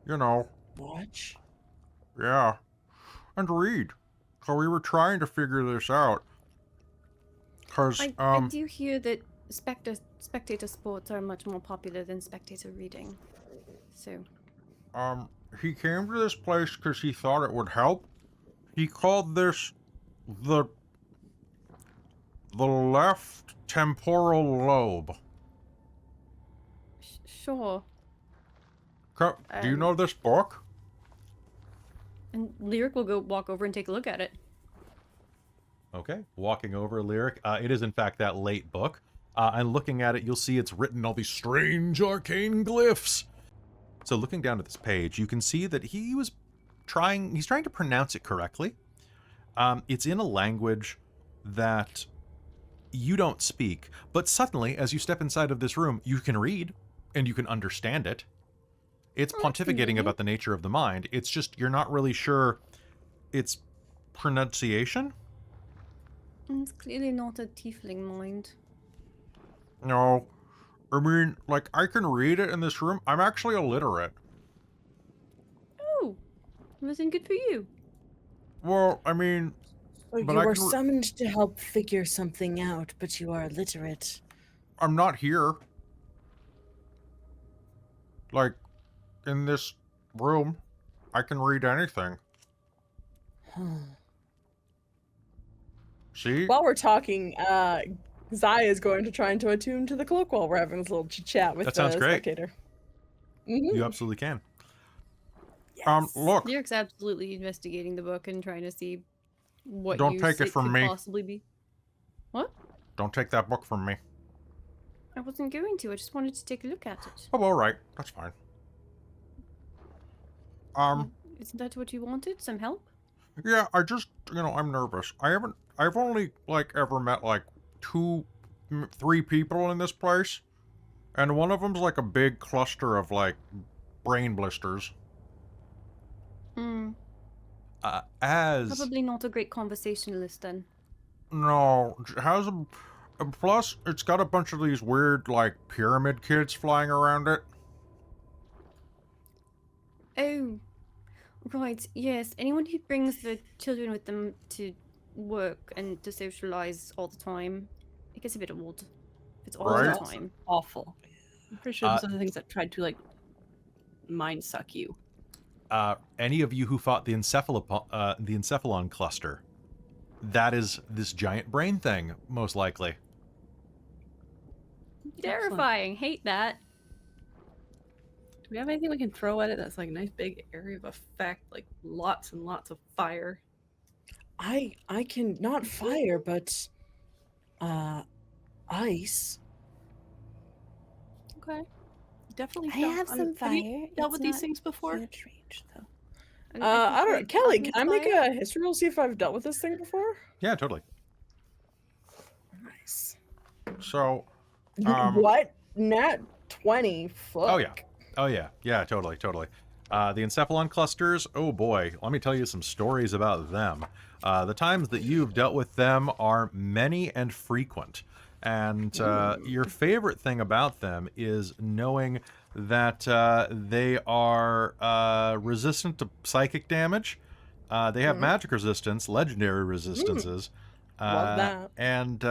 A: you know.
H: Watch?
A: Yeah. And read. So we were trying to figure this out. Because,
D: I do hear that spectator sports are much more popular than spectator reading. So.
A: He came to this place because he thought it would help. He called this the left temporal lobe.
D: Sure.
A: Do you know this book?
D: And Lyric will go walk over and take a look at it.
A: Okay, walking over, Lyric. It is in fact that late book. And looking at it, you'll see it's written all these strange arcane glyphs. So looking down at this page, you can see that he's trying to pronounce it correctly. It's in a language that you don't speak, but suddenly, as you step inside of this room, you can read and you can understand it. It's pontificating about the nature of the mind. It's just, you're not really sure its pronunciation.
D: It's clearly not a tiefling mind.
A: No. I mean, like, I can read it in this room. I'm actually illiterate.
D: Oh, wasn't good for you.
A: Well, I mean...
H: Oh, you were summoned to help figure something out, but you are illiterate.
A: I'm not here. Like, in this room, I can read anything. See?
F: While we're talking, Zai is going to try and to attune to the cloak while we're having this little chat with
A: That sounds
F: the
A: great.
F: spectator. Mm-hmm.
A: You absolutely can.
F: Yes.
A: Look.
D: Lyric's absolutely investigating the book and trying to see what
A: Don't
D: use
A: take it from
D: could
A: me.
D: possibly be. What?
A: Don't take that book from me.
D: I wasn't going to. I just wanted to take a look at it.
A: Oh, all right. That's fine.
D: Isn't that what you wanted? Some help?
A: Yeah, I just, I'm nervous. I've only, like, ever met, like, 3 people in this place. And one of them's, like, a big cluster of, like, brain blisters.
D: Hmm.
A: As...
D: Probably not a great conversationalist then.
A: No, plus, it's got a bunch of these weird, like, pyramid kids flying around it.
D: Oh, right, yes. Anyone who brings the children with them to work and to socialize all the time, it gets a bit old. It's all
A: Right.
D: the time.
K: Awful. I'm pretty sure those are the things that tried to, like, mind suck you.
A: any of you who fought the encephalon cluster, that is this giant brain thing, most likely.
D: Terrifying. Hate that.
B: Do we have anything we can throw at it that's like a nice big area of effect, like lots and lots of fire?
H: I can not fire, but ice.
B: Okay. Definitely.
C: I have some fire.
B: Have you dealt
C: It's
B: with these
C: not
B: things before?
C: huge range, though.
F: I don't know. Kelly, can I make
D: fire?
F: a history roll, see if I've dealt with this thing before?
A: Yeah, totally.
F: Nice.
A: So,
F: What? Nat 20. Fuck.
A: oh yeah. Oh yeah. Yeah, totally. The encephalon clusters, oh boy, let me tell you some stories about them. The times that you've dealt with them are many and frequent. And your favorite thing about them is knowing that they are resistant to psychic damage. They have magic resistance, legendary resistances.
F: Love that.
A: And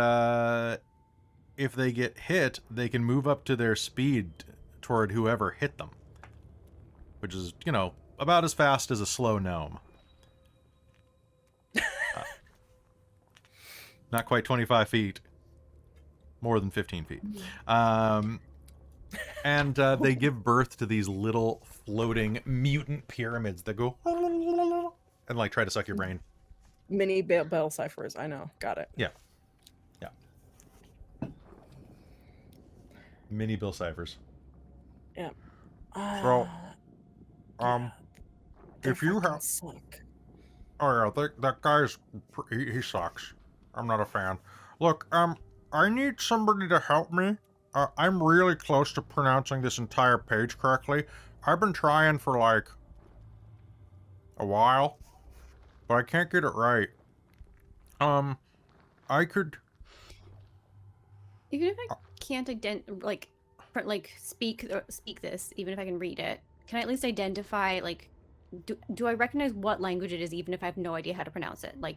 A: if they get hit, they can move up to their speed toward whoever hit them. Which is, you know, about as fast as a slow gnome. Not quite 25 feet. More than 15 feet. And they give birth to these little floating mutant pyramids that go and like try to suck your brain.
F: Mini bell ciphers. I know. Got it.
A: Yeah. Mini bill ciphers.
F: Yeah.
A: So, if you have...
F: Suck.
A: Oh yeah, that guy's... He sucks. I'm not a fan. Look, I need somebody to help me. I'm really close to pronouncing this entire page correctly. I've been trying for, like, a while, but I can't get it right. I could...
D: Even if I can't speak this, even if I can read it, can I at least identify, like, do I recognize what language it is, even if I have no idea how to pronounce it? Like,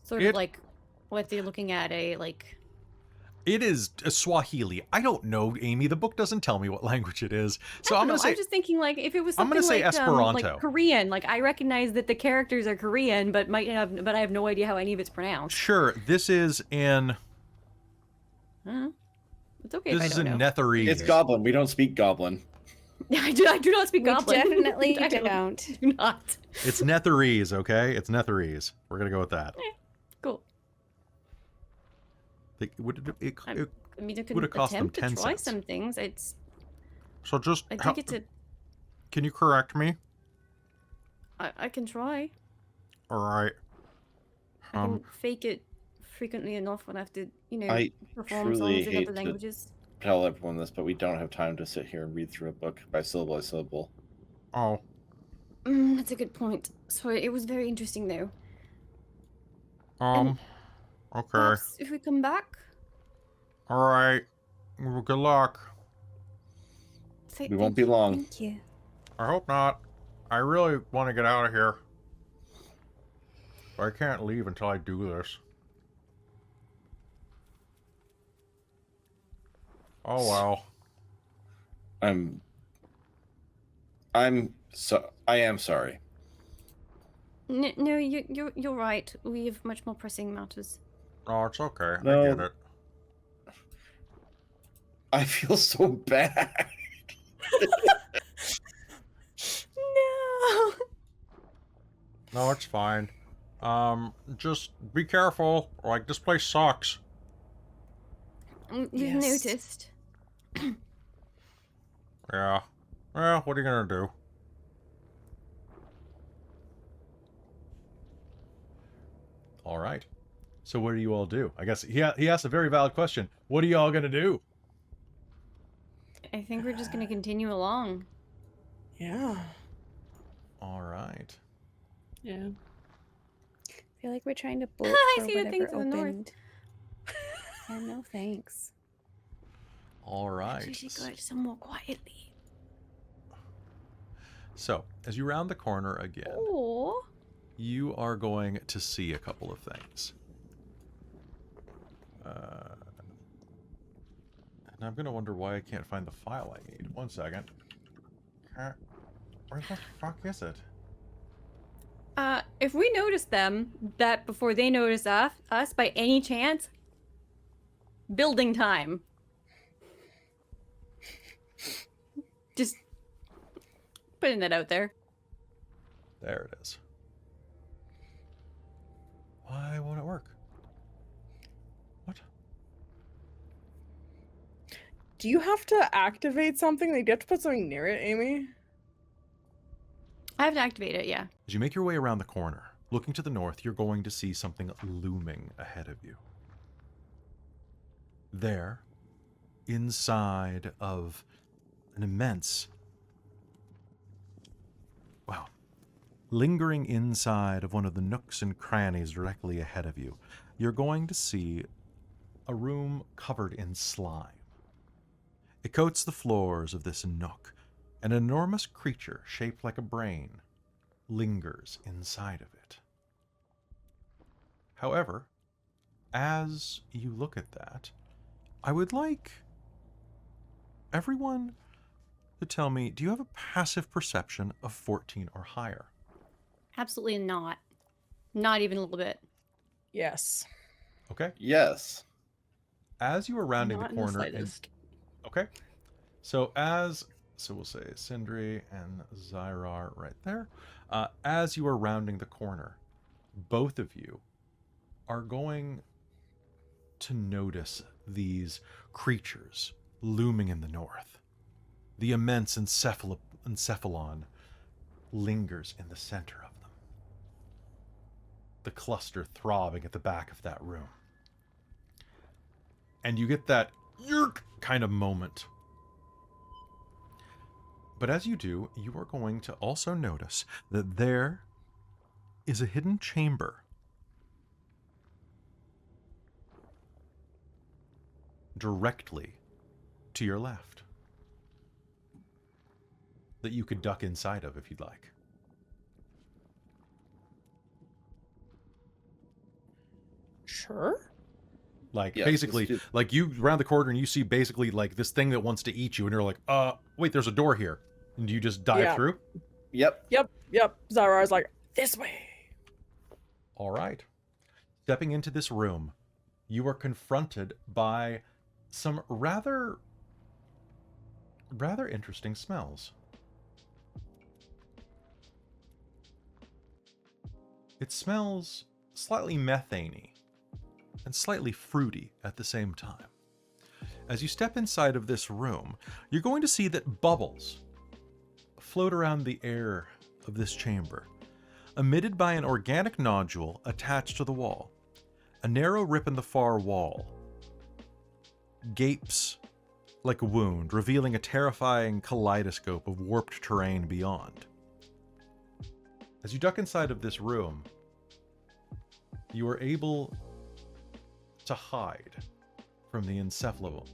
D: sort of like what they're looking at
A: It is a Swahili. I don't know, Amy. The book doesn't tell me what language it is. So I'm gonna say.
D: I'm just thinking, like, if it was
A: I'm
D: something
A: gonna say
D: like,
A: Esperanto.
D: like Korean, like I recognize that the characters are Korean, but I have no idea how any of it's pronounced.
A: Sure, this is in.
D: It's okay.
A: This
D: if I
A: is
D: don't
A: in
D: know.
A: Netherese.
E: It's Goblin. We don't speak Goblin.
D: I do not speak
C: We
D: Goblin.
C: definitely
D: I
C: don't.
D: Do not.
A: It's Netherese, okay? It's Netherese. We're gonna go with that.
D: Cool.
A: It would
D: I mean, I could
A: have cost them
D: attempt
A: 10
D: to try
A: cents.
D: some things. It's.
A: So just.
D: I think it's a.
A: Can you correct me?
D: I can try.
A: All right.
D: I can fake it frequently enough when I have to,
E: I
D: perform
E: truly
D: songs in
E: hate
D: other
E: to
D: languages.
E: tell everyone this, but we don't have time to sit here and read through a book by syllable.
A: Oh.
D: That's a good point. Sorry, it was very interesting though.
A: Okay.
D: Perhaps if we come back.
A: All right. Well, good luck.
E: We won't be long.
C: Thank you.
A: I hope not. I really want to get out of here. But I can't leave until I do this. Oh well.
E: I am sorry.
D: No, you're right. We have much more pressing matters.
A: Oh, it's okay.
E: No.
A: I get it.
E: I feel so bad.
D: No.
A: No, it's fine. Just be careful. Like, this place sucks.
D: You've
F: Yes.
D: noticed.
A: Yeah. Well, what are you gonna do? All right. So what do you all do? I guess he asked a very valid question. What are you all gonna do?
D: I think we're just gonna continue along.
F: Yeah.
A: All right.
B: Yeah.
C: I feel like we're trying to bolt
D: I
C: for
D: see the thing
C: whatever
D: to the north.
C: opened. Yeah, no thanks.
A: All right.
D: We should go somewhat quietly.
A: So, as you round the corner again,
D: Oh.
A: you are going to see a couple of things. And I'm going to wonder why I can't find the file I need. One second. Where the fuck is it?
D: If we notice them, that before they notice us by any chance, building time. Just putting that out there.
A: There it is. Why won't it work? What?
F: Do you have to activate something? Like, do you have to put something near it, Amy?
D: I have to activate it, yeah.
A: As you make your way around the corner, looking to the north, you're going to see something looming ahead of you. There, inside of an immense... Wow. Lingering inside of one of the nooks and crannies directly ahead of you, you're going to see a room covered in slime. It coats the floors of this nook. An enormous creature shaped like a brain lingers inside of it. However, as you look at that, I would like everyone to tell me, do you have a passive perception of 14 or higher?
D: Absolutely not. Not even a little bit.
F: Yes.
A: Okay.
E: Yes.
A: As you are rounding
K: Not
A: the
K: in the
A: corner...
K: slightest.
A: Okay. So we'll say Sindri and Zai'rar right there. As you are rounding the corner, both of you are going to notice these creatures looming in the north. The immense encephalon lingers in the center of them. The cluster throbbing at the back of that room. And you get that yerk kind of moment. But as you do, you are going to also notice that there is a hidden chamber directly to your left that you could duck inside of if you'd like.
F: Sure.
A: Like,
E: Yes,
A: basically,
E: let's do-
A: like you round the corner and you see basically like this thing that wants to eat you, and you're like, wait, there's a door here. And you just dive
F: Yeah.
A: through?
E: Yep.
F: Yep. Zai'rar's like, this way.
A: All right. Stepping into this room, you are confronted by some rather interesting smells. It smells slightly methane-y and slightly fruity at the same time. As you step inside of this room, you're going to see that bubbles float around the air of this chamber, emitted by an organic nodule attached to the wall. A narrow rip in the far wall gapes like a wound, revealing a terrifying kaleidoscope of warped terrain beyond. As you duck inside of this room, you are able to hide from the encephalon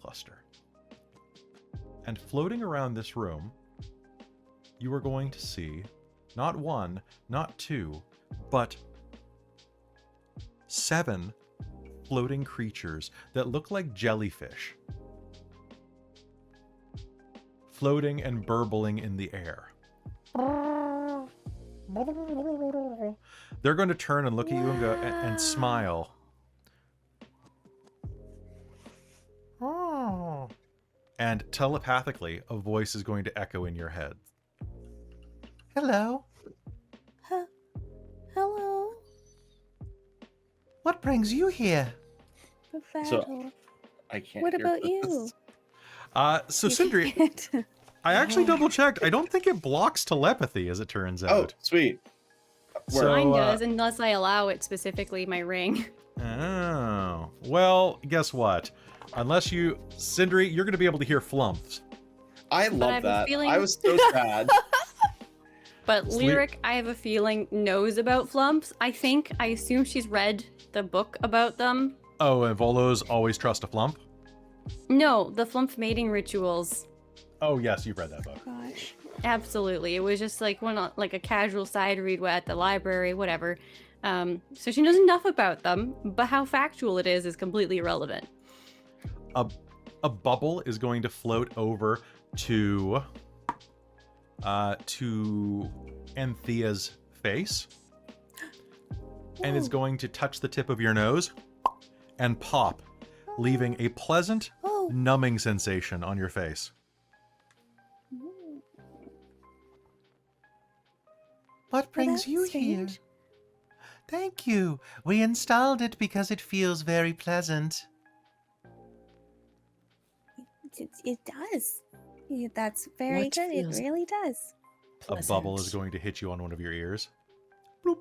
A: cluster. And floating around this room, you are going to see not one, not two, but 7 floating creatures that look like jellyfish, floating and burbling in the air. They're going to turn and look at you and go and smile. And telepathically, a voice is going to echo in your head. Hello.
C: Hello,
I: What brings you here?
C: Battle.
E: I can't.
C: What
E: hear
C: about
E: this.
C: you?
A: So
C: You
A: Sindri,
C: can't.
A: I actually double checked. I don't think it blocks telepathy, as it turns
E: Oh,
A: out.
E: sweet.
A: So,
D: Mine does, unless I allow it, specifically my ring.
A: Oh. Well, guess what? Unless you... Sindri, you're going to be able to hear flumps.
E: I
D: I
E: love
D: have a
E: that.
D: feeling-
E: I was so sad.
D: But
A: Sleep-
D: Lyric, I have a feeling, knows about flumps. I assume she's read the book about them.
A: Oh, and Volos always trust a flump?
D: No, the flump mating rituals.
A: Oh, yes, you've read that book.
C: Gosh.
D: Absolutely. It was just like a casual side read at the library, whatever. So she knows enough about them, but how factual it is completely irrelevant.
A: A bubble is going to float over to to Anthea's face. And it's
C: Whoa.
A: going to touch the tip of your nose and pop, leaving a pleasant,
C: Oh.
A: numbing sensation on your face.
I: What brings
C: that's
I: you here?
C: strange.
I: Thank you. We installed it because it feels very pleasant.
C: It does. Yeah, that's very
G: What
C: good. It
G: feels
C: really does.
A: A bubble is
G: Pleasant.
A: going to hit you on one of your ears. Bloop.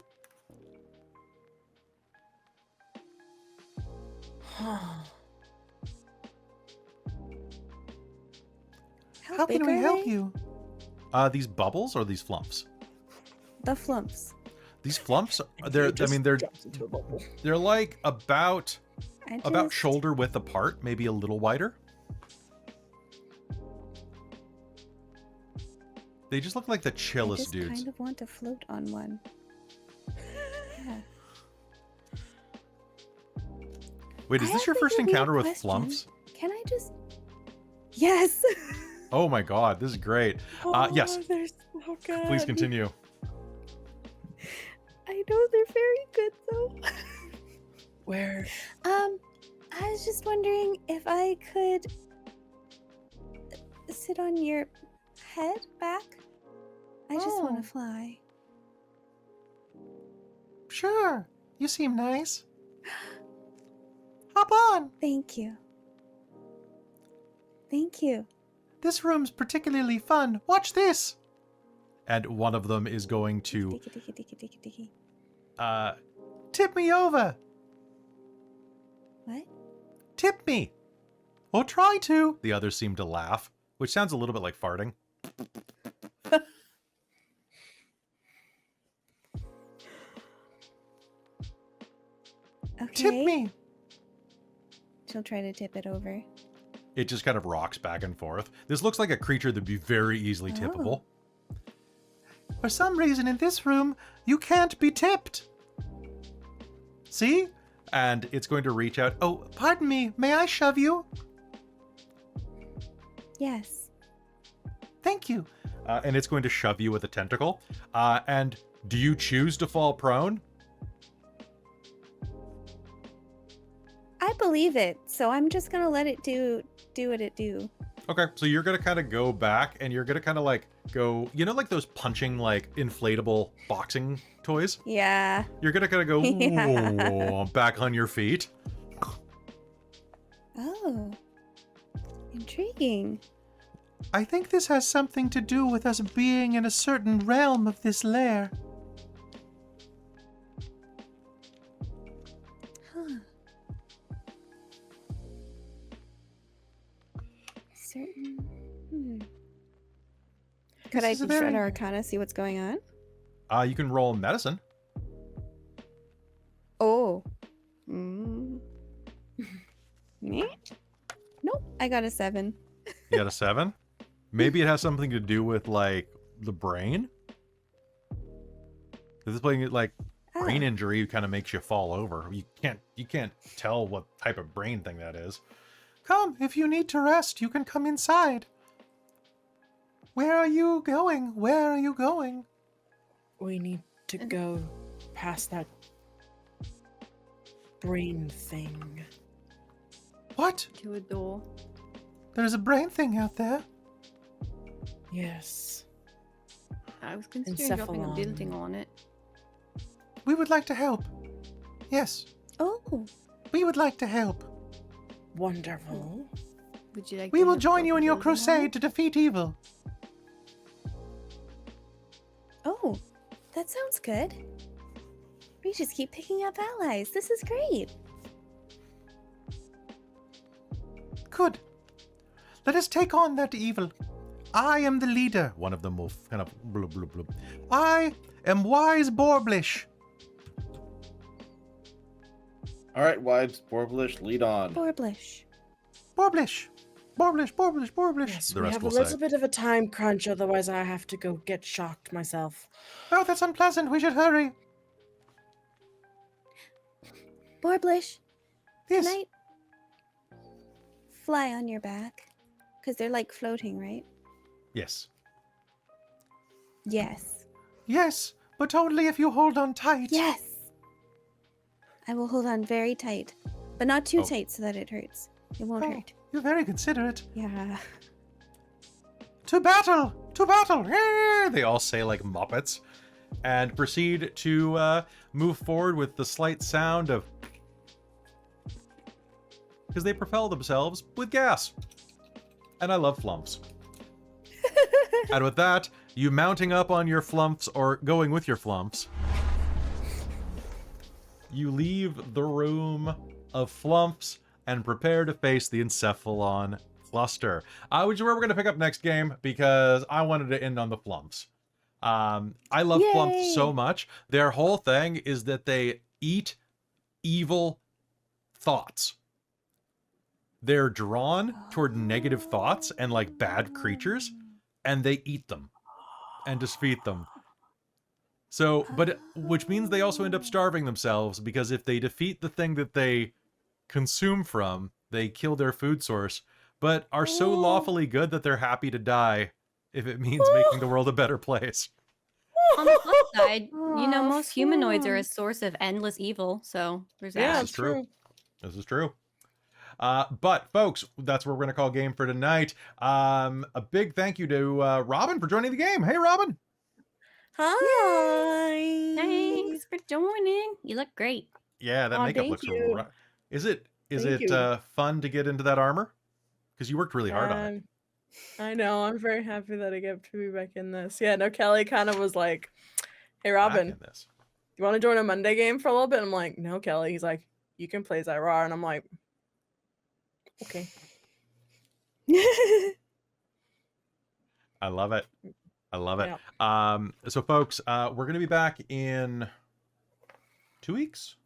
I: How
C: big
I: can we
C: are
I: help
C: they?
I: you?
A: These bubbles or these flumps?
C: The flumps.
A: These flumps,
F: And
A: they're,
F: he
A: I
F: just
A: mean, they're
F: drops into a bubble.
A: they're like about
C: I just,
A: shoulder width apart, maybe a little wider. They just look like the
C: I
A: chillest
C: just
A: dudes.
C: kind of want to float on one. Yeah.
A: Wait, is
C: I
A: this
C: have,
A: your
C: like,
A: first
C: a weird
A: encounter with
C: question.
A: flumps?
C: Can I just? Yes.
A: Oh my god, this is great. Yes,
F: They're so good.
A: please continue.
C: I know they're very good though.
F: Where?
C: I was just wondering if I could sit on your head back. I just want
F: Oh.
C: to fly.
I: Sure. You seem nice. Hop on.
C: Thank you. Thank you.
I: This room's particularly fun. Watch this.
A: And one of them is going to
C: Dicky.
I: Tip me over.
C: What?
I: Tip me. Or try to.
A: the others seem to laugh, which sounds a little bit like farting.
C: Okay.
I: Tip me.
C: She'll try to tip it over.
A: It just kind of rocks back and forth. This looks like a creature that'd be very easily tippable.
I: For some reason in this room, you can't be tipped. See?
A: And it's going to reach out.
I: Oh, pardon me. May I shove you?
C: Yes.
I: Thank you.
A: And it's going to shove you with a tentacle. And do you choose to fall prone?
C: I believe it, so I'm just gonna let it do what it do.
A: Okay, so you're gonna kind of go back, and you're gonna kind of like go, you know, like those punching, like inflatable boxing toys.
C: Yeah.
A: You're gonna kind of go
C: Yeah.
A: back on your feet.
C: Oh. Intriguing.
I: I think this has something to do with us being in a certain realm of this lair.
C: Huh. Certain. Could
I: This
C: I
I: is a
C: try
I: very-
C: to Arcana see what's going on?
A: You can roll medicine.
C: Oh. Mm. Meh. Nope. I got a 7.
A: You got a 7. Maybe it has something to do with like the brain. This playing it like brain
C: Oh.
A: injury kind of makes you fall over. You can't tell what type of brain thing that is.
I: Come, if you need to rest, you can come inside. Where are you going? Where are you going?
F: We need to go past that brain thing.
I: What?
D: To a door.
I: There's a brain thing out there.
F: Yes.
D: I was considering dropping a
F: Encephalon.
D: building on it.
I: We would like to help. Yes,
C: Oh.
I: we would like to help.
F: Wonderful.
D: Would you like
I: We
D: to
I: will
D: help
I: join
D: drop
I: you
D: a
I: in your
D: building on
I: crusade
D: it?
I: to defeat evil.
C: Oh. That sounds good. We just keep picking up allies. This is great.
I: Good. Let us take on that evil. I am the leader.
A: One of them will kind of blub blub blub.
I: I am Wise Borblish.
E: All right, Wives, Borblish, lead on.
C: Borblish.
I: Borblish. Borblish, Borblish, Borblish.
F: Yes,
A: The
F: we
A: rest
F: have a
A: will
F: little
A: say.
F: bit of a time crunch, otherwise I have to go get shocked myself.
I: Oh, that's unpleasant. We should hurry.
C: Borblish.
I: Yes.
C: Can I fly on your back? Because they're like floating, right?
A: Yes.
C: Yes.
I: Yes, but only if you hold on tight.
C: Yes. I will hold on very tight, but not too
A: Oh.
C: tight so that it hurts. It won't
I: Oh,
C: hurt.
I: you're very considerate.
C: Yeah.
I: To battle! To battle!
A: They all say like Muppets and proceed to move forward with the slight sound of, because they propel themselves with gas. And I love flumps. And with that, you mounting up on your flumps or going with your flumps, you leave the room of flumps and prepare to face the Encephalon cluster. Which is where we're going to pick up next game because I wanted to end on the flumps. I love flumps so much. Their whole thing is that they eat evil thoughts. They're drawn toward negative thoughts and like bad creatures, and they eat them and defeat them. So, but which means they also end up starving themselves, because if they defeat the thing that they consume from, they kill their food source, but are so lawfully good that they're happy to die if it means making the world a better place.
D: On the flip side,
C: Aw,
D: most humanoids are a
C: flumps.
D: source of endless evil, so there's
F: Yeah,
D: that.
A: This is true. This is true. But folks, that's what we're going to call game for tonight. A big thank you to Robin for joining the game. Hey, Robin.
F: Hi.
D: Thanks for joining. You look great.
A: Yeah, that
F: Aw,
A: makeup
F: thank
A: looks
F: you.
A: right. Is it
F: Thank you.
A: fun to get into that armor? Because you worked really hard on it.
F: I know. I'm very happy that I get to be back in this. Yeah, no, Kelly kind of was like, hey,
A: Back
F: Robin,
A: in this.
F: you want to join a Monday game for a little bit? I'm like, no, Kelly. He's like, you can play Zai'rar. And I'm like, okay.
A: I love it. I love it.
F: Yeah.
A: So folks, we're going to be back in 2 weeks.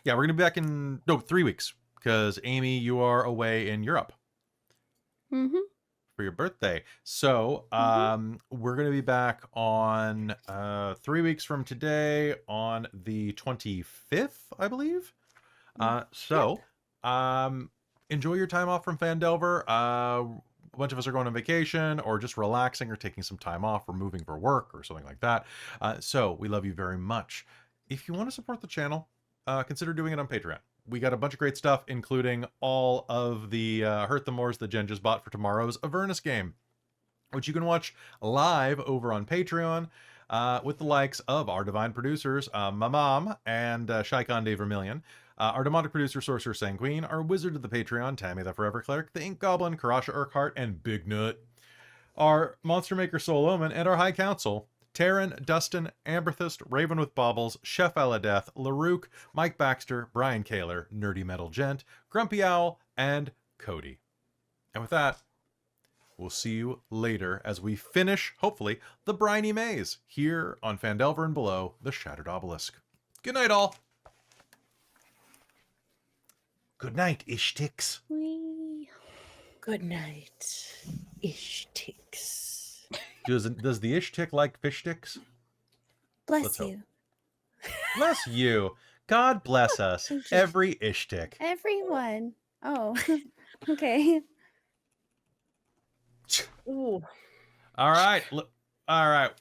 A: Yeah, we're going to be back in 3 weeks, because Amy, you are away in Europe
D: Mm-hmm.
A: for your birthday. So we're going to be back on 3 weeks from today on the 25th, I believe. So enjoy your time off from Phandelver. A bunch of us are going on vacation or just relaxing or taking some time off or moving for work or something like that. So we love you very much. If you want to support the channel, consider doing it on Patreon. We got a bunch of great stuff, including all of the Hurt the Moors that Jen just bought for tomorrow's Avernus game, which you can watch live over on Patreon with the likes of our divine producers, my mom and Shaikon De Vermillion, our demonic producer, Sorcerer Sanguine, our wizard of the Patreon, Tammy the Forever Cleric, the Ink Goblin, Karasha Urquhart, and Big Nut, our Monster Maker Soul Omen, and our High Council, Taryn, Dustin, Amberthist, Raven with Baubles, Chef Eladeth, Larook, Mike Baxter, Brian Kaler, Nerdy Metal Gent, Grumpy Owl, and Cody. And with that, we'll see you later as we finish, hopefully, the Briny Maze here on Phandelver and Below, the Shattered Obelisk. Good night, all. Good night, Ishticks.
G: Good night, Ishticks.
A: Does the Ishtick like fish sticks?
C: Bless
A: Let's hope.
C: you.
A: Bless you. God bless us.
C: Thank you.
A: Every Ishtick.
C: Everyone. Oh, okay.
F: Ooh.
A: All right. All right.